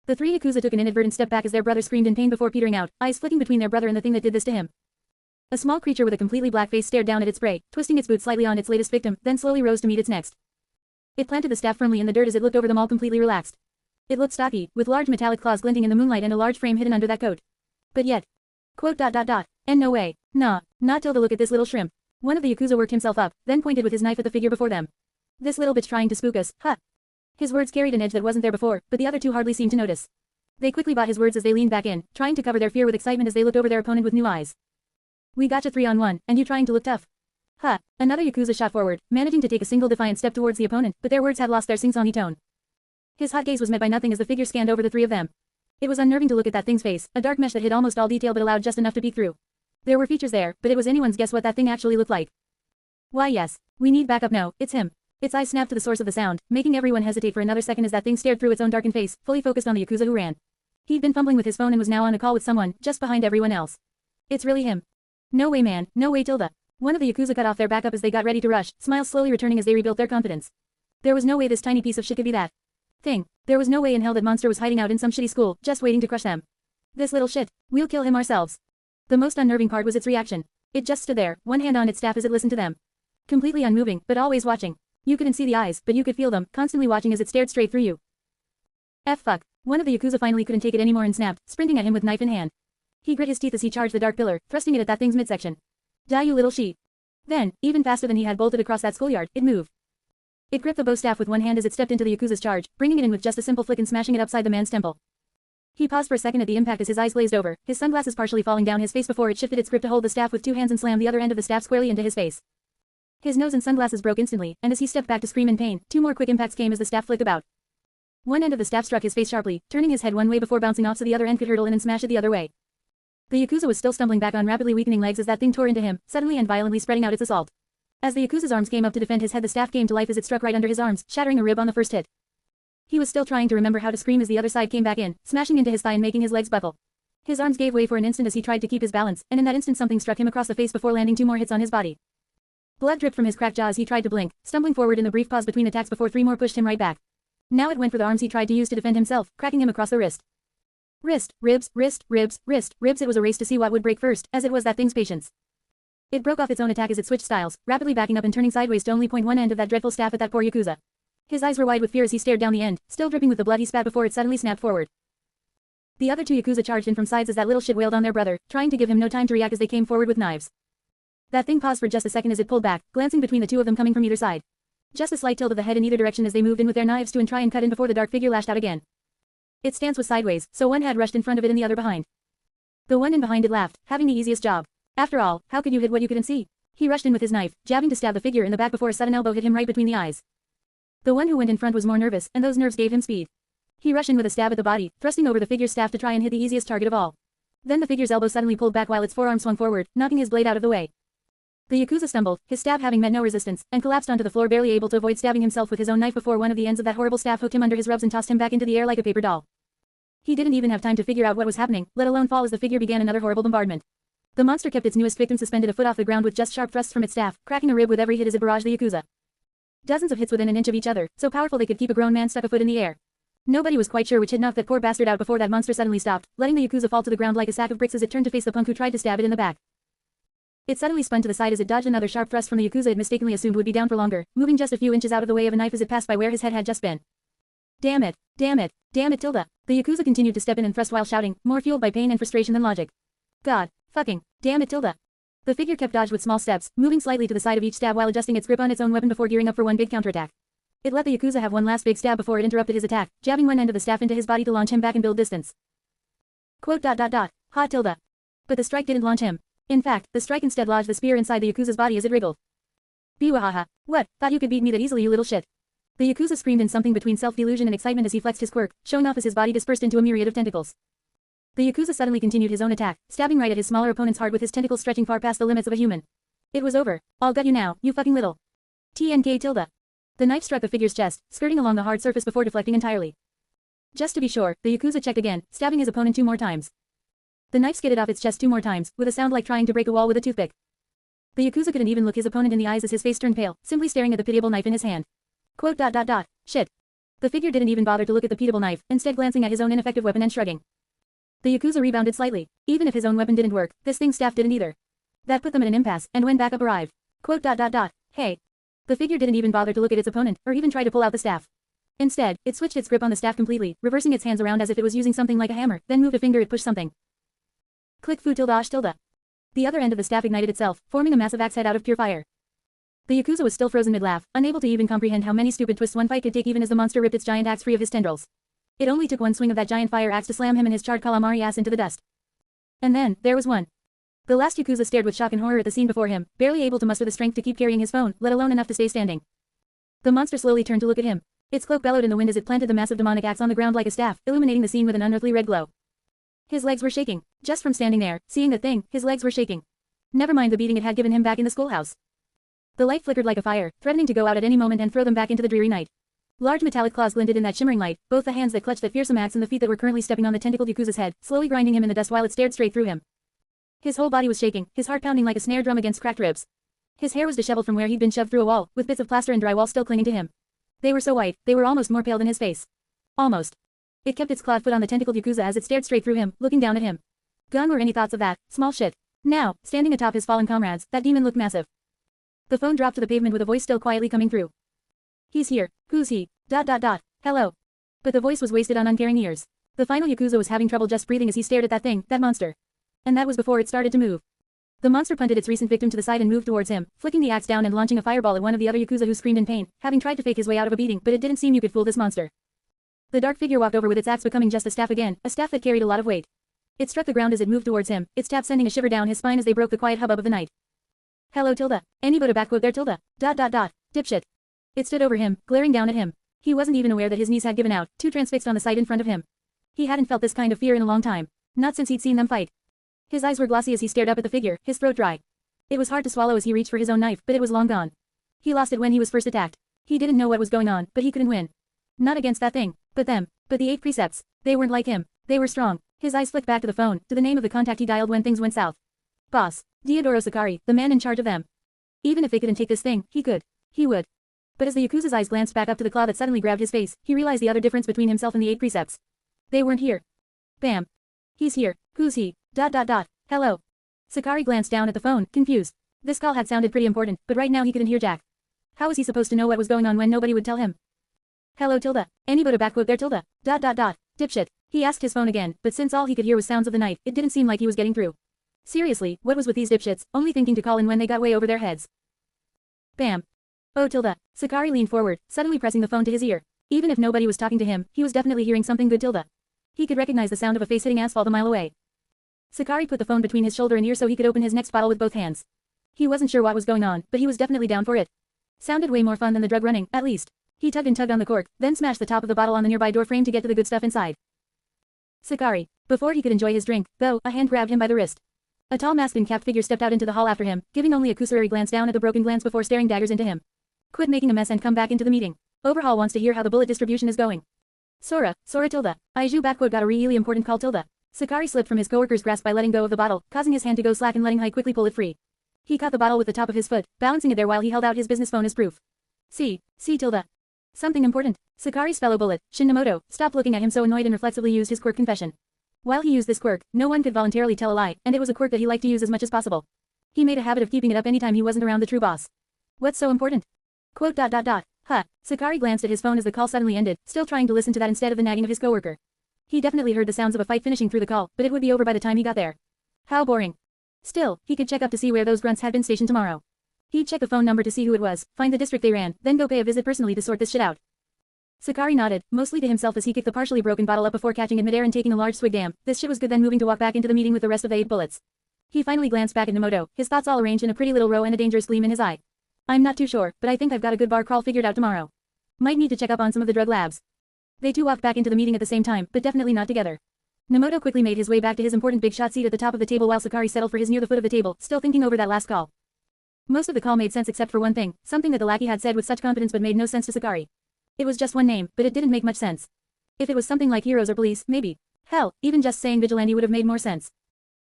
The three Yakuza took an inadvertent step back as their brother screamed in pain before petering out, eyes flicking between their brother and the thing that did this to him. A small creature with a completely black face stared down at its prey, twisting its boot slightly on its latest victim, then slowly rose to meet its next. It planted the staff firmly in the dirt as it looked over them all completely relaxed. It looked stocky, with large metallic claws glinting in the moonlight and a large frame hidden under that coat. But yet. Quote. And no way. Nah, not till the look at this little shrimp. One of the Yakuza worked himself up, then pointed with his knife at the figure before them. This little bitch trying to spook us, huh? His words carried an edge that wasn't there before, but the other two hardly seemed to notice. They quickly bought his words as they leaned back in, trying to cover their fear with excitement as they looked over their opponent with new eyes. We gotcha 3-on-1, and you trying to look tough. Huh. Another Yakuza shot forward, managing to take a single defiant step towards the opponent, but their words had lost their sing-songy tone. His hot gaze was met by nothing as the figure scanned over the three of them. It was unnerving to look at that thing's face, a dark mesh that hid almost all detail but allowed just enough to peek through. There were features there, but it was anyone's guess what that thing actually looked like. Why yes. We need backup. No, it's him. Its eyes snapped to the source of the sound, making everyone hesitate for another second as that thing stared through its own darkened face, fully focused on the Yakuza who ran. He'd been fumbling with his phone and was now on a call with someone, just behind everyone else. It's really him. No way, man, no way, Tilda. One of the Yakuza cut off their backup as they got ready to rush, smiles slowly returning as they rebuilt their confidence. There was no way this tiny piece of shit could be that thing. There was no way in hell that monster was hiding out in some shitty school, just waiting to crush them. This little shit. We'll kill him ourselves. The most unnerving part was its reaction. It just stood there, one hand on its staff as it listened to them. Completely unmoving, but always watching. You couldn't see the eyes, but you could feel them, constantly watching as it stared straight through you. Fuck. One of the Yakuza finally couldn't take it anymore and snapped, sprinting at him with knife in hand. He grit his teeth as he charged the dark pillar, thrusting it at that thing's midsection. Die, you little she. Then, even faster than he had bolted across that schoolyard, it moved. It gripped the bow staff with one hand as it stepped into the Yakuza's charge, bringing it in with just a simple flick and smashing it upside the man's temple. He paused for a second at the impact as his eyes glazed over, his sunglasses partially falling down his face before it shifted its grip to hold the staff with two hands and slammed the other end of the staff squarely into his face. His nose and sunglasses broke instantly, and as he stepped back to scream in pain, two more quick impacts came as the staff flicked about. One end of the staff struck his face sharply, turning his head one way before bouncing off so the other end could hurtle in and smash it the other way. The Yakuza was still stumbling back on rapidly weakening legs as that thing tore into him, suddenly and violently spreading out its assault. As the Yakuza's arms came up to defend his head, the staff came to life as it struck right under his arms, shattering a rib on the first hit. He was still trying to remember how to scream as the other side came back in, smashing into his thigh and making his legs buckle. His arms gave way for an instant as he tried to keep his balance, and in that instant something struck him across the face before landing two more hits on his body. Blood dripped from his cracked jaw as he tried to blink, stumbling forward in the brief pause between attacks before three more pushed him right back. Now it went for the arms he tried to use to defend himself, cracking him across the wrist. Wrist, ribs. It was a race to see what would break first, as it was that thing's patience. It broke off its own attack as it switched styles, rapidly backing up and turning sideways to only point one end of that dreadful staff at that poor Yakuza. His eyes were wide with fear as he stared down the end, still dripping with the blood he spat before it suddenly snapped forward. The other two Yakuza charged in from sides as that little shit wailed on their brother, trying to give him no time to react as they came forward with knives. That thing paused for just a second as it pulled back, glancing between the two of them coming from either side. Just a slight tilt of the head in either direction as they moved in with their knives to try and cut in before the dark figure lashed out again. Its stance was sideways, so one had rushed in front of it and the other behind. The one in behind it laughed, having the easiest job. After all, how could you hit what you couldn't see? He rushed in with his knife, jabbing to stab the figure in the back before a sudden elbow hit him right between the eyes. The one who went in front was more nervous, and those nerves gave him speed. He rushed in with a stab at the body, thrusting over the figure's staff to try and hit the easiest target of all. Then the figure's elbow suddenly pulled back while its forearm swung forward, knocking his blade out of the way. The Yakuza stumbled, his stab having met no resistance, and collapsed onto the floor barely able to avoid stabbing himself with his own knife before one of the ends of that horrible staff hooked him under his rubs and tossed him back into the air like a paper doll. He didn't even have time to figure out what was happening, let alone fall as the figure began another horrible bombardment. The monster kept its newest victim suspended a foot off the ground with just sharp thrusts from its staff, cracking a rib with every hit as it barraged the Yakuza. Dozens of hits within an inch of each other, so powerful they could keep a grown man stuck a foot in the air. Nobody was quite sure which hit knocked that poor bastard out before that monster suddenly stopped, letting the Yakuza fall to the ground like a sack of bricks as it turned to face the punk who tried to stab it in the back. It suddenly spun to the side as it dodged another sharp thrust from the Yakuza it mistakenly assumed would be down for longer, moving just a few inches out of the way of a knife as it passed by where his head had just been. Damn it, tilde. The Yakuza continued to step in and thrust while shouting, more fueled by pain and frustration than logic. God, fucking, damn it, tilde. The figure kept dodge with small steps, moving slightly to the side of each stab while adjusting its grip on its own weapon before gearing up for one big counterattack. It let the Yakuza have one last big stab before it interrupted his attack, jabbing one end of the staff into his body to launch him back and build distance. Hot tilde. But the strike didn't launch him. In fact, the strike instead lodged the spear inside the Yakuza's body as it wriggled. Biwahaha. What, thought you could beat me that easily, you little shit. The Yakuza screamed in something between self-delusion and excitement as he flexed his quirk, showing off as his body dispersed into a myriad of tentacles. The Yakuza suddenly continued his own attack, stabbing right at his smaller opponent's heart with his tentacles stretching far past the limits of a human. It was over. I'll gut you now, you fucking little. TNK tilde. The knife struck the figure's chest, skirting along the hard surface before deflecting entirely. Just to be sure, the Yakuza checked again, stabbing his opponent 2 more times. The knife skidded off its chest 2 more times, with a sound like trying to break a wall with a toothpick. The Yakuza couldn't even look his opponent in the eyes as his face turned pale, simply staring at the pitiable knife in his hand. Shit. The figure didn't even bother to look at the pitiable knife, instead glancing at his own ineffective weapon and shrugging. The Yakuza rebounded slightly. Even if his own weapon didn't work, this thing's staff didn't either. That put them at an impasse, and when backup arrived. Hey. The figure didn't even bother to look at its opponent, or even try to pull out the staff. Instead, it switched its grip on the staff completely, reversing its hands around as if it was using something like a hammer, then moved a finger it pushed something. Click fu tilde ash tilde. The other end of the staff ignited itself, forming a massive axe head out of pure fire. The Yakuza was still frozen mid-laugh, unable to even comprehend how many stupid twists one fight could take even as the monster ripped its giant axe free of his tendrils. It only took one swing of that giant fire axe to slam him and his charred calamari ass into the dust. And then, there was one. The last Yakuza stared with shock and horror at the scene before him, barely able to muster the strength to keep carrying his phone, let alone enough to stay standing. The monster slowly turned to look at him. Its cloak bellowed in the wind as it planted the massive demonic axe on the ground like a staff, illuminating the scene with an unearthly red glow. His legs were shaking. Just from standing there, seeing the thing, his legs were shaking. Never mind the beating it had given him back in the schoolhouse. The light flickered like a fire, threatening to go out at any moment and throw them back into the dreary night. Large metallic claws glinted in that shimmering light, both the hands that clutched that fearsome axe and the feet that were currently stepping on the tentacled Yakuza's head, slowly grinding him in the dust while it stared straight through him. His whole body was shaking, his heart pounding like a snare drum against cracked ribs. His hair was disheveled from where he'd been shoved through a wall, with bits of plaster and drywall still clinging to him. They were so white, they were almost more pale than his face. Almost. It kept its clawed foot on the tentacled Yakuza as it stared straight through him, looking down at him. Gone were any thoughts of that, small shit. Now, standing atop his fallen comrades, that demon looked massive. The phone dropped to the pavement with a voice still quietly coming through. He's here. Who's he? Hello. But the voice was wasted on uncaring ears. The final Yakuza was having trouble just breathing as he stared at that thing, that monster. And that was before it started to move. The monster punted its recent victim to the side and moved towards him, flicking the axe down and launching a fireball at one of the other Yakuza who screamed in pain, having tried to fake his way out of a beating, but it didn't seem you could fool this monster. The dark figure walked over with its axe becoming just a staff again, a staff that carried a lot of weight. It struck the ground as it moved towards him, its tap sending a shiver down his spine as they broke the quiet hubbub of the night. Hello tilde. Anybody backquote there tilde. Dipshit. It stood over him, glaring down at him. He wasn't even aware that his knees had given out, too transfixed on the sight in front of him. He hadn't felt this kind of fear in a long time. Not since he'd seen them fight. His eyes were glossy as he stared up at the figure, his throat dry. It was hard to swallow as he reached for his own knife, but it was long gone. He lost it when he was first attacked. He didn't know what was going on, but he couldn't win. Not against that thing, but them. But the 8 precepts. They weren't like him. They were strong. His eyes flicked back to the phone, to the name of the contact he dialed when things went south. Boss. Diodoro Sakari, the man in charge of them. Even if they couldn't take this thing, he could. He would. But as the Yakuza's eyes glanced back up to the claw that suddenly grabbed his face, he realized the other difference between himself and the 8 precepts. They weren't here. Bam. He's here. Who's he? Hello. Sakari glanced down at the phone, confused. This call had sounded pretty important, but right now he couldn't hear Jack. How was he supposed to know what was going on when nobody would tell him? Hello Tilda. Any but a backquote there Tilda. Dipshit. He asked his phone again, but since all he could hear was sounds of the night, it didn't seem like he was getting through. Seriously, what was with these dipshits, only thinking to call in when they got way over their heads? Bam. Oh Tilda. Sakari leaned forward, suddenly pressing the phone to his ear. Even if nobody was talking to him, he was definitely hearing something good Tilda. He could recognize the sound of a face hitting asphalt a mile away. Sakari put the phone between his shoulder and ear so he could open his next bottle with both hands. He wasn't sure what was going on, but he was definitely down for it. Sounded way more fun than the drug running, at least. He tugged and tugged on the cork, then smashed the top of the bottle on the nearby door frame to get to the good stuff inside. Sakari. Before he could enjoy his drink, though, a hand grabbed him by the wrist. A tall masked and capped figure stepped out into the hall after him, giving only a cursory glance down at the broken glance before staring daggers into him. Quit making a mess and come back into the meeting. Overhaul wants to hear how the bullet distribution is going. Sora Tilda. Aiju backquote got a really important call Tilda. Sakari slipped from his coworker's grasp by letting go of the bottle, causing his hand to go slack and letting Hai quickly pull it free. He caught the bottle with the top of his foot, balancing it there while he held out his business phone as proof. See Tilda. Something important. Sakari's fellow bullet, Shin Namoto, stopped looking at him so annoyed and reflexively used his quirk confession. While he used this quirk, no one could voluntarily tell a lie, and it was a quirk that he liked to use as much as possible. He made a habit of keeping it up anytime he wasn't around the true boss. What's so important? Quote. Huh. Sakari glanced at his phone as the call suddenly ended, still trying to listen to that instead of the nagging of his coworker. He definitely heard the sounds of a fight finishing through the call, but it would be over by the time he got there. How boring. Still, he could check up to see where those grunts had been stationed tomorrow. He'd check the phone number to see who it was, find the district they ran, then go pay a visit personally to sort this shit out. Sakari nodded, mostly to himself as he kicked the partially broken bottle up before catching it midair and taking a large swig. Damn, this shit was good, then moving to walk back into the meeting with the rest of the 8 bullets. He finally glanced back at Namoto, his thoughts all arranged in a pretty little row and a dangerous gleam in his eye. I'm not too sure, but I think I've got a good bar crawl figured out tomorrow. Might need to check up on some of the drug labs. They two walked back into the meeting at the same time, but definitely not together. Namoto quickly made his way back to his important big shot seat at the top of the table while Sakari settled for his near the foot of the table, still thinking over that last call. Most of the call made sense except for one thing, something that the lackey had said with such confidence but made no sense to Sakari. It was just one name, but it didn't make much sense. If it was something like heroes or police, maybe. Hell, even just saying vigilante would have made more sense.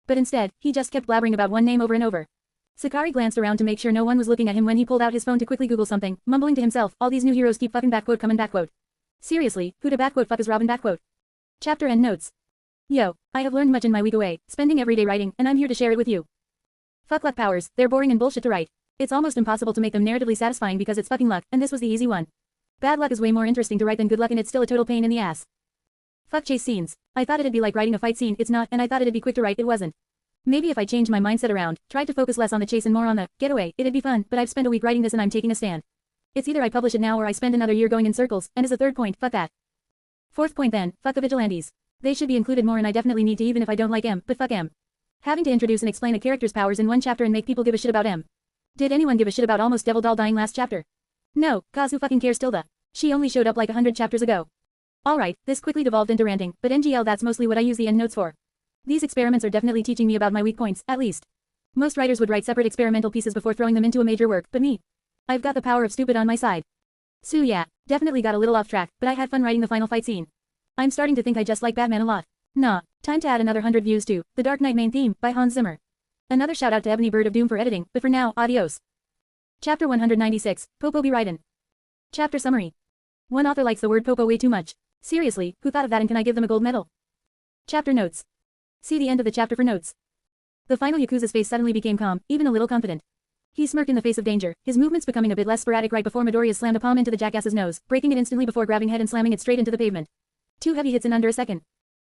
But instead, he just kept blabbering about one name over and over. Sakari glanced around to make sure no one was looking at him when he pulled out his phone to quickly Google something, mumbling to himself, all these new heroes keep fucking backquote coming backquote. Seriously, who to backquote fuck is Robin backquote? Chapter and notes. Yo, I have learned much in my week away, spending every day writing, and I'm here to share it with you. Fuck luck powers, they're boring and bullshit to write. It's almost impossible to make them narratively satisfying because it's fucking luck, and this was the easy one. Bad luck is way more interesting to write than good luck and it's still a total pain in the ass. Fuck chase scenes. I thought it'd be like writing a fight scene, it's not, and I thought it'd be quick to write, it wasn't. Maybe if I changed my mindset around, tried to focus less on the chase and more on the getaway, it'd be fun, but I've spent a week writing this and I'm taking a stand. It's either I publish it now or I spend another year going in circles, and as a third point, fuck that. Fourth point then, fuck the vigilantes. They should be included more and I definitely need to even if I don't like M, but fuck M. Having to introduce and explain a character's powers in one chapter and make people give a shit about M. Did anyone give a shit about almost Devil Doll dying last chapter? No, cause who fucking cares Tilda? She only showed up like 100 chapters ago. Alright, this quickly devolved into ranting, but NGL that's mostly what I use the endnotes for. These experiments are definitely teaching me about my weak points, at least. Most writers would write separate experimental pieces before throwing them into a major work, but me. I've got the power of stupid on my side. So yeah, definitely got a little off track, but I had fun writing the final fight scene. I'm starting to think I just like Batman a lot. Nah, time to add another 100 views to The Dark Knight main theme by Hans Zimmer. Another shout out to Ebony Bird of Doom for editing, but for now, adios. Chapter 196, Popo be Raiden. Chapter summary. One author likes the word Popo way too much. Seriously, who thought of that and can I give them a gold medal? Chapter notes. See the end of the chapter for notes. The final Yakuza's face suddenly became calm, even a little confident. He smirked in the face of danger, his movements becoming a bit less sporadic right before Midoriya slammed a palm into the jackass's nose, breaking it instantly before grabbing head and slamming it straight into the pavement. 2 heavy hits in under a second.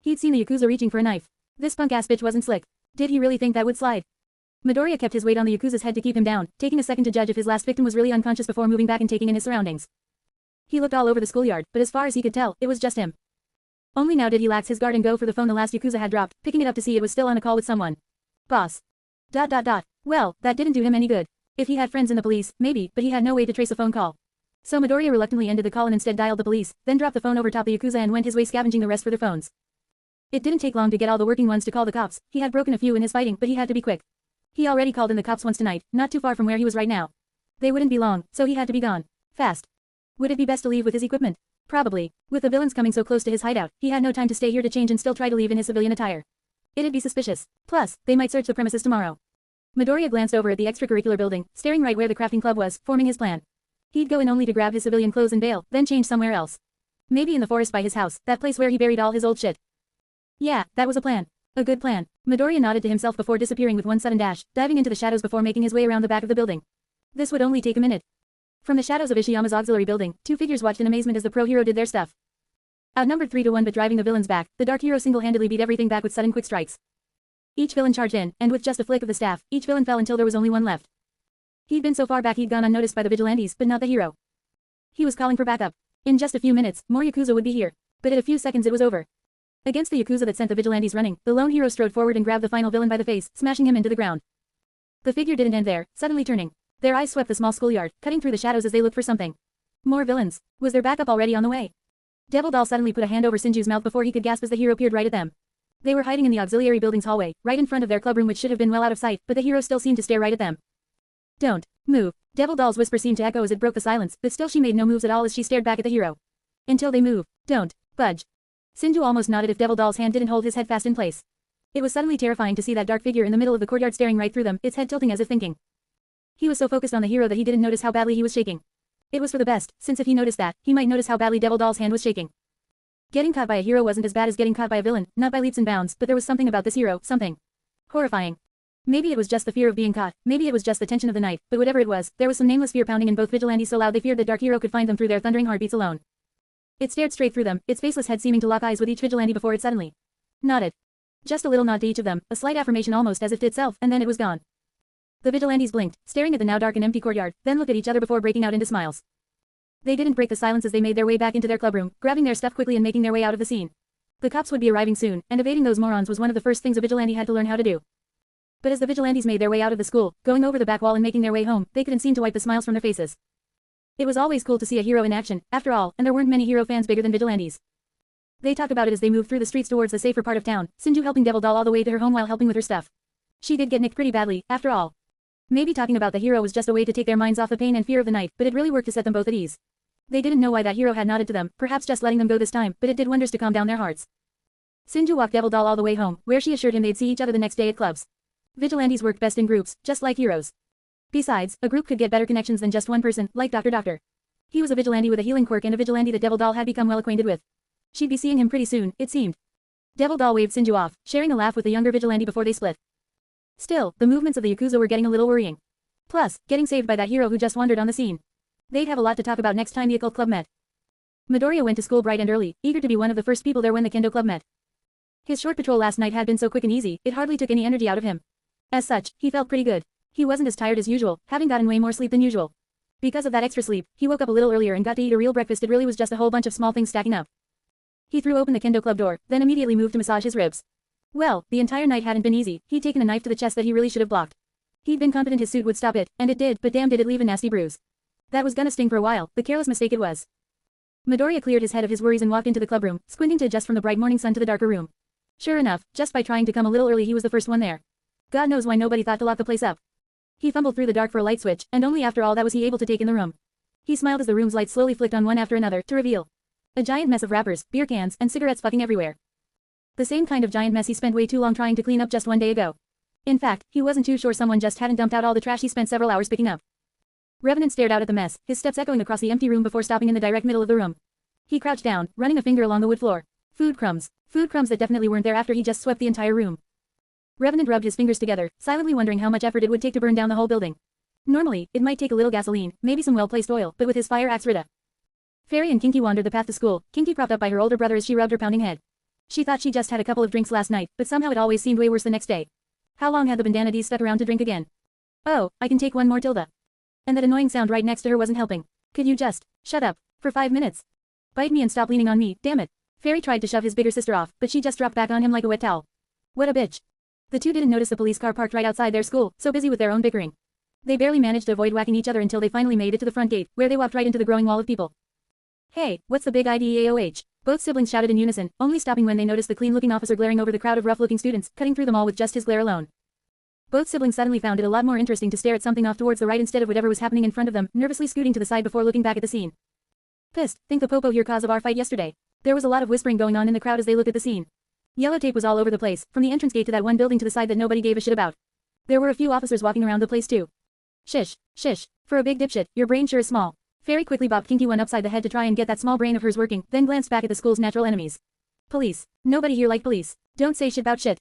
He'd seen the Yakuza reaching for a knife. This punk-ass bitch wasn't slick. Did he really think that would slide? Midoriya kept his weight on the Yakuza's head to keep him down, taking a second to judge if his last victim was really unconscious before moving back and taking in his surroundings. He looked all over the schoolyard, but as far as he could tell, it was just him. Only now did he lax his guard and go for the phone the last Yakuza had dropped, picking it up to see it was still on a call with someone. Boss. Well, that didn't do him any good. If he had friends in the police, maybe, but he had no way to trace a phone call. So Midoriya reluctantly ended the call and instead dialed the police, then dropped the phone over top the Yakuza and went his way scavenging the rest for their phones. It didn't take long to get all the working ones to call the cops. He had broken a few in his fighting, but he had to be quick. He already called in the cops once tonight, not too far from where he was right now. They wouldn't be long, so he had to be gone. Fast. Would it be best to leave with his equipment? Probably. With the villains coming so close to his hideout, he had no time to stay here to change and still try to leave in his civilian attire. It'd be suspicious. Plus, they might search the premises tomorrow. Midoriya glanced over at the extracurricular building, staring right where the crafting club was, forming his plan. He'd go in only to grab his civilian clothes and bail, then change somewhere else. Maybe in the forest by his house, that place where he buried all his old shit. Yeah, that was a plan. A good plan. Midoriya nodded to himself before disappearing with one sudden dash, diving into the shadows before making his way around the back of the building. This would only take a minute. From the shadows of Ishiyama's auxiliary building, two figures watched in amazement as the pro hero did their stuff. Outnumbered 3-1 but driving the villains back, the dark hero single-handedly beat everything back with sudden quick strikes. Each villain charged in, and with just a flick of the staff, each villain fell until there was only one left. He'd been so far back he'd gone unnoticed by the vigilantes, but not the hero. He was calling for backup. In just a few minutes, more Yakuza would be here. But in a few seconds it was over. Against the Yakuza that sent the vigilantes running, the lone hero strode forward and grabbed the final villain by the face, smashing him into the ground. The figure didn't end there, suddenly turning. Their eyes swept the small schoolyard, cutting through the shadows as they looked for something. More villains. Was their backup already on the way? Devil Doll suddenly put a hand over Shinju's mouth before he could gasp as the hero peered right at them. They were hiding in the auxiliary building's hallway, right in front of their clubroom which should have been well out of sight, but the hero still seemed to stare right at them. Don't move. Devil Doll's whisper seemed to echo as it broke the silence, but still she made no moves at all as she stared back at the hero. Until they move. Don't budge. Shinju almost nodded if Devil Doll's hand didn't hold his head fast in place. It was suddenly terrifying to see that dark figure in the middle of the courtyard staring right through them, its head tilting as if thinking. He was so focused on the hero that he didn't notice how badly he was shaking. It was for the best, since if he noticed that, he might notice how badly Devil Doll's hand was shaking. Getting caught by a hero wasn't as bad as getting caught by a villain, not by leaps and bounds, but there was something about this hero, something horrifying. Maybe it was just the fear of being caught, maybe it was just the tension of the night, but whatever it was, there was some nameless fear pounding in both vigilantes so loud they feared that dark hero could find them through their thundering heartbeats alone. It stared straight through them, its faceless head seeming to lock eyes with each vigilante before it suddenly nodded. Just a little nod to each of them, a slight affirmation almost as if to itself, and then it was gone. The vigilantes blinked, staring at the now dark and empty courtyard, then looked at each other before breaking out into smiles. They didn't break the silence as they made their way back into their clubroom, grabbing their stuff quickly and making their way out of the scene. The cops would be arriving soon, and evading those morons was one of the first things a vigilante had to learn how to do. But as the vigilantes made their way out of the school, going over the back wall and making their way home, they couldn't seem to wipe the smiles from their faces. It was always cool to see a hero in action, after all, and there weren't many hero fans bigger than vigilantes. They talked about it as they moved through the streets towards the safer part of town, Shinju helping Devil Doll all the way to her home while helping with her stuff. She did get nicked pretty badly, after all. Maybe talking about the hero was just a way to take their minds off the pain and fear of the night, but it really worked to set them both at ease. They didn't know why that hero had nodded to them, perhaps just letting them go this time, but it did wonders to calm down their hearts. Shinju walked Devil Doll all the way home, where she assured him they'd see each other the next day at clubs. Vigilantes worked best in groups, just like heroes. Besides, a group could get better connections than just one person, like Dr. He was a vigilante with a healing quirk and a vigilante that Devil Doll had become well acquainted with. She'd be seeing him pretty soon, it seemed. Devil Doll waved Shinju off, sharing a laugh with the younger vigilante before they split. Still, the movements of the Yakuza were getting a little worrying. Plus, getting saved by that hero who just wandered on the scene. They'd have a lot to talk about next time the occult club met. Midoriya went to school bright and early, eager to be one of the first people there when the kendo club met. His short patrol last night had been so quick and easy, it hardly took any energy out of him. As such, he felt pretty good. He wasn't as tired as usual, having gotten way more sleep than usual. Because of that extra sleep, he woke up a little earlier and got to eat a real breakfast. It really was just a whole bunch of small things stacking up. He threw open the kendo club door, then immediately moved to massage his ribs. Well, the entire night hadn't been easy. He'd taken a knife to the chest that he really should have blocked. He'd been confident his suit would stop it, and it did, but damn did it leave a nasty bruise. That was gonna sting for a while, the careless mistake it was. Midoriya cleared his head of his worries and walked into the clubroom, squinting to adjust from the bright morning sun to the darker room. Sure enough, just by trying to come a little early he was the first one there. God knows why nobody thought to lock the place up. He fumbled through the dark for a light switch, and only after all that was he able to take in the room. He smiled as the room's lights slowly flicked on one after another, to reveal a giant mess of wrappers, beer cans, and cigarettes fucking everywhere. The same kind of giant mess he spent way too long trying to clean up just one day ago. In fact, he wasn't too sure someone just hadn't dumped out all the trash he spent several hours picking up. Revenant stared out at the mess, his steps echoing across the empty room before stopping in the direct middle of the room. He crouched down, running a finger along the wood floor. Food crumbs that definitely weren't there after he just swept the entire room. Revenant rubbed his fingers together, silently wondering how much effort it would take to burn down the whole building. Normally, it might take a little gasoline, maybe some well-placed oil, but with his fire axe Rita. Fairy and Kinky wandered the path to school, Kinky propped up by her older brother as she rubbed her pounding head. She thought she just had a couple of drinks last night, but somehow it always seemed way worse the next day. How long had the bandana D's stuck around to drink again? Oh, I can take one more Tilda. And that annoying sound right next to her wasn't helping. Could you just shut up for 5 minutes? Bite me and stop leaning on me, damn it. Fairy tried to shove his bigger sister off, but she just dropped back on him like a wet towel. What a bitch. The two didn't notice the police car parked right outside their school, so busy with their own bickering. They barely managed to avoid whacking each other until they finally made it to the front gate, where they walked right into the growing wall of people. Hey, what's the big IDEAOH? Both siblings shouted in unison, only stopping when they noticed the clean-looking officer glaring over the crowd of rough-looking students, cutting through them all with just his glare alone. Both siblings suddenly found it a lot more interesting to stare at something off towards the right instead of whatever was happening in front of them, nervously scooting to the side before looking back at the scene. Pissed, think the popo here cause of our fight yesterday. There was a lot of whispering going on in the crowd as they looked at the scene. Yellow tape was all over the place, from the entrance gate to that one building to the side that nobody gave a shit about. There were a few officers walking around the place too. Shish, shish, for a big dipshit, your brain sure is small. Fairy quickly bopped Kinky one upside the head to try and get that small brain of hers working, then glanced back at the school's natural enemies. Police. Nobody here like police. Don't say shit about shit.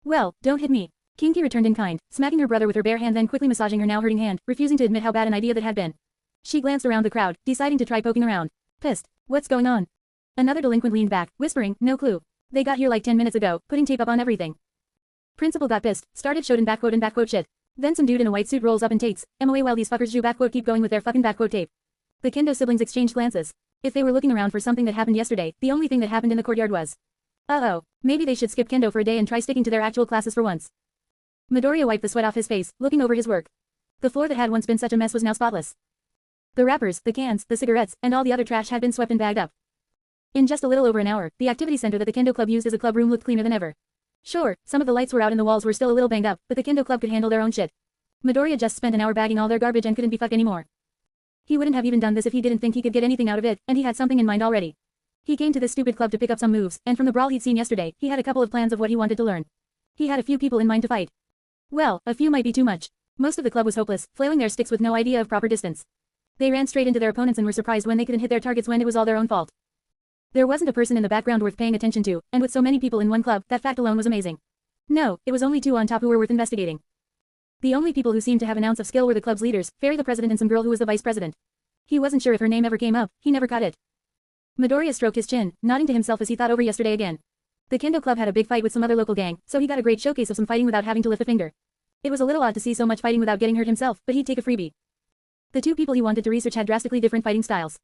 Well, don't hit me. Kinky returned in kind, smacking her brother with her bare hand then quickly massaging her now hurting hand, refusing to admit how bad an idea that had been. She glanced around the crowd, deciding to try poking around. Pissed. What's going on? Another delinquent leaned back, whispering, no clue. They got here like 10 minutes ago, putting tape up on everything. Principal got pissed, started showed in backquote shit. Then some dude in a white suit rolls up and takes away while these fuckers do keep going with their fucking backquote tape. The Kendo siblings exchanged glances. If they were looking around for something that happened yesterday, the only thing that happened in the courtyard was. Uh-oh, maybe they should skip Kendo for a day and try sticking to their actual classes for once. Midoriya wiped the sweat off his face, looking over his work. The floor that had once been such a mess was now spotless. The wrappers, the cans, the cigarettes, and all the other trash had been swept and bagged up. In just a little over an hour, the activity center that the Kendo club used as a club room looked cleaner than ever. Sure, some of the lights were out and the walls were still a little banged up, but the Kendo club could handle their own shit. Midoriya just spent an hour bagging all their garbage and couldn't be fucked anymore. He wouldn't have even done this if he didn't think he could get anything out of it, and he had something in mind already. He came to this stupid club to pick up some moves, and from the brawl he'd seen yesterday, he had a couple of plans of what he wanted to learn. He had a few people in mind to fight. Well, a few might be too much. Most of the club was hopeless, flailing their sticks with no idea of proper distance. They ran straight into their opponents and were surprised when they couldn't hit their targets when it was all their own fault. There wasn't a person in the background worth paying attention to, and with so many people in one club, that fact alone was amazing. No, it was only two on top who were worth investigating. The only people who seemed to have an ounce of skill were the club's leaders, Fairy the president and some girl who was the vice president. He wasn't sure if her name ever came up, he never caught it. Midoriya stroked his chin, nodding to himself as he thought over yesterday again. The Kendo club had a big fight with some other local gang, so he got a great showcase of some fighting without having to lift a finger. It was a little odd to see so much fighting without getting hurt himself, but he'd take a freebie. The two people he wanted to research had drastically different fighting styles.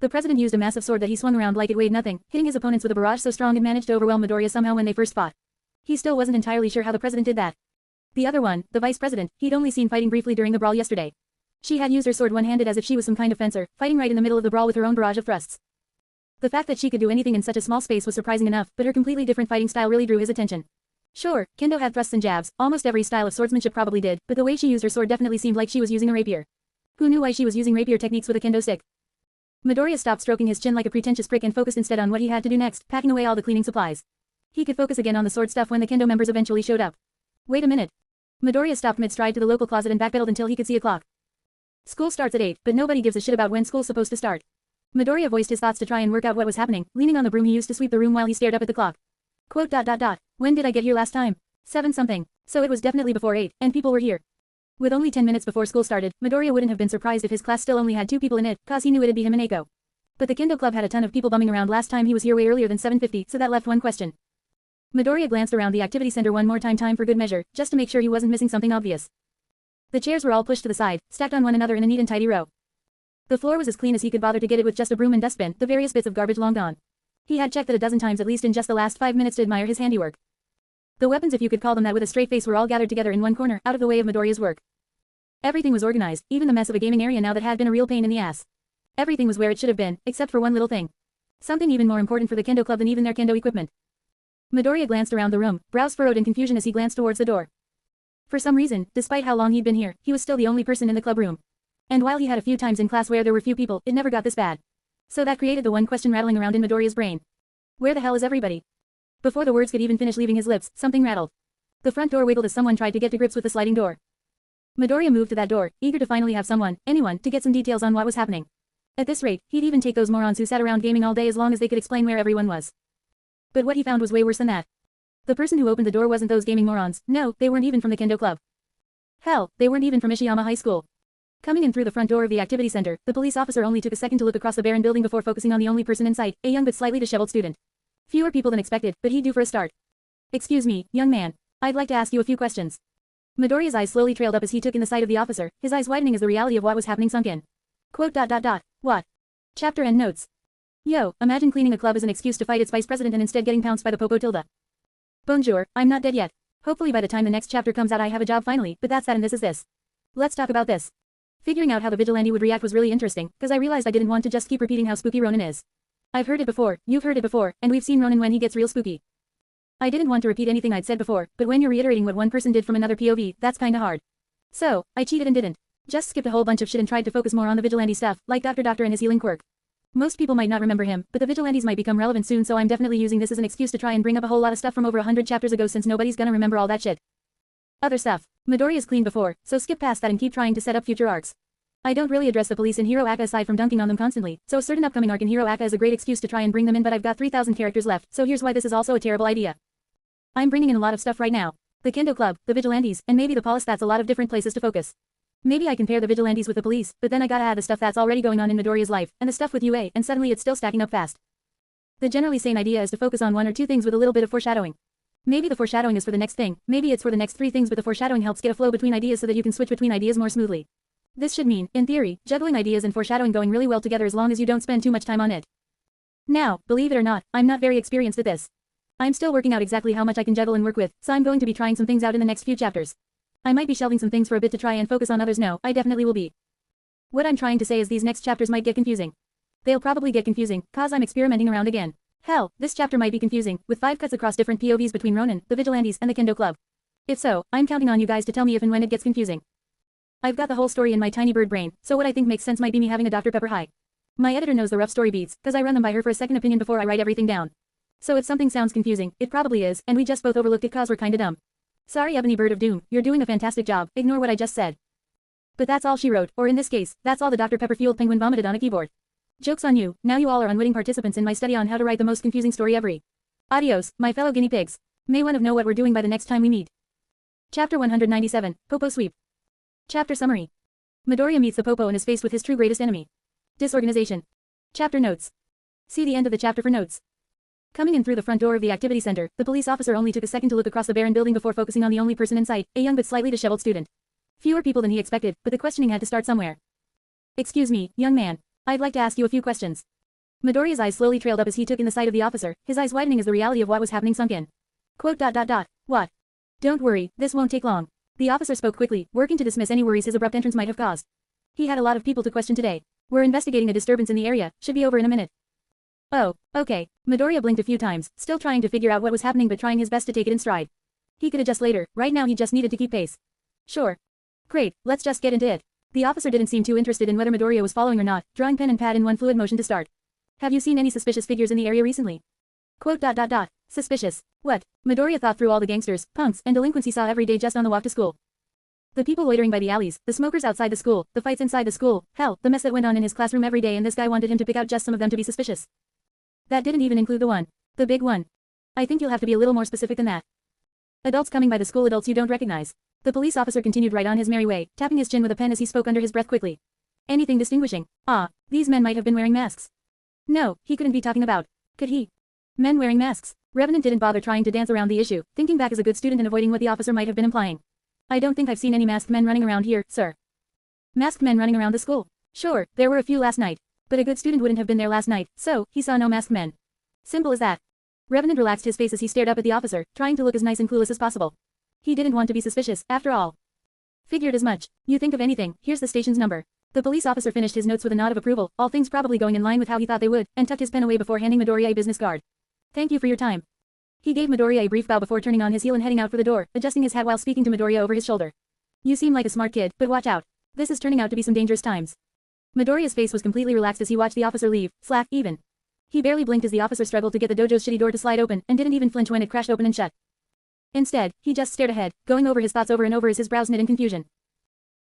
The president used a massive sword that he swung around like it weighed nothing, hitting his opponents with a barrage so strong it managed to overwhelm Midoriya somehow when they first fought. He still wasn't entirely sure how the president did that. The other one, the vice president, he'd only seen fighting briefly during the brawl yesterday. She had used her sword one-handed as if she was some kind of fencer, fighting right in the middle of the brawl with her own barrage of thrusts. The fact that she could do anything in such a small space was surprising enough, but her completely different fighting style really drew his attention. Sure, Kendo had thrusts and jabs, almost every style of swordsmanship probably did, but the way she used her sword definitely seemed like she was using a rapier. Who knew why she was using rapier techniques with a Kendo stick? Midoriya stopped stroking his chin like a pretentious prick and focused instead on what he had to do next, packing away all the cleaning supplies. He could focus again on the sword stuff when the Kendo members eventually showed up. Wait a minute. Midoriya stopped mid-stride to the local closet and backpedaled until he could see a clock. School starts at 8, but nobody gives a shit about when school's supposed to start. Midoriya voiced his thoughts to try and work out what was happening, leaning on the broom he used to sweep the room while he stared up at the clock. Quote. When did I get here last time? 7 something. So it was definitely before 8, and people were here. With only 10 minutes before school started, Midoriya wouldn't have been surprised if his class still only had 2 people in it, cause he knew it'd be him and Eiko. But the Kendo club had a ton of people bumming around last time he was here way earlier than 7:50, so that left one question. Midoriya glanced around the activity center one more time for good measure, just to make sure he wasn't missing something obvious. The chairs were all pushed to the side, stacked on one another in a neat and tidy row. The floor was as clean as he could bother to get it with just a broom and dustbin, the various bits of garbage long gone. He had checked it a dozen times at least in just the last 5 minutes to admire his handiwork. The weapons, if you could call them that, with a straight face were all gathered together in one corner, out of the way of Midoriya's work. Everything was organized, even the mess of a gaming area now that had been a real pain in the ass. Everything was where it should have been, except for one little thing. Something even more important for the Kendo club than even their Kendo equipment. Midoriya glanced around the room, brows furrowed in confusion as he glanced towards the door. For some reason, despite how long he'd been here, he was still the only person in the club room. And while he had a few times in class where there were few people, it never got this bad. So that created the one question rattling around in Midoriya's brain. Where the hell is everybody? Before the words could even finish leaving his lips, something rattled. The front door wiggled as someone tried to get to grips with the sliding door. Midoriya moved to that door, eager to finally have anyone, to get some details on what was happening. At this rate, he'd even take those morons who sat around gaming all day as long as they could explain where everyone was. But what he found was way worse than that. The person who opened the door wasn't those gaming morons. No, they weren't even from the Kendo club. Hell, they weren't even from Ishiyama High School. Coming in through the front door of the activity center, the police officer only took a second to look across the barren building before focusing on the only person in sight, a young but slightly disheveled student. Fewer people than expected, but he'd do for a start. Excuse me, young man. I'd like to ask you a few questions. Midoriya's eyes slowly trailed up as he took in the sight of the officer, his eyes widening as the reality of what was happening sunk in. Quote. What? Chapter and notes. Yo, imagine cleaning a club as an excuse to fight its vice president and instead getting pounced by the Popo Tilda. Bonjour, I'm not dead yet. Hopefully by the time the next chapter comes out I have a job finally, but that's that and this is this. Let's talk about this. Figuring out how the vigilante would react was really interesting, cause I realized I didn't want to just keep repeating how spooky Ronin is. I've heard it before, you've heard it before, and we've seen Ronin when he gets real spooky. I didn't want to repeat anything I'd said before, but when you're reiterating what one person did from another POV, that's kinda hard. So, I cheated and didn't. Just skipped a whole bunch of shit and tried to focus more on the vigilante stuff, like Doctor and his healing quirk. Most people might not remember him, but the vigilantes might become relevant soon, so I'm definitely using this as an excuse to try and bring up a whole lot of stuff from over 100 chapters ago since nobody's gonna remember all that shit. Other stuff. Midoriya's clean before, so skip past that and keep trying to set up future arcs. I don't really address the police in Hero Aka aside from dunking on them constantly, so a certain upcoming arc in Hero Aka is a great excuse to try and bring them in, but I've got 3,000 characters left, so here's why this is also a terrible idea. I'm bringing in a lot of stuff right now. The Kendo Club, the Vigilantes, and maybe the police. That's a lot of different places to focus. Maybe I can pair the Vigilantes with the police, but then I gotta add the stuff that's already going on in Midoriya's life, and the stuff with UA, and suddenly it's still stacking up fast. The generally sane idea is to focus on one or two things with a little bit of foreshadowing. Maybe the foreshadowing is for the next thing, maybe it's for the next three things, but the foreshadowing helps get a flow between ideas so that you can switch between ideas more smoothly. This should mean, in theory, juggling ideas and foreshadowing going really well together as long as you don't spend too much time on it. Now, believe it or not, I'm not very experienced at this. I'm still working out exactly how much I can juggle and work with, so I'm going to be trying some things out in the next few chapters. I might be shelving some things for a bit to try and focus on others. No, I definitely will be. What I'm trying to say is these next chapters might get confusing. They'll probably get confusing, cause I'm experimenting around again. Hell, this chapter might be confusing, with 5 cuts across different POVs between Ronin, the Vigilantes, and the Kendo Club. If so, I'm counting on you guys to tell me if and when it gets confusing. I've got the whole story in my tiny bird brain, so what I think makes sense might be me having a Dr. Pepper high. My editor knows the rough story beats, cause I run them by her for a second opinion before I write everything down. So if something sounds confusing, it probably is, and we just both overlooked it cause we're kinda dumb. Sorry Ebony Bird of Doom, you're doing a fantastic job, ignore what I just said. But that's all she wrote, or in this case, that's all the Dr. Pepper-fueled penguin vomited on a keyboard. Joke's on you, now you all are unwitting participants in my study on how to write the most confusing story ever. Adios, my fellow guinea pigs. May one of know what we're doing by the next time we meet. Chapter 197, Popo Sweep. Chapter Summary. Midoriya meets the Popo and is faced with his true greatest enemy. Disorganization. Chapter Notes. See the end of the chapter for notes. Coming in through the front door of the activity center, the police officer only took a second to look across the barren building before focusing on the only person in sight, a young but slightly disheveled student. Fewer people than he expected, but the questioning had to start somewhere. Excuse me, young man. I'd like to ask you a few questions. Midoriya's eyes slowly trailed up as he took in the sight of the officer, his eyes widening as the reality of what was happening sunk in. Quote. What? Don't worry, this won't take long. The officer spoke quickly, working to dismiss any worries his abrupt entrance might have caused. He had a lot of people to question today. We're investigating a disturbance in the area, should be over in a minute. Oh, okay. Midoriya blinked a few times, still trying to figure out what was happening but trying his best to take it in stride. He could adjust later, right now he just needed to keep pace. Sure. Great, let's just get into it. The officer didn't seem too interested in whether Midoriya was following or not, drawing pen and pad in one fluid motion to start. Have you seen any suspicious figures in the area recently? Quote. Suspicious. What? Midoriya thought through all the gangsters, punks, and delinquents he saw every day just on the walk to school. The people loitering by the alleys, the smokers outside the school, the fights inside the school, hell, the mess that went on in his classroom every day, and this guy wanted him to pick out just some of them to be suspicious. That didn't even include the one. The big one. I think you'll have to be a little more specific than that. Adults coming by the school, adults you don't recognize. The police officer continued right on his merry way, tapping his chin with a pen as he spoke under his breath quickly. Anything distinguishing? Ah, these men might have been wearing masks. No, he couldn't be talking about. Could he? Men wearing masks. Revenant didn't bother trying to dance around the issue, thinking back as a good student and avoiding what the officer might have been implying. I don't think I've seen any masked men running around here, sir. Masked men running around the school. Sure, there were a few last night. But a good student wouldn't have been there last night, so, he saw no masked men. Simple as that. Revenant relaxed his face as he stared up at the officer, trying to look as nice and clueless as possible. He didn't want to be suspicious, after all. Figured as much. You think of anything, here's the station's number. The police officer finished his notes with a nod of approval, all things probably going in line with how he thought they would, and tucked his pen away before handing Midoriya a business card. Thank you for your time. He gave Midoriya a brief bow before turning on his heel and heading out for the door, adjusting his hat while speaking to Midoriya over his shoulder. You seem like a smart kid, but watch out. This is turning out to be some dangerous times. Midoriya's face was completely relaxed as he watched the officer leave, slack, even. He barely blinked as the officer struggled to get the dojo's shitty door to slide open, and didn't even flinch when it crashed open and shut. Instead, he just stared ahead, going over his thoughts over and over as his brows knit in confusion.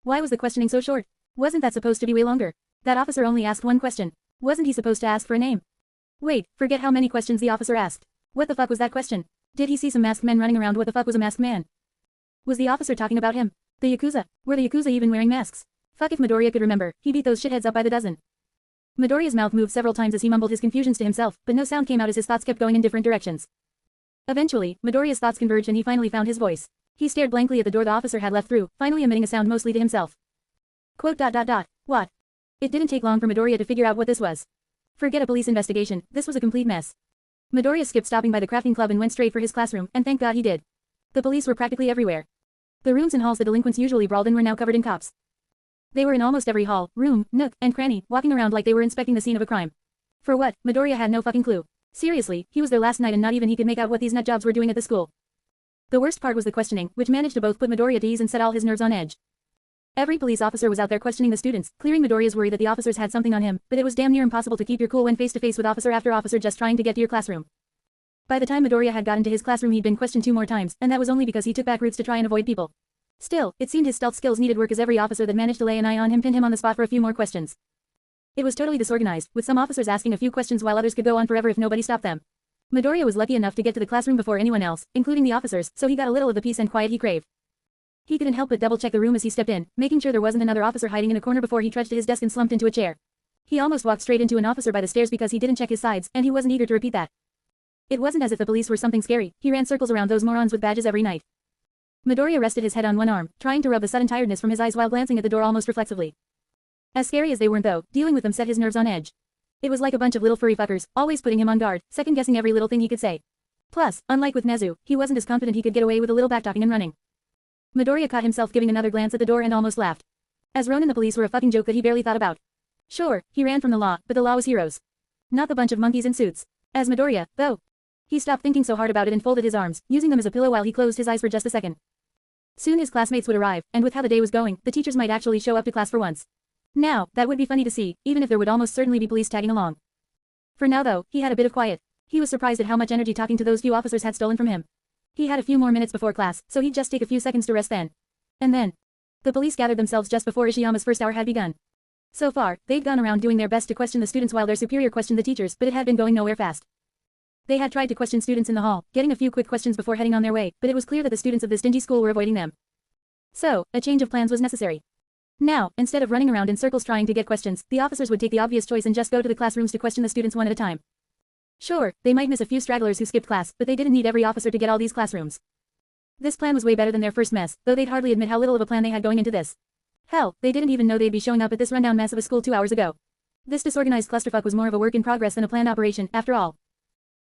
Why was the questioning so short? Wasn't that supposed to be way longer? That officer only asked one question. Wasn't he supposed to ask for a name? Wait, forget how many questions the officer asked. What the fuck was that question? Did he see some masked men running around? What the fuck was a masked man? Was the officer talking about him? The Yakuza? Were the Yakuza even wearing masks? Fuck if Midoriya could remember, he beat those shitheads up by the dozen. Midoriya's mouth moved several times as he mumbled his confusions to himself, but no sound came out as his thoughts kept going in different directions. Eventually, Midoriya's thoughts converged and he finally found his voice. He stared blankly at the door the officer had left through, finally emitting a sound mostly to himself. Quote. What? It didn't take long for Midoriya to figure out what this was. Forget a police investigation, this was a complete mess. Midoriya skipped stopping by the crafting club and went straight for his classroom, and thank God he did. The police were practically everywhere. The rooms and halls the delinquents usually brawled in were now covered in cops. They were in almost every hall, room, nook, and cranny, walking around like they were inspecting the scene of a crime. For what, Midoriya had no fucking clue. Seriously, he was there last night and not even he could make out what these nutjobs were doing at the school. The worst part was the questioning, which managed to both put Midoriya at ease and set all his nerves on edge. Every police officer was out there questioning the students, clearing Midoriya's worry that the officers had something on him, but it was damn near impossible to keep your cool when face to face with officer after officer just trying to get to your classroom. By the time Midoriya had gotten to his classroom he'd been questioned 2 more times, and that was only because he took back routes to try and avoid people. Still, it seemed his stealth skills needed work as every officer that managed to lay an eye on him pinned him on the spot for a few more questions. It was totally disorganized, with some officers asking a few questions while others could go on forever if nobody stopped them. Midoriya was lucky enough to get to the classroom before anyone else, including the officers, so he got a little of the peace and quiet he craved. He couldn't help but double-check the room as he stepped in, making sure there wasn't another officer hiding in a corner before he trudged to his desk and slumped into a chair. He almost walked straight into an officer by the stairs because he didn't check his sides, and he wasn't eager to repeat that. It wasn't as if the police were something scary, he ran circles around those morons with badges every night. Midoriya rested his head on one arm, trying to rub the sudden tiredness from his eyes while glancing at the door almost reflexively. As scary as they weren't though, dealing with them set his nerves on edge. It was like a bunch of little furry fuckers, always putting him on guard, second-guessing every little thing he could say. Plus, unlike with Nezu, he wasn't as confident he could get away with a little backtalking and running. Midoriya caught himself giving another glance at the door and almost laughed. As Ronin, the police were a fucking joke that he barely thought about. Sure, he ran from the law, but the law was heroes. Not the bunch of monkeys in suits. As Midoriya, though. He stopped thinking so hard about it and folded his arms, using them as a pillow while he closed his eyes for just a second. Soon his classmates would arrive, and with how the day was going, the teachers might actually show up to class for once. Now, that would be funny to see, even if there would almost certainly be police tagging along. For now though, he had a bit of quiet. He was surprised at how much energy talking to those few officers had stolen from him. He had a few more minutes before class, so he'd just take a few seconds to rest then. And then. The police gathered themselves just before Ishiyama's first hour had begun. So far, they'd gone around doing their best to question the students while their superior questioned the teachers, but it had been going nowhere fast. They had tried to question students in the hall, getting a few quick questions before heading on their way, but it was clear that the students of this dingy school were avoiding them. So, a change of plans was necessary. Now, instead of running around in circles trying to get questions, the officers would take the obvious choice and just go to the classrooms to question the students one at a time. Sure, they might miss a few stragglers who skipped class, but they didn't need every officer to get all these classrooms. This plan was way better than their first mess, though they'd hardly admit how little of a plan they had going into this. Hell, they didn't even know they'd be showing up at this rundown mess of a school 2 hours ago. This disorganized clusterfuck was more of a work in progress than a planned operation, after all.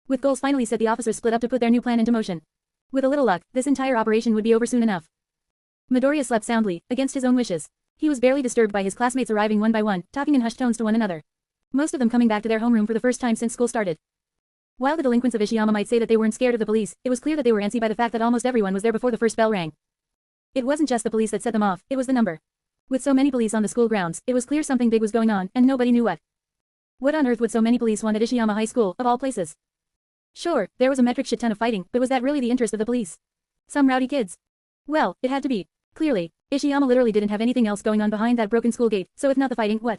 With goals finally set, the officers split up to put their new plan into motion. With a little luck, this entire operation would be over soon enough. Midoriya slept soundly, against his own wishes. He was barely disturbed by his classmates arriving one by one, talking in hushed tones to one another. Most of them coming back to their homeroom for the first time since school started. While the delinquents of Ishiyama might say that they weren't scared of the police, it was clear that they were antsy by the fact that almost everyone was there before the first bell rang. It wasn't just the police that set them off, it was the number. With so many police on the school grounds, it was clear something big was going on, and nobody knew what. What on earth would so many police want at Ishiyama High School, of all places? Sure, there was a metric shit ton of fighting, but was that really the interest of the police? Some rowdy kids? Well, it had to be. Clearly, Ishiyama literally didn't have anything else going on behind that broken school gate, so if not the fighting, what?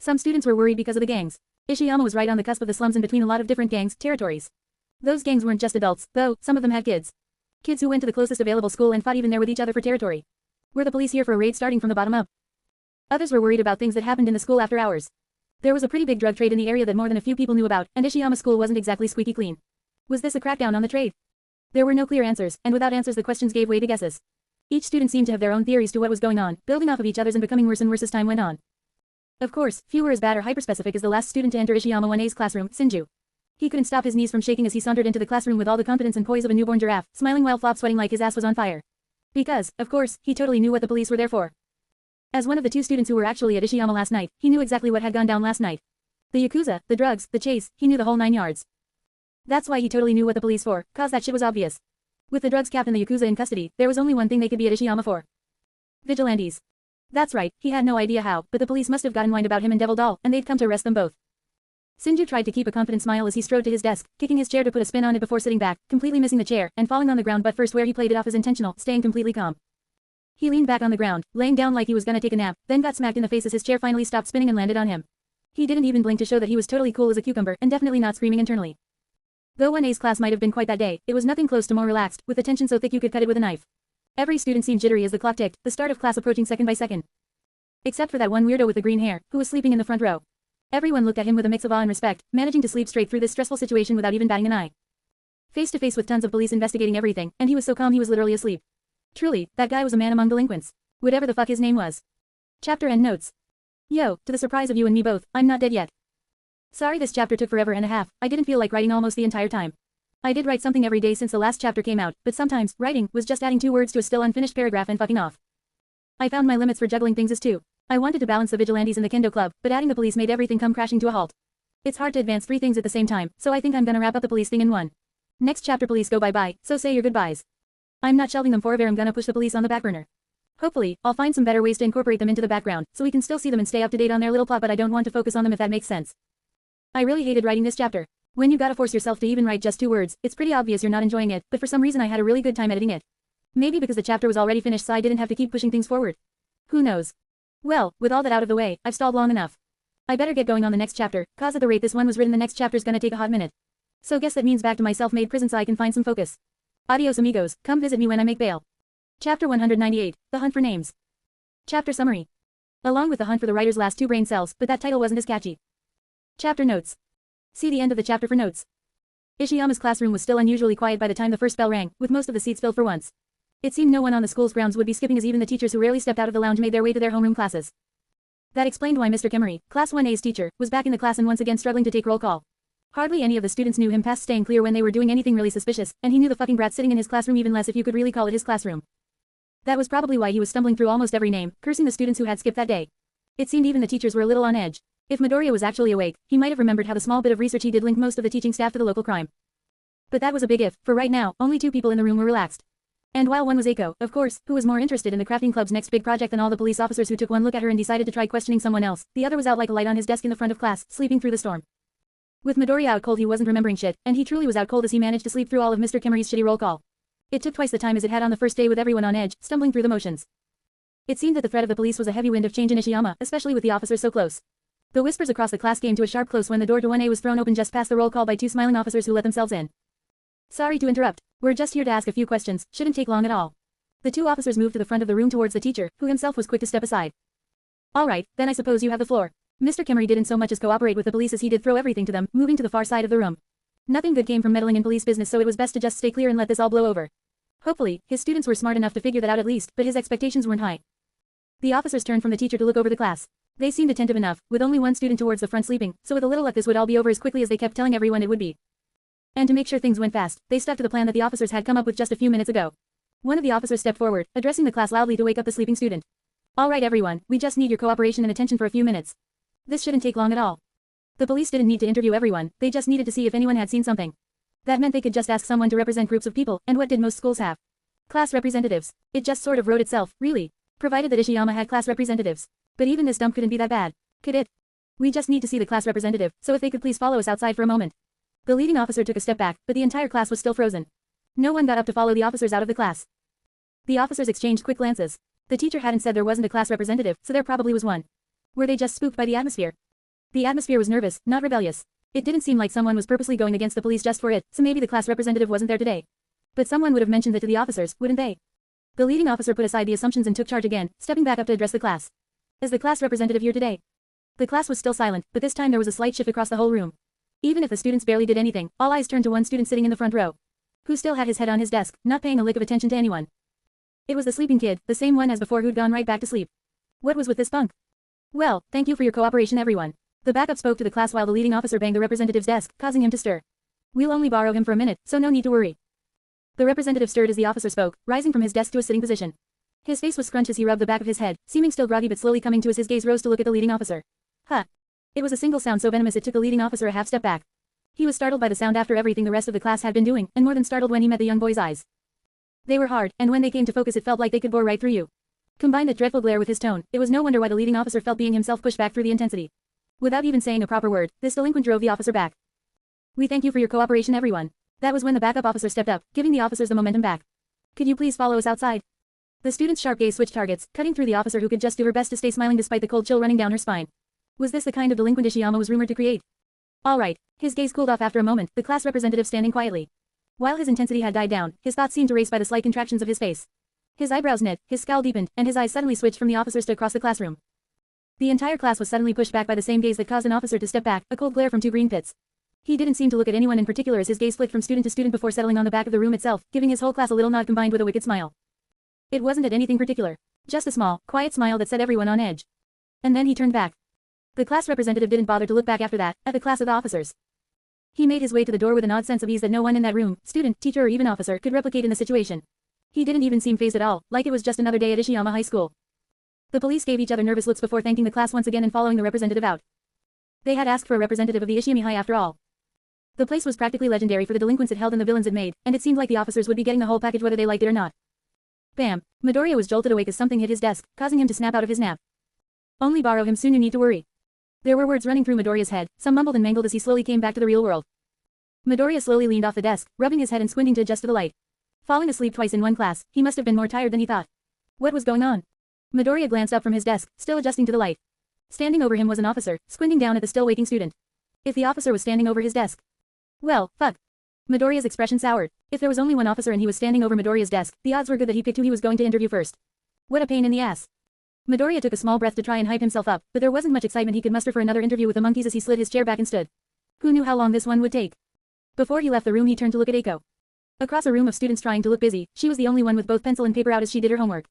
Some students were worried because of the gangs. Ishiyama was right on the cusp of the slums in between a lot of different gangs, territories. Those gangs weren't just adults, though, some of them had kids. Kids who went to the closest available school and fought even there with each other for territory. Were the police here for a raid starting from the bottom up? Others were worried about things that happened in the school after hours. There was a pretty big drug trade in the area that more than a few people knew about, and Ishiyama School wasn't exactly squeaky clean. Was this a crackdown on the trade? There were no clear answers, and without answers the questions gave way to guesses. Each student seemed to have their own theories to what was going on, building off of each other's and becoming worse and worse as time went on. Of course, few were as bad or hyperspecific as the last student to enter Ishiyama 1A's classroom, Sinju. He couldn't stop his knees from shaking as he sauntered into the classroom with all the confidence and poise of a newborn giraffe, smiling while flop sweating like his ass was on fire. Because, of course, he totally knew what the police were there for. As one of the two students who were actually at Ishiyama last night, he knew exactly what had gone down last night. The Yakuza, the drugs, the chase, he knew the whole 9 yards. That's why he totally knew what the police for, cause that shit was obvious. With the drugs cap and the Yakuza in custody, there was only one thing they could be at Ishiyama for. Vigilantes. That's right, he had no idea how, but the police must have gotten wind about him and Devil Doll, and they'd come to arrest them both. Sinju tried to keep a confident smile as he strode to his desk, kicking his chair to put a spin on it before sitting back, completely missing the chair, and falling on the ground but first where he played it off as intentional, staying completely calm. He leaned back on the ground, laying down like he was gonna take a nap, then got smacked in the face as his chair finally stopped spinning and landed on him. He didn't even blink to show that he was totally cool as a cucumber and definitely not screaming internally. Though 1A's class might have been quite that day, it was nothing close to more relaxed, with the tension so thick you could cut it with a knife. Every student seemed jittery as the clock ticked, the start of class approaching second by second. Except for that one weirdo with the green hair, who was sleeping in the front row. Everyone looked at him with a mix of awe and respect, managing to sleep straight through this stressful situation without even batting an eye. Face to face with tons of police investigating everything, and he was so calm he was literally asleep. Truly, that guy was a man among delinquents. Whatever the fuck his name was. Chapter end notes. Yo, to the surprise of you and me both, I'm not dead yet. Sorry this chapter took forever and a half, I didn't feel like writing almost the entire time. I did write something every day since the last chapter came out, but sometimes, writing was just adding 2 words to a still unfinished paragraph and fucking off. I found my limits for juggling things as too. I wanted to balance the vigilantes and the kendo club, but adding the police made everything come crashing to a halt. It's hard to advance 3 things at the same time, so I think I'm gonna wrap up the police thing in one. Next chapter police go bye-bye, so say your goodbyes. I'm not shelving them forever, I'm gonna push the police on the back burner. Hopefully, I'll find some better ways to incorporate them into the background, so we can still see them and stay up to date on their little plot, but I don't want to focus on them if that makes sense. I really hated writing this chapter. When you gotta force yourself to even write just 2 words, it's pretty obvious you're not enjoying it, but for some reason I had a really good time editing it. Maybe because the chapter was already finished so I didn't have to keep pushing things forward. Who knows? Well, with all that out of the way, I've stalled long enough. I better get going on the next chapter, cause at the rate this one was written the next chapter's gonna take a hot minute. So guess that means back to my self-made prison so I can find some focus. Adios amigos, come visit me when I make bail. Chapter 198, The Hunt for Names. Chapter Summary. Along with the hunt for the writer's last two brain cells, but that title wasn't as catchy. Chapter Notes. See the end of the chapter for notes. Ishiyama's classroom was still unusually quiet by the time the first bell rang, with most of the seats filled for once. It seemed no one on the school's grounds would be skipping as even the teachers who rarely stepped out of the lounge made their way to their homeroom classes. That explained why Mr. Kemery, Class 1A's teacher, was back in the class and once again struggling to take roll call. Hardly any of the students knew him past staying clear when they were doing anything really suspicious, and he knew the fucking brat sitting in his classroom even less if you could really call it his classroom. That was probably why he was stumbling through almost every name, cursing the students who had skipped that day. It seemed even the teachers were a little on edge. If Midoriya was actually awake, he might have remembered how the small bit of research he did linked most of the teaching staff to the local crime. But that was a big if, for right now, only two people in the room were relaxed. And while one was Eiko, of course, who was more interested in the crafting club's next big project than all the police officers who took one look at her and decided to try questioning someone else, the other was out like a light on his desk in the front of class, sleeping through the storm. With Midoriya out cold he wasn't remembering shit, and he truly was out cold as he managed to sleep through all of Mr. Kemery's shitty roll call. It took twice the time as it had on the first day with everyone on edge, stumbling through the motions. It seemed that the threat of the police was a heavy wind of change in Ishiyama, especially with the officers so close. The whispers across the class came to a sharp close when the door to 1A was thrown open just past the roll call by two smiling officers who let themselves in. Sorry to interrupt. We're just here to ask a few questions, shouldn't take long at all. The two officers moved to the front of the room towards the teacher, who himself was quick to step aside. All right, then I suppose you have the floor. Mr. Kemery didn't so much as cooperate with the police as he did throw everything to them, moving to the far side of the room. Nothing good came from meddling in police business, so it was best to just stay clear and let this all blow over. Hopefully, his students were smart enough to figure that out at least, but his expectations weren't high. The officers turned from the teacher to look over the class. They seemed attentive enough, with only one student towards the front sleeping, so with a little luck this would all be over as quickly as they kept telling everyone it would be. And to make sure things went fast, they stuck to the plan that the officers had come up with just a few minutes ago. One of the officers stepped forward, addressing the class loudly to wake up the sleeping student. All right everyone, we just need your cooperation and attention for a few minutes. This shouldn't take long at all. The police didn't need to interview everyone, they just needed to see if anyone had seen something. That meant they could just ask someone to represent groups of people, and what did most schools have? Class representatives. It just sort of wrote itself, really. Provided that Ishiyama had class representatives. But even this dump couldn't be that bad. Could it? We just need to see the class representative, so if they could please follow us outside for a moment. The leading officer took a step back, but the entire class was still frozen. No one got up to follow the officers out of the class. The officers exchanged quick glances. The teacher hadn't said there wasn't a class representative, so there probably was one. Were they just spooked by the atmosphere? The atmosphere was nervous, not rebellious. It didn't seem like someone was purposely going against the police just for it, so maybe the class representative wasn't there today. But someone would have mentioned that to the officers, wouldn't they? The leading officer put aside the assumptions and took charge again, stepping back up to address the class. Is the class representative here today? The class was still silent, but this time there was a slight shift across the whole room. Even if the students barely did anything, all eyes turned to one student sitting in the front row, who still had his head on his desk, not paying a lick of attention to anyone. It was the sleeping kid, the same one as before who'd gone right back to sleep. What was with this bunk? Well, thank you for your cooperation everyone. The backup spoke to the class while the leading officer banged the representative's desk, causing him to stir. We'll only borrow him for a minute, so no need to worry. The representative stirred as the officer spoke, rising from his desk to a sitting position. His face was scrunched as he rubbed the back of his head, seeming still groggy but slowly coming to as his gaze rose to look at the leading officer. Huh. It was a single sound so venomous it took the leading officer a half step back. He was startled by the sound after everything the rest of the class had been doing, and more than startled when he met the young boy's eyes. They were hard, and when they came to focus it felt like they could bore right through you. Combine that dreadful glare with his tone, it was no wonder why the leading officer felt being himself pushed back through the intensity. Without even saying a proper word, this delinquent drove the officer back. We thank you for your cooperation everyone. That was when the backup officer stepped up, giving the officers the momentum back. Could you please follow us outside? The student's sharp gaze switched targets, cutting through the officer who could just do her best to stay smiling despite the cold chill running down her spine. Was this the kind of delinquent Ishiyama was rumored to create? All right. His gaze cooled off after a moment, the class representative standing quietly. While his intensity had died down, his thoughts seemed to race by the slight contractions of his face. His eyebrows knit, his scowl deepened, and his eyes suddenly switched from the officers to across the classroom. The entire class was suddenly pushed back by the same gaze that caused an officer to step back, a cold glare from two green pits. He didn't seem to look at anyone in particular as his gaze flicked from student to student before settling on the back of the room itself, giving his whole class a little nod combined with a wicked smile. It wasn't at anything particular. Just a small, quiet smile that set everyone on edge. And then he turned back. The class representative didn't bother to look back after that, at the class of the officers. He made his way to the door with an odd sense of ease that no one in that room, student, teacher or even officer, could replicate in the situation. He didn't even seem fazed at all, like it was just another day at Ishiyama High School. The police gave each other nervous looks before thanking the class once again and following the representative out. They had asked for a representative of the Ishiyama High after all. The place was practically legendary for the delinquents it held and the villains it made, and it seemed like the officers would be getting the whole package whether they liked it or not. Bam! Midoriya was jolted awake as something hit his desk, causing him to snap out of his nap. Only borrow him soon, you need to worry. There were words running through Midoriya's head, some mumbled and mangled as he slowly came back to the real world. Midoriya slowly leaned off the desk, rubbing his head and squinting to adjust to the light. Falling asleep twice in one class, he must have been more tired than he thought. What was going on? Midoriya glanced up from his desk, still adjusting to the light. Standing over him was an officer, squinting down at the still waking student. If the officer was standing over his desk, Well, fuck. Midoriya's expression soured. If there was only one officer and he was standing over Midoriya's desk, the odds were good that he picked who he was going to interview first. What a pain in the ass. Midoriya took a small breath to try and hype himself up, but there wasn't much excitement he could muster for another interview with the monkeys as he slid his chair back and stood. Who knew how long this one would take? Before he left the room he turned to look at Eiko. Across a room of students trying to look busy, she was the only one with both pencil and paper out as she did her homework.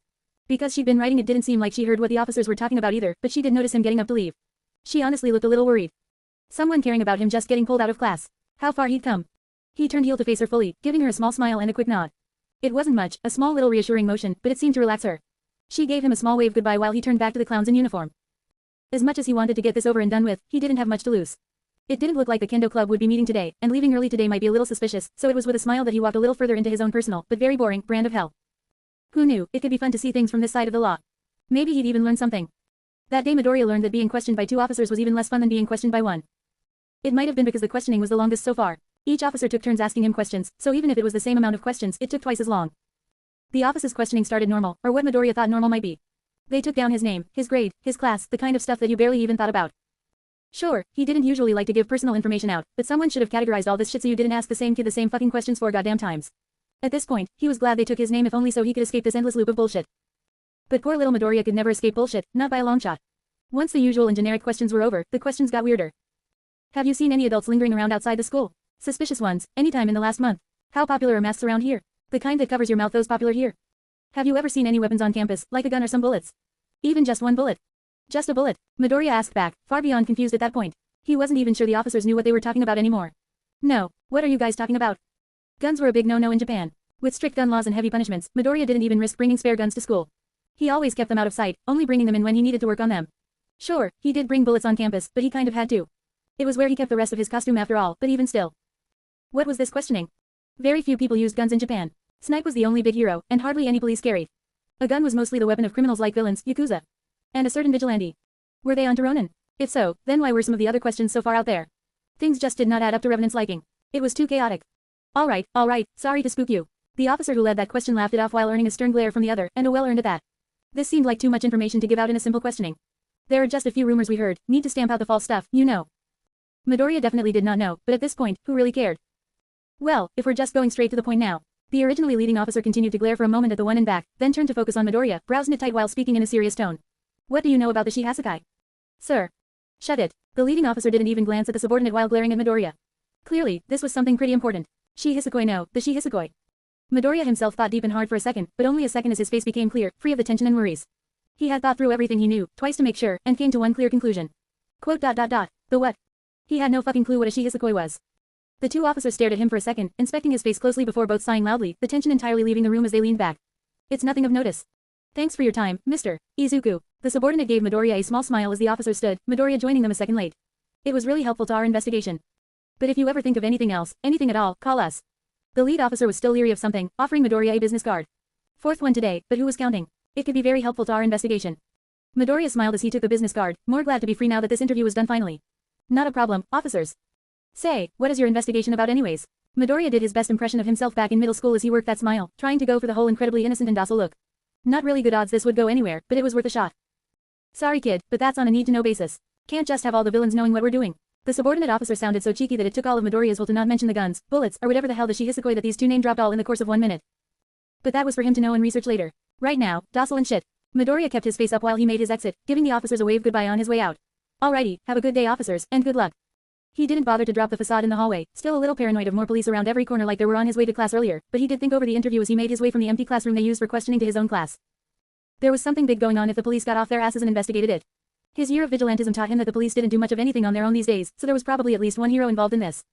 Because she'd been writing it didn't seem like she heard what the officers were talking about either, but she did notice him getting up to leave. She honestly looked a little worried. Someone caring about him just getting pulled out of class. How far he'd come. He turned heel to face her fully, giving her a small smile and a quick nod. It wasn't much, a small little reassuring motion, but it seemed to relax her. She gave him a small wave goodbye while he turned back to the clowns in uniform. As much as he wanted to get this over and done with, he didn't have much to lose. It didn't look like the kendo club would be meeting today, and leaving early today might be a little suspicious, so it was with a smile that he walked a little further into his own personal, but very boring, brand of hell. Who knew, it could be fun to see things from this side of the law. Maybe he'd even learn something. That day Midoriya learned that being questioned by 2 officers was even less fun than being questioned by 1. It might have been because the questioning was the longest so far. Each officer took turns asking him questions, so even if it was the same amount of questions, it took twice as long. The officer's questioning started normal, or what Midoriya thought normal might be. They took down his name, his grade, his class, the kind of stuff that you barely even thought about. Sure, he didn't usually like to give personal information out, but someone should have categorized all this shit so you didn't ask the same kid the same fucking questions 4 goddamn times. At this point, he was glad they took his name if only so he could escape this endless loop of bullshit. But poor little Midoriya could never escape bullshit, not by a long shot. Once the usual and generic questions were over, the questions got weirder. Have you seen any adults lingering around outside the school? Suspicious ones, anytime in the last month. How popular are masks around here? The kind that covers your mouth, those popular here. Have you ever seen any weapons on campus, like a gun or some bullets? Even just one bullet. Just a bullet, Midoriya asked back, far beyond confused at that point. He wasn't even sure the officers knew what they were talking about anymore. No, what are you guys talking about? Guns were a big no-no in Japan. With strict gun laws and heavy punishments, Midoriya didn't even risk bringing spare guns to school. He always kept them out of sight, only bringing them in when he needed to work on them. Sure, he did bring bullets on campus, but he kind of had to. It was where he kept the rest of his costume after all, but even still. What was this questioning? Very few people used guns in Japan. Snipe was the only big hero, and hardly any police carried. A gun was mostly the weapon of criminals like villains, yakuza. And a certain vigilante. Were they onto Ronin? If so, then why were some of the other questions so far out there? Things just did not add up to Revenant's liking. It was too chaotic. Alright, sorry to spook you. The officer who led that question laughed it off while earning a stern glare from the other, and a well-earned at that. This seemed like too much information to give out in a simple questioning. There are just a few rumors we heard, need to stamp out the false stuff, you know. Midoriya definitely did not know, but at this point, who really cared? Well, if we're just going straight to the point now. The originally leading officer continued to glare for a moment at the one in back, then turned to focus on Midoriya, brows knit tight while speaking in a serious tone. What do you know about the Shihasakai? Sir. Shut it. The leading officer didn't even glance at the subordinate while glaring at Midoriya. Clearly, this was something pretty important. Shihisakoi no, the Shihisakoi. Midoriya himself thought deep and hard for a second, but only a second as his face became clear, free of the tension and worries. He had thought through everything he knew, twice to make sure, and came to one clear conclusion. Quote. The what? He had no fucking clue what a Shihisakoi was. The 2 officers stared at him for a second, inspecting his face closely before both sighing loudly, the tension entirely leaving the room as they leaned back. It's nothing of notice. Thanks for your time, Mr. Izuku. The subordinate gave Midoriya a small smile as the officer stood, Midoriya joining them a second late. It was really helpful to our investigation. But if you ever think of anything else, anything at all, call us. The lead officer was still leery of something, offering Midoriya a business card. 4th one today, but who was counting? It could be very helpful to our investigation. Midoriya smiled as he took the business card, more glad to be free now that this interview was done finally. Not a problem, officers. Say, what is your investigation about anyways? Midoriya did his best impression of himself back in middle school as he worked that smile, trying to go for the whole incredibly innocent and docile look. Not really good odds this would go anywhere, but it was worth a shot. Sorry kid, but that's on a need-to-know basis. Can't just have all the villains knowing what we're doing. The subordinate officer sounded so cheeky that it took all of Midoriya's will to not mention the guns, bullets, or whatever the hell the Shihisakoi that these 2 name-dropped all in the course of 1 minute. But that was for him to know and research later. Right now, docile and shit. Midoriya kept his face up while he made his exit, giving the officers a wave goodbye on his way out. Alrighty, have a good day officers, and good luck. He didn't bother to drop the facade in the hallway, still a little paranoid of more police around every corner like there were on his way to class earlier, but he did think over the interview as he made his way from the empty classroom they used for questioning to his own class. There was something big going on if the police got off their asses and investigated it. His year of vigilantism taught him that the police didn't do much of anything on their own these days, so there was probably at least one hero involved in this.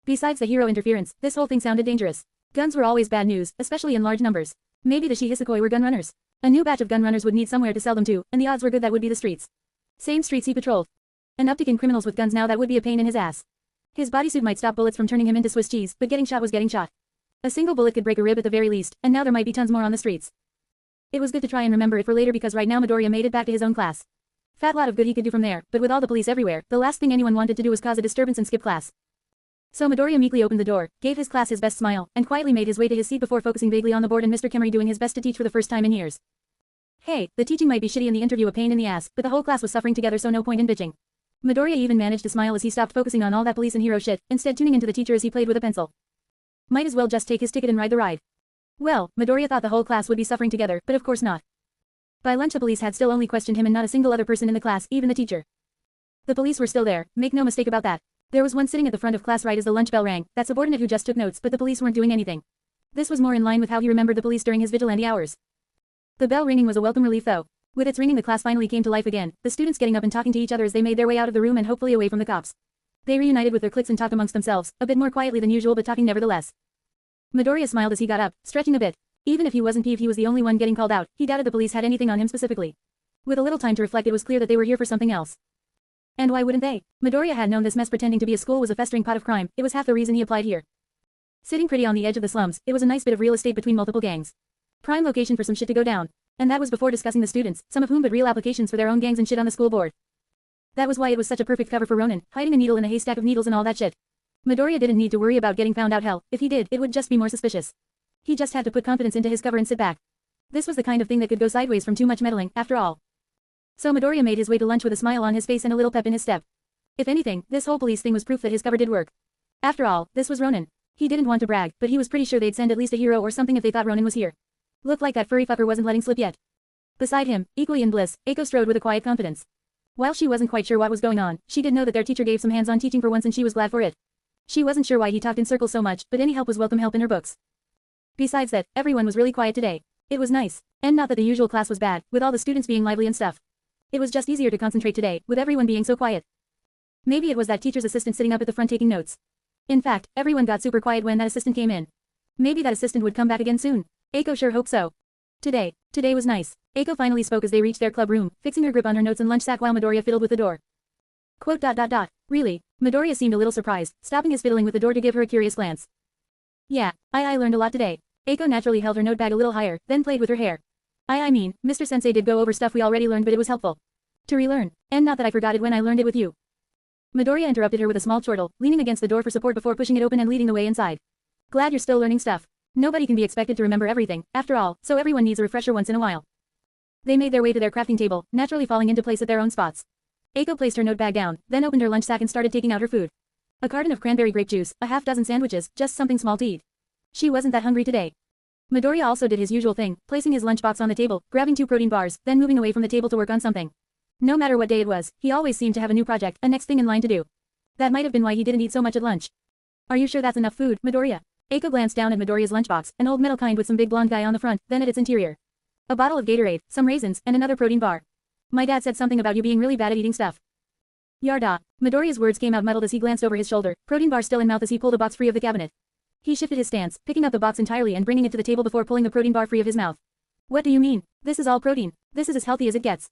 Besides the hero interference, this whole thing sounded dangerous. Guns were always bad news, especially in large numbers. Maybe the Shihisakoi were gun runners. A new batch of gun runners would need somewhere to sell them to, and the odds were good that would be the streets. Same streets he patrolled. An uptick in criminals with guns now that would be a pain in his ass. His bodysuit might stop bullets from turning him into Swiss cheese, but getting shot was getting shot. A single bullet could break a rib at the very least, and now there might be tons more on the streets. It was good to try and remember it for later because right now Midoriya made it back to his own class. Fat lot of good he could do from there, but with all the police everywhere, the last thing anyone wanted to do was cause a disturbance and skip class. So Midoriya meekly opened the door, gave his class his best smile, and quietly made his way to his seat before focusing vaguely on the board and Mr. Kemery doing his best to teach for the first time in years. Hey, the teaching might be shitty and the interview a pain in the ass, but the whole class was suffering together so no point in bitching. Midoriya even managed to smile as he stopped focusing on all that police and hero shit, instead tuning into the teacher as he played with a pencil. Might as well just take his ticket and ride the ride. Well, Midoriya thought the whole class would be suffering together, but of course not. By lunch the police had still only questioned him and not a single other person in the class, even the teacher. The police were still there, make no mistake about that. There was one sitting at the front of class right as the lunch bell rang, that subordinate who just took notes, but the police weren't doing anything. This was more in line with how he remembered the police during his vigilante hours. The bell ringing was a welcome relief though. With its ringing the class finally came to life again, the students getting up and talking to each other as they made their way out of the room and hopefully away from the cops. They reunited with their cliques and talked amongst themselves, a bit more quietly than usual but talking nevertheless. Midoriya smiled as he got up, stretching a bit. Even if he wasn't peeved he was the only one getting called out, he doubted the police had anything on him specifically. With a little time to reflect it was clear that they were here for something else. And why wouldn't they? Midoriya had known this mess pretending to be a school was a festering pot of crime, it was half the reason he applied here. Sitting pretty on the edge of the slums, it was a nice bit of real estate between multiple gangs. Prime location for some shit to go down. And that was before discussing the students, some of whom had real applications for their own gangs and shit on the school board. That was why it was such a perfect cover for Ronin, hiding a needle in a haystack of needles and all that shit. Midoriya didn't need to worry about getting found out hell, if he did, it would just be more suspicious. He just had to put confidence into his cover and sit back. This was the kind of thing that could go sideways from too much meddling, after all. So Midoriya made his way to lunch with a smile on his face and a little pep in his step. If anything, this whole police thing was proof that his cover did work. After all, this was Ronin. He didn't want to brag, but he was pretty sure they'd send at least a hero or something if they thought Ronin was here. Looked like that furry fucker wasn't letting slip yet. Beside him, equally in bliss, Eiko strode with a quiet confidence. While she wasn't quite sure what was going on, she did know that their teacher gave some hands-on teaching for once and she was glad for it. She wasn't sure why he talked in circles so much, but any help was welcome help in her books. Besides that, everyone was really quiet today. It was nice. And not that the usual class was bad, with all the students being lively and stuff. It was just easier to concentrate today, with everyone being so quiet. Maybe it was that teacher's assistant sitting up at the front taking notes. In fact, everyone got super quiet when that assistant came in. Maybe that assistant would come back again soon. Eiko sure hoped so. Today was nice. Eiko finally spoke as they reached their club room, fixing her grip on her notes and lunch sack while Midoriya fiddled with the door. Quote. Really? Midoriya seemed a little surprised, stopping his fiddling with the door to give her a curious glance. Yeah, I learned a lot today. Eiko naturally held her notebag a little higher, then played with her hair. I mean, Mr. Sensei did go over stuff we already learned but it was helpful. To relearn. And not that I forgot it when I learned it with you. Midoriya interrupted her with a small chortle, leaning against the door for support before pushing it open and leading the way inside. Glad you're still learning stuff. Nobody can be expected to remember everything, after all, so everyone needs a refresher once in a while. They made their way to their crafting table, naturally falling into place at their own spots. Eiko placed her notebag down, then opened her lunch sack and started taking out her food. A carton of cranberry grape juice, a half-dozen sandwiches, just something small to eat. She wasn't that hungry today. Midoriya also did his usual thing, placing his lunchbox on the table, grabbing 2 protein bars, then moving away from the table to work on something. No matter what day it was, he always seemed to have a new project, a next thing in line to do. That might have been why he didn't eat so much at lunch. Are you sure that's enough food, Midoriya? Eiko glanced down at Midoriya's lunchbox, an old metal kind with some big blonde guy on the front, then at its interior. A bottle of Gatorade, some raisins, and another protein bar. My dad said something about you being really bad at eating stuff. Yarda. Midoriya's words came out muddled as he glanced over his shoulder, protein bar still in mouth as he pulled a box free of the cabinet. He shifted his stance, picking up the box entirely and bringing it to the table before pulling the protein bar free of his mouth. What do you mean? This is all protein. This is as healthy as it gets.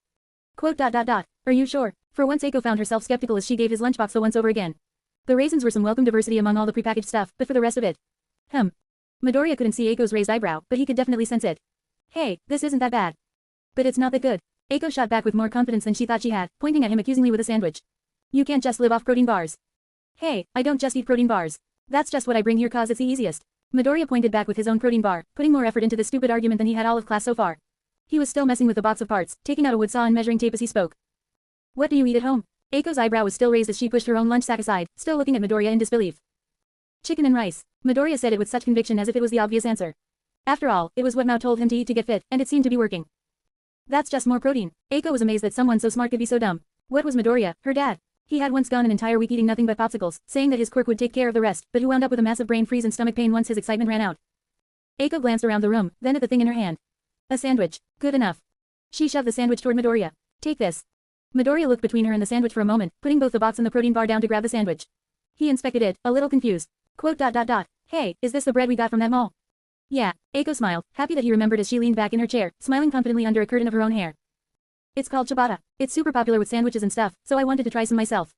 Quote. Are you sure? For once Eiko found herself skeptical as she gave his lunchbox the once over again. The raisins were some welcome diversity among all the prepackaged stuff, but for the rest of it. Midoriya couldn't see Eiko's raised eyebrow, but he could definitely sense it. Hey, this isn't that bad. But it's not that good. Eiko shot back with more confidence than she thought she had, pointing at him accusingly with a sandwich. You can't just live off protein bars. Hey, I don't just eat protein bars. That's just what I bring here cause it's the easiest. Midoriya pointed back with his own protein bar, putting more effort into this stupid argument than he had all of class so far. He was still messing with the box of parts, taking out a wood saw and measuring tape as he spoke. What do you eat at home? Eiko's eyebrow was still raised as she pushed her own lunch sack aside, still looking at Midoriya in disbelief. Chicken and rice. Midoriya said it with such conviction as if it was the obvious answer. After all, it was what Mao told him to eat to get fit, and it seemed to be working. That's just more protein. Eiko was amazed that someone so smart could be so dumb. What was Midoriya, her dad? He had once gone an entire week eating nothing but popsicles, saying that his quirk would take care of the rest, but who wound up with a massive brain freeze and stomach pain once his excitement ran out. Eiko glanced around the room, then at the thing in her hand. A sandwich. Good enough. She shoved the sandwich toward Midoriya. Take this. Midoriya looked between her and the sandwich for a moment, putting both the box and the protein bar down to grab the sandwich. He inspected it, a little confused. Quote. Hey, is this the bread we got from that mall? Yeah. Eiko smiled, happy that he remembered as she leaned back in her chair, smiling confidently under a curtain of her own hair. It's called ciabatta. It's super popular with sandwiches and stuff, so I wanted to try some myself.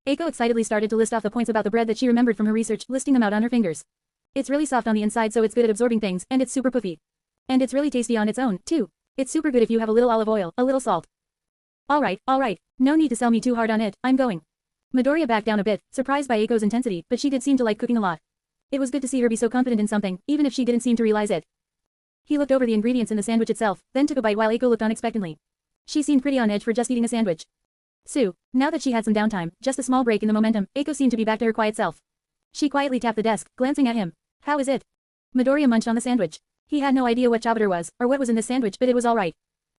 Eiko excitedly started to list off the points about the bread that she remembered from her research, listing them out on her fingers. It's really soft on the inside so it's good at absorbing things, and it's super puffy. And it's really tasty on its own, too. It's super good if you have a little olive oil, a little salt. Alright. No need to sell me too hard on it, I'm going. Midoriya backed down a bit, surprised by Eiko's intensity, but she did seem to like cooking a lot. It was good to see her be so confident in something, even if she didn't seem to realize it. He looked over the ingredients in the sandwich itself, then took a bite while Eiko looked on expectantly. She seemed pretty on edge for just eating a sandwich. Sue, now that she had some downtime, just a small break in the momentum, Eiko seemed to be back to her quiet self. She quietly tapped the desk, glancing at him. How is it? Midoriya munched on the sandwich. He had no idea what chowder was, or what was in this sandwich, but it was alright.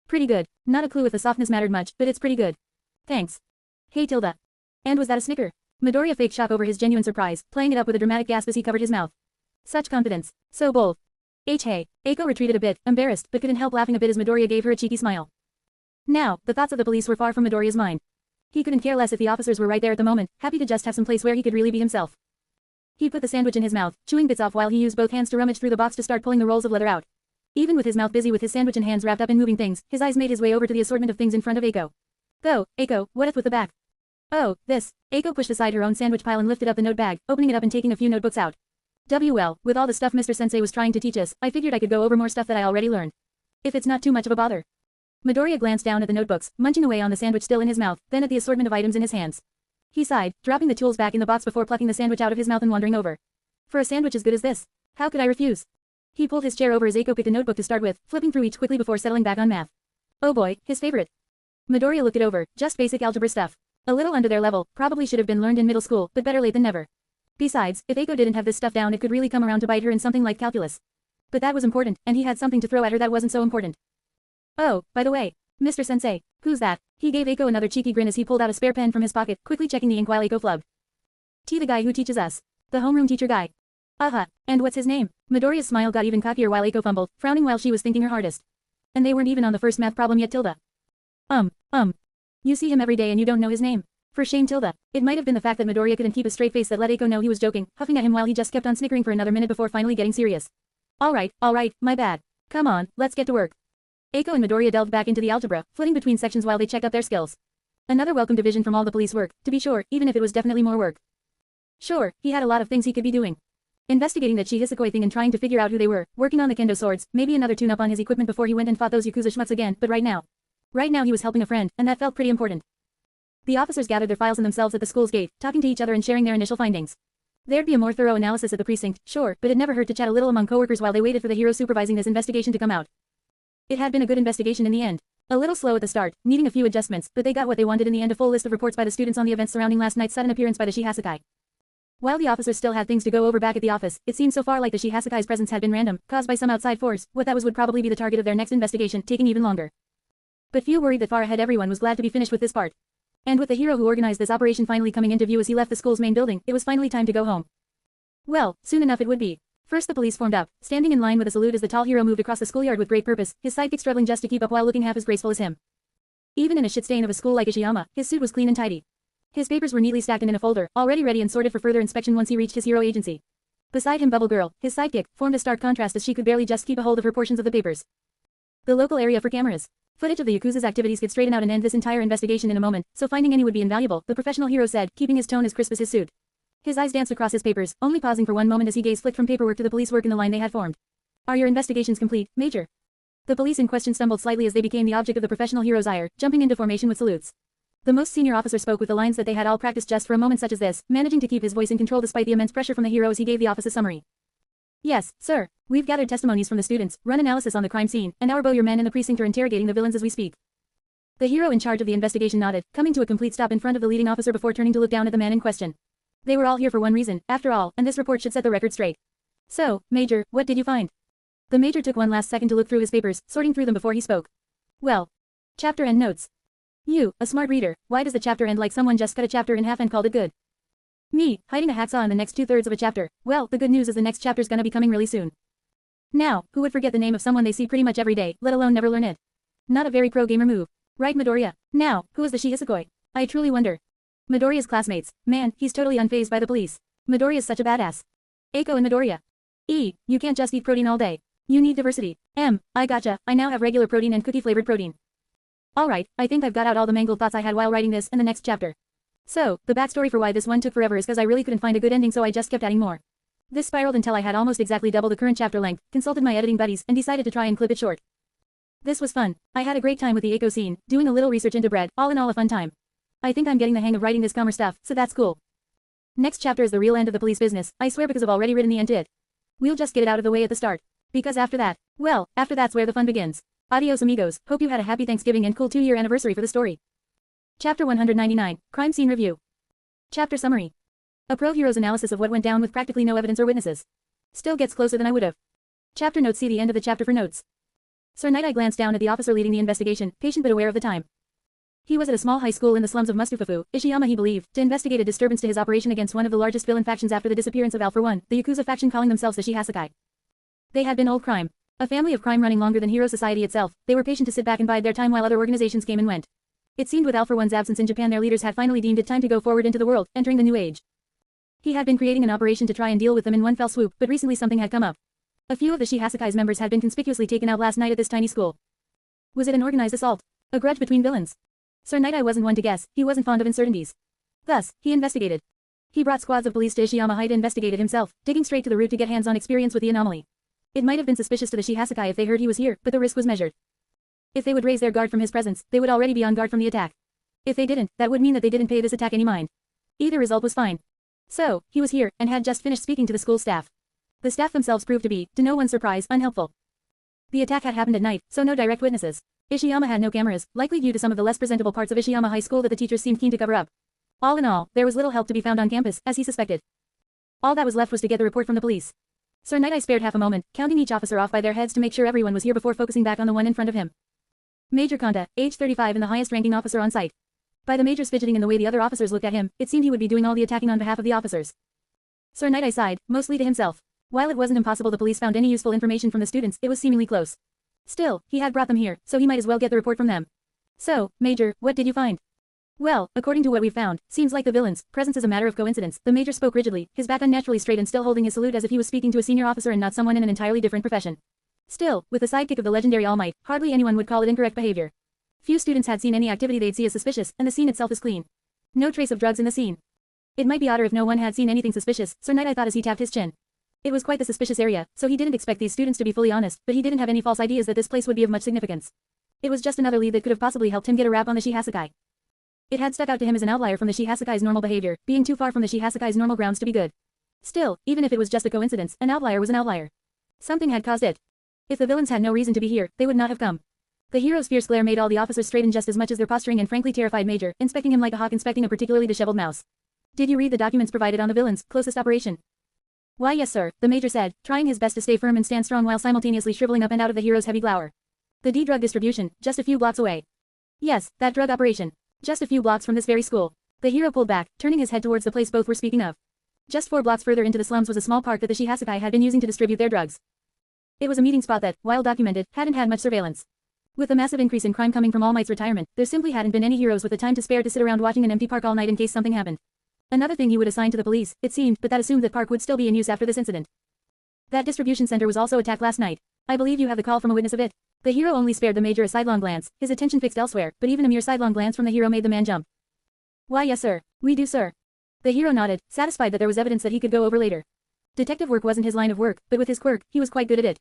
Pretty good. Not a clue if the softness mattered much, but it's pretty good. Thanks. Hey Tilda. And was that a snicker? Midoriya faked shock over his genuine surprise, playing it up with a dramatic gasp as he covered his mouth. Such confidence. So bold. Hey. Eiko retreated a bit, embarrassed, but couldn't help laughing a bit as Midoriya gave her a cheeky smile. Now, the thoughts of the police were far from Midoriya's mind. He couldn't care less if the officers were right there at the moment, happy to just have some place where he could really be himself. He put the sandwich in his mouth, chewing bits off while he used both hands to rummage through the box to start pulling the rolls of leather out. Even with his mouth busy with his sandwich and hands wrapped up in moving things, his eyes made his way over to the assortment of things in front of Eiko. Go, Eiko, what'eth with the back? Oh, this. Eiko pushed aside her own sandwich pile and lifted up the note bag, opening it up and taking a few notebooks out. Well, with all the stuff Mr. Sensei was trying to teach us, I figured I could go over more stuff that I already learned. If it's not too much of a bother. Midoriya glanced down at the notebooks, munching away on the sandwich still in his mouth, then at the assortment of items in his hands. He sighed, dropping the tools back in the box before plucking the sandwich out of his mouth and wandering over. For a sandwich as good as this, how could I refuse? He pulled his chair over as Eiko picked a notebook to start with, flipping through each quickly before settling back on math. Oh boy, his favorite. Midoriya looked it over, just basic algebra stuff. A little under their level, probably should have been learned in middle school, but better late than never. Besides, if Eiko didn't have this stuff down it could really come around to bite her in something like calculus. But that was important, and he had something to throw at her that wasn't so important. Oh, by the way, Mr. Sensei, who's that? He gave Eiko another cheeky grin as he pulled out a spare pen from his pocket, quickly checking the ink while Eiko flubbed. The guy who teaches us. The homeroom teacher guy. And what's his name? Midoriya's smile got even cockier while Eiko fumbled, frowning while she was thinking her hardest. And they weren't even on the first math problem yet Tilda. You see him every day and you don't know his name. For shame Tilda. It might have been the fact that Midoriya couldn't keep a straight face that let Eiko know he was joking, huffing at him while he just kept on snickering for another minute before finally getting serious. Alright, my bad. Come on, let's get to work. Eiko and Midoriya delved back into the algebra, flitting between sections while they checked up their skills. Another welcome division from all the police work, to be sure, even if it was definitely more work. Sure, he had a lot of things he could be doing. Investigating that Shihisakoi thing and trying to figure out who they were, working on the kendo swords, maybe another tune-up on his equipment before he went and fought those Yakuza schmucks again, but right now he was helping a friend, and that felt pretty important. The officers gathered their files and themselves at the school's gate, talking to each other and sharing their initial findings. There'd be a more thorough analysis at the precinct, sure, but it never hurt to chat a little among coworkers while they waited for the hero supervising this investigation to come out. It had been a good investigation in the end. A little slow at the start, needing a few adjustments, but they got what they wanted in the end, a full list of reports by the students on the events surrounding last night's sudden appearance by the Shihasakai. While the officers still had things to go over back at the office, it seemed so far like the Shihasakai's presence had been random, caused by some outside force. What that was would probably be the target of their next investigation, taking even longer. But few worried that far ahead everyone was glad to be finished with this part. And with the hero who organized this operation finally coming into view as he left the school's main building, it was finally time to go home. Well, soon enough it would be. First the police formed up, standing in line with a salute as the tall hero moved across the schoolyard with great purpose, his sidekick struggling just to keep up while looking half as graceful as him. Even in a shit stain of a school like Ishiyama, his suit was clean and tidy. His papers were neatly stacked and in a folder, already ready and sorted for further inspection once he reached his hero agency. Beside him Bubble Girl, his sidekick, formed a stark contrast as she could barely just keep a hold of her portions of the papers. The local area for cameras. Footage of the Yakuza's activities could straighten out and end this entire investigation in a moment, so finding any would be invaluable, the professional hero said, keeping his tone as crisp as his suit. His eyes danced across his papers, only pausing for one moment as he gazed flicked from paperwork to the police work in the line they had formed. Are your investigations complete, Major? The police in question stumbled slightly as they became the object of the professional hero's ire, jumping into formation with salutes. The most senior officer spoke with the lines that they had all practiced just for a moment such as this, managing to keep his voice in control despite the immense pressure from the hero as he gave the office a summary. Yes, sir. We've gathered testimonies from the students, run analysis on the crime scene, and our your men in the precinct are interrogating the villains as we speak. The hero in charge of the investigation nodded, coming to a complete stop in front of the leading officer before turning to look down at the man in question. They were all here for one reason, after all, and this report should set the record straight. So, Major, what did you find? The Major took one last second to look through his papers, sorting through them before he spoke. Well. Chapter and notes. You, a smart reader, why does the chapter end like someone just cut a chapter in half and called it good? Me, hiding a hacksaw in the next 2/3 of a chapter. Well, the good news is the next chapter's gonna be coming really soon. Now, who would forget the name of someone they see pretty much every day, let alone never learn it? Not a very pro-gamer move. Right, Midoriya? Now, who is the Shihisakoi? I truly wonder. Midoriya's classmates. Man, he's totally unfazed by the police. Midoriya's such a badass. Eiko and Midoriya. You can't just eat protein all day. You need diversity. I gotcha, I now have regular protein and cookie-flavored protein. Alright, I think I've got out all the mangled thoughts I had while writing this and the next chapter. So, the backstory for why this one took forever is cause I really couldn't find a good ending so I just kept adding more. This spiraled until I had almost exactly double the current chapter length, consulted my editing buddies, and decided to try and clip it short. This was fun. I had a great time with the Eiko scene, doing a little research into bread, all in all a fun time. I think I'm getting the hang of writing this calmer stuff, so that's cool. Next chapter is the real end of the police business, I swear because I've already written the end to it. We'll just get it out of the way at the start. Because after that, well, after that's where the fun begins. Adios amigos, hope you had a happy Thanksgiving and cool 2-year anniversary for the story. Chapter 199, Crime Scene Review. Chapter Summary. A pro hero's analysis of what went down with practically no evidence or witnesses. Still gets closer than I would have. Chapter notes. See the end of the chapter for notes. Sir Night Eye glanced down at the officer leading the investigation, patient but aware of the time. He was at a small high school in the slums of Mustafafu, Ishiyama he believed, to investigate a disturbance to his operation against one of the largest villain factions after the disappearance of Al for One, the Yakuza faction calling themselves the Shihasakai. They had been old crime. A family of crime running longer than hero society itself. They were patient to sit back and bide their time while other organizations came and went. It seemed with Al for One's absence in Japan their leaders had finally deemed it time to go forward into the world, entering the new age. He had been creating an operation to try and deal with them in one fell swoop, but recently something had come up. A few of the Shihasakai's members had been conspicuously taken out last night at this tiny school. Was it an organized assault? A grudge between villains? Sir Night Eye wasn't one to guess, he wasn't fond of uncertainties. Thus, he investigated. He brought squads of police to Ishiyama High to investigate it himself, digging straight to the root to get hands-on experience with the anomaly. It might have been suspicious to the Shihasakai if they heard he was here, but the risk was measured. If they would raise their guard from his presence, they would already be on guard from the attack. If they didn't, that would mean that they didn't pay this attack any mind. Either result was fine. So, he was here, and had just finished speaking to the school staff. The staff themselves proved to be, to no one's surprise, unhelpful. The attack had happened at night, so no direct witnesses. Ishiyama had no cameras, likely due to some of the less presentable parts of Ishiyama High School that the teachers seemed keen to cover up. All in all, there was little help to be found on campus, as he suspected. All that was left was to get the report from the police. Sir Night Eye spared half a moment, counting each officer off by their heads to make sure everyone was here before focusing back on the one in front of him. Major Kanda, age 35 and the highest-ranking officer on site. By the major's fidgeting and the way the other officers looked at him, it seemed he would be doing all the attacking on behalf of the officers. Sir Night Eye sighed, mostly to himself. While it wasn't impossible the police found any useful information from the students, it was seemingly close. Still, he had brought them here, so he might as well get the report from them. So, Major, what did you find? Well, according to what we found, seems like the villain's presence is a matter of coincidence. The Major spoke rigidly, his back unnaturally straight and still holding his salute as if he was speaking to a senior officer and not someone in an entirely different profession. Still, with the sidekick of the legendary All Might, hardly anyone would call it incorrect behavior. Few students had seen any activity they'd see as suspicious, and the scene itself is clean. No trace of drugs in the scene. It might be odder if no one had seen anything suspicious, Sir Night Eye thought as he tapped his chin. It was quite the suspicious area, so he didn't expect these students to be fully honest, but he didn't have any false ideas that this place would be of much significance. It was just another lead that could have possibly helped him get a rap on the Shihasakai. It had stuck out to him as an outlier from the Shihasakai's normal behavior, being too far from the Shihasakai's normal grounds to be good. Still, even if it was just a coincidence, an outlier was an outlier. Something had caused it. If the villains had no reason to be here, they would not have come. The hero's fierce glare made all the officers straighten just as much as their posturing and frankly terrified Major, inspecting him like a hawk inspecting a particularly disheveled mouse. Did you read the documents provided on the villain's closest operation? Why yes sir, the Major said, trying his best to stay firm and stand strong while simultaneously shriveling up and out of the hero's heavy glower. The D-drug distribution, just a few blocks away. Yes, that drug operation. Just a few blocks from this very school. The hero pulled back, turning his head towards the place both were speaking of. Just 4 blocks further into the slums was a small park that the Shihasakai had been using to distribute their drugs. It was a meeting spot that, while documented, hadn't had much surveillance. With the massive increase in crime coming from All Might's retirement, there simply hadn't been any heroes with the time to spare to sit around watching an empty park all night in case something happened. Another thing he would assign to the police, it seemed, but that assumed that park would still be in use after this incident. That distribution center was also attacked last night. I believe you have the call from a witness of it. The hero only spared the Major a sidelong glance, his attention fixed elsewhere, but even a mere sidelong glance from the hero made the man jump. Why yes sir. We do sir. The hero nodded, satisfied that there was evidence that he could go over later. Detective work wasn't his line of work, but with his quirk, he was quite good at it.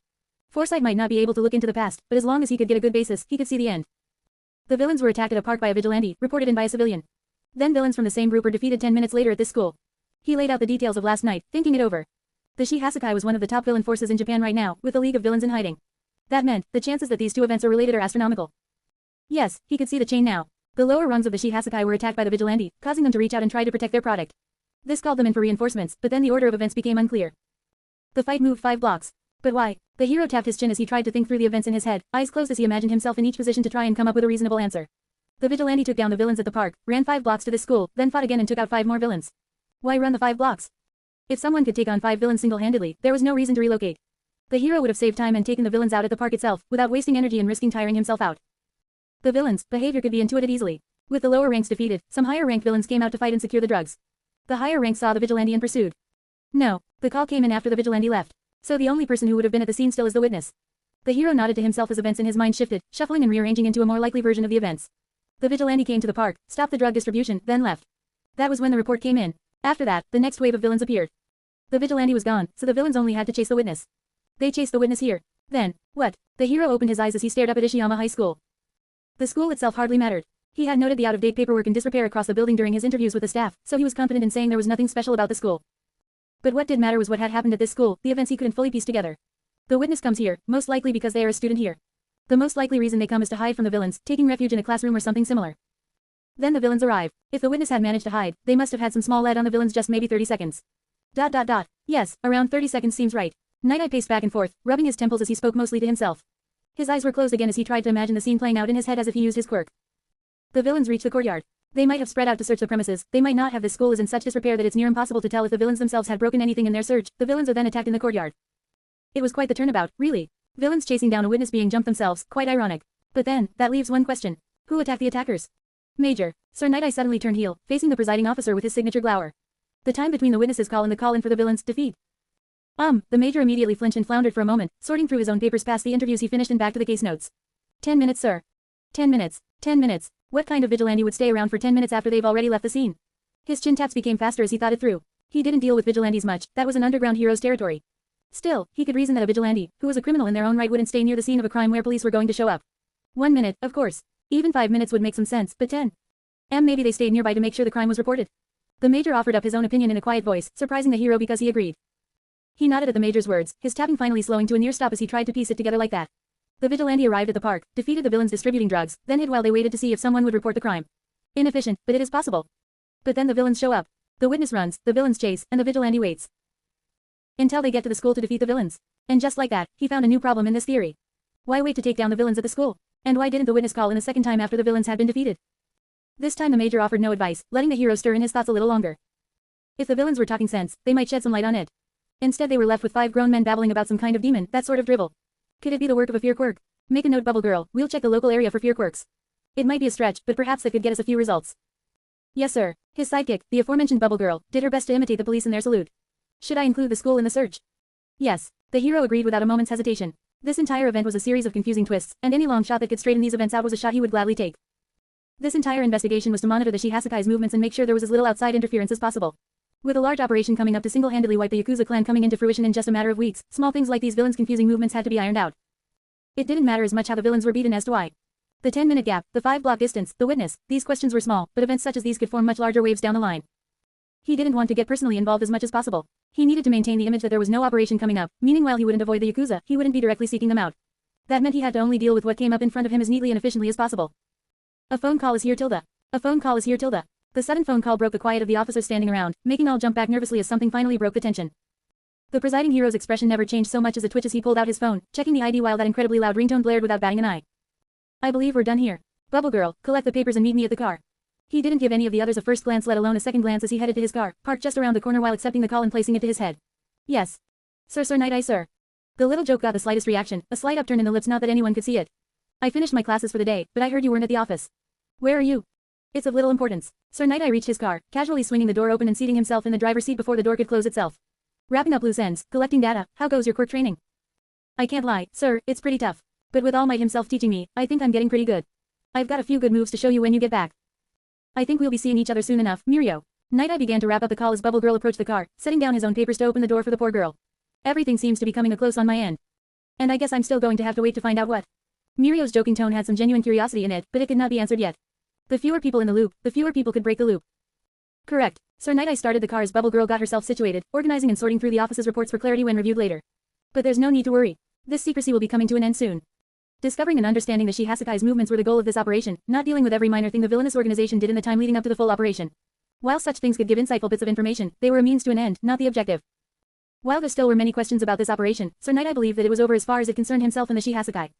Foresight might not be able to look into the past, but as long as he could get a good basis, he could see the end. The villains were attacked at a park by a vigilante, reported in by a civilian. Then villains from the same group were defeated 10 minutes later at this school. He laid out the details of last night, thinking it over. The Shihasakai was one of the top villain forces in Japan right now, with a league of villains in hiding. That meant, the chances that these two events are related are astronomical. Yes, he could see the chain now. The lower rungs of the Shihasakai were attacked by the vigilante, causing them to reach out and try to protect their product. This called them in for reinforcements, but then the order of events became unclear. The fight moved 5 blocks. But why? The hero tapped his chin as he tried to think through the events in his head, eyes closed as he imagined himself in each position to try and come up with a reasonable answer. The vigilante took down the villains at the park, ran 5 blocks to this school, then fought again and took out 5 more villains. Why run the 5 blocks? If someone could take on 5 villains single-handedly, there was no reason to relocate. The hero would have saved time and taken the villains out at the park itself, without wasting energy and risking tiring himself out. The villains' behavior could be intuited easily. With the lower ranks defeated, some higher-ranked villains came out to fight and secure the drugs. The higher ranks saw the vigilante and pursued. No, the call came in after the vigilante left. So the only person who would have been at the scene still is the witness. The hero nodded to himself as events in his mind shifted, shuffling and rearranging into a more likely version of the events. The vigilante came to the park, stopped the drug distribution, then left. That was when the report came in. After that, the next wave of villains appeared. The vigilante was gone, so the villains only had to chase the witness. They chased the witness here. Then, what? The hero opened his eyes as he stared up at Ishiyama High School. The school itself hardly mattered. He had noted the out-of-date paperwork and disrepair across the building during his interviews with the staff, so he was confident in saying there was nothing special about the school. But what did matter was what had happened at this school, the events he couldn't fully piece together. The witness comes here, most likely because they are a student here. The most likely reason they come is to hide from the villains, taking refuge in a classroom or something similar. Then the villains arrive. If the witness had managed to hide, they must have had some small lead on the villains, just maybe 30 seconds. Yes, around 30 seconds seems right. Night-Eye paced back and forth, rubbing his temples as he spoke mostly to himself. His eyes were closed again as he tried to imagine the scene playing out in his head as if he used his quirk. The villains reached the courtyard. They might have spread out to search the premises, they might not have. This school is in such disrepair that it's near impossible to tell if the villains themselves had broken anything in their search. The villains are then attacked in the courtyard. It was quite the turnabout, really. Villains chasing down a witness being jumped themselves, quite ironic. But then, that leaves one question. Who attacked the attackers? Major. Sir Night-Eye suddenly turned heel, facing the presiding officer with his signature glower. The time between the witness's call and the call-in for the villains' defeat. The Major immediately flinched and floundered for a moment, sorting through his own papers past the interviews he finished and back to the case notes. 10 minutes, sir. 10 minutes. 10 minutes. What kind of vigilante would stay around for 10 minutes after they've already left the scene? His chin taps became faster as he thought it through. He didn't deal with vigilantes much, that was an underground hero's territory. Still, he could reason that a vigilante, who was a criminal in their own right, wouldn't stay near the scene of a crime where police were going to show up. 1 minute, of course. Even 5 minutes would make some sense, but 10. Maybe they stayed nearby to make sure the crime was reported. The Major offered up his own opinion in a quiet voice, surprising the hero because he agreed. He nodded at the Major's words, his tapping finally slowing to a near stop as he tried to piece it together like that. The vigilante arrived at the park, defeated the villains distributing drugs, then hid while they waited to see if someone would report the crime. Inefficient, but it is possible. But then the villains show up. The witness runs, the villains chase, and the vigilante waits. Until they get to the school to defeat the villains. And just like that, he found a new problem in this theory. Why wait to take down the villains at the school? And why didn't the witness call in a second time after the villains had been defeated? This time the Major offered no advice, letting the hero stir in his thoughts a little longer. If the villains were talking sense, they might shed some light on it. Instead they were left with 5 grown men babbling about some kind of demon, that sort of drivel. Could it be the work of a fear quirk? Make a note, Bubble Girl, we'll check the local area for fear quirks. It might be a stretch, but perhaps that could get us a few results. Yes sir. His sidekick, the aforementioned Bubble Girl, did her best to imitate the police in their salute. Should I include the school in the search? Yes. The hero agreed without a moment's hesitation. This entire event was a series of confusing twists, and any long shot that could straighten these events out was a shot he would gladly take. This entire investigation was to monitor the Shihasakai's movements and make sure there was as little outside interference as possible. With a large operation coming up to single-handedly wipe the Yakuza clan coming into fruition in just a matter of weeks, small things like these villains' confusing movements had to be ironed out. It didn't matter as much how the villains were beaten as to why. The 10-minute gap, the 5-block distance, the witness, these questions were small, but events such as these could form much larger waves down the line. He didn't want to get personally involved as much as possible. He needed to maintain the image that there was no operation coming up, meaning while he wouldn't avoid the Yakuza, he wouldn't be directly seeking them out. That meant he had to only deal with what came up in front of him as neatly and efficiently as possible. A phone call is here, Tilda. A phone call is here, Tilda. The sudden phone call broke the quiet of the officers standing around, making all jump back nervously as something finally broke the tension. The presiding hero's expression never changed so much as a twitch as he pulled out his phone, checking the ID while that incredibly loud ringtone blared without batting an eye. I believe we're done here. Bubble Girl, collect the papers and meet me at the car. He didn't give any of the others a first glance, let alone a second glance as he headed to his car, parked just around the corner while accepting the call and placing it to his head. Yes. Sir Night-Eye, sir. The little joke got the slightest reaction, a slight upturn in the lips, not that anyone could see it. I finished my classes for the day, but I heard you weren't at the office. Where are you? It's of little importance. Sir Night-Eye reached his car, casually swinging the door open and seating himself in the driver's seat before the door could close itself. Wrapping up loose ends, collecting data, how goes your quirk training? I can't lie, sir, it's pretty tough. But with All Might himself teaching me, I think I'm getting pretty good. I've got a few good moves to show you when you get back. I think we'll be seeing each other soon enough, Mirio. Night-Eye began to wrap up the call as Bubble Girl approached the car, setting down his own papers to open the door for the poor girl. Everything seems to be coming a close on my end. And I guess I'm still going to have to wait to find out what. Mirio's joking tone had some genuine curiosity in it, but it could not be answered yet. The fewer people in the loop, the fewer people could break the loop. Correct. Sir Night-Eye started the car as Bubble Girl got herself situated, organizing and sorting through the office's reports for clarity when reviewed later. But there's no need to worry. This secrecy will be coming to an end soon. Discovering and understanding the Shihasakai's movements were the goal of this operation, not dealing with every minor thing the villainous organization did in the time leading up to the full operation. While such things could give insightful bits of information, they were a means to an end, not the objective. While there still were many questions about this operation, Sir Night-Eye believed that it was over as far as it concerned himself and the Shihasakai.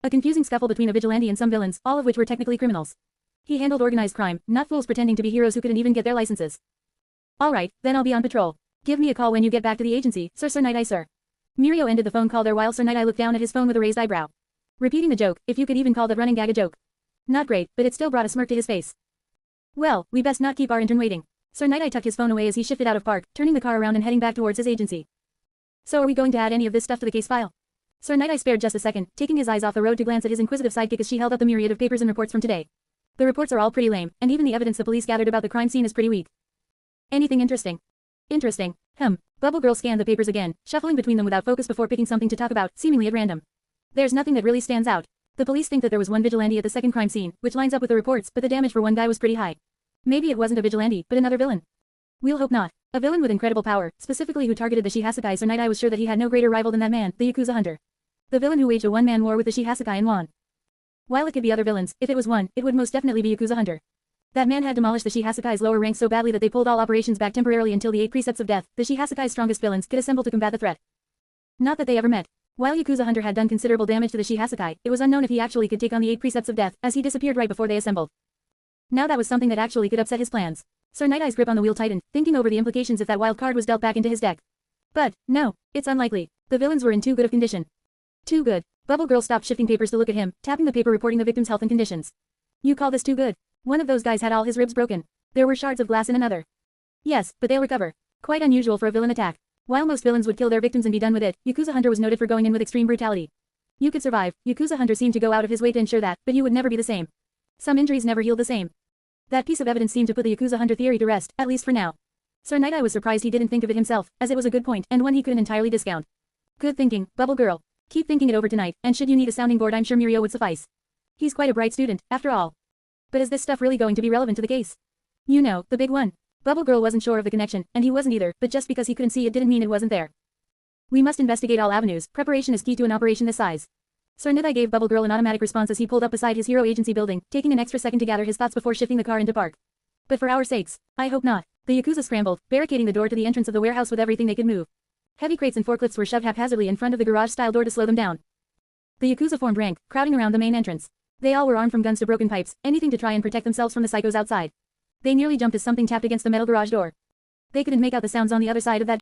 A confusing scuffle between a vigilante and some villains, all of which were technically criminals. He handled organized crime, not fools pretending to be heroes who couldn't even get their licenses. Alright, then I'll be on patrol. Give me a call when you get back to the agency, Sir Night-Eye, sir. Mirio ended the phone call there while Sir Night-Eye looked down at his phone with a raised eyebrow. Repeating the joke, if you could even call that running gag a joke. Not great, but it still brought a smirk to his face. Well, we best not keep our intern waiting. Sir Night-Eye tucked his phone away as he shifted out of park, turning the car around and heading back towards his agency. So are we going to add any of this stuff to the case file? Sir Night-Eye spared just a second, taking his eyes off the road to glance at his inquisitive sidekick as she held up the myriad of papers and reports from today. The reports are all pretty lame, and even the evidence the police gathered about the crime scene is pretty weak. Anything interesting? Interesting. Bubble Girl scanned the papers again, shuffling between them without focus before picking something to talk about, seemingly at random. There's nothing that really stands out. The police think that there was one vigilante at the second crime scene, which lines up with the reports, but the damage for one guy was pretty high. Maybe it wasn't a vigilante, but another villain. We'll hope not. A villain with incredible power, specifically who targeted the Shihasakai. Sir Night-Eye was sure that he had no greater rival than that man, the Yakuza hunter. The villain who waged a one-man war with the Shihasakai and won. While it could be other villains, if it was one, it would most definitely be Yakuza hunter. That man had demolished the Shihasekai's lower ranks so badly that they pulled all operations back temporarily until the 8 precepts of death, the Shihasekai's strongest villains, could assemble to combat the threat. Not that they ever met. While Yakuza Hunter had done considerable damage to the Shihasekai, it was unknown if he actually could take on the 8 precepts of death, as he disappeared right before they assembled. Now that was something that actually could upset his plans. Sir Night Eye's grip on the wheel tightened, thinking over the implications if that wild card was dealt back into his deck. But, no, it's unlikely. The villains were in too good of condition. Too good. Bubble Girl stopped shifting papers to look at him, tapping the paper reporting the victim's health and conditions. You call this too good? One of those guys had all his ribs broken. There were shards of glass in another. Yes, but they'll recover. Quite unusual for a villain attack. While most villains would kill their victims and be done with it, Yakuza Hunter was noted for going in with extreme brutality. You could survive. Yakuza Hunter seemed to go out of his way to ensure that, but you would never be the same. Some injuries never heal the same. That piece of evidence seemed to put the Yakuza Hunter theory to rest, at least for now. Sir Night Eye was surprised he didn't think of it himself, as it was a good point and one he couldn't entirely discount. Good thinking, Bubble Girl. Keep thinking it over tonight, and should you need a sounding board I'm sure Mirio would suffice. He's quite a bright student, after all. But is this stuff really going to be relevant to the case? You know, the big one. Bubble Girl wasn't sure of the connection, and he wasn't either, but just because he couldn't see it didn't mean it wasn't there. We must investigate all avenues. Preparation is key to an operation this size. Sir Night Eye gave Bubble Girl an automatic response as he pulled up beside his hero agency building, taking an extra second to gather his thoughts before shifting the car into park. But for our sakes, I hope not. The Yakuza scrambled, barricading the door to the entrance of the warehouse with everything they could move. Heavy crates and forklifts were shoved haphazardly in front of the garage-style door to slow them down. The Yakuza formed rank, crowding around the main entrance. They all were armed from guns to broken pipes, anything to try and protect themselves from the psychos outside. They nearly jumped as something tapped against the metal garage door. They couldn't make out the sounds on the other side of that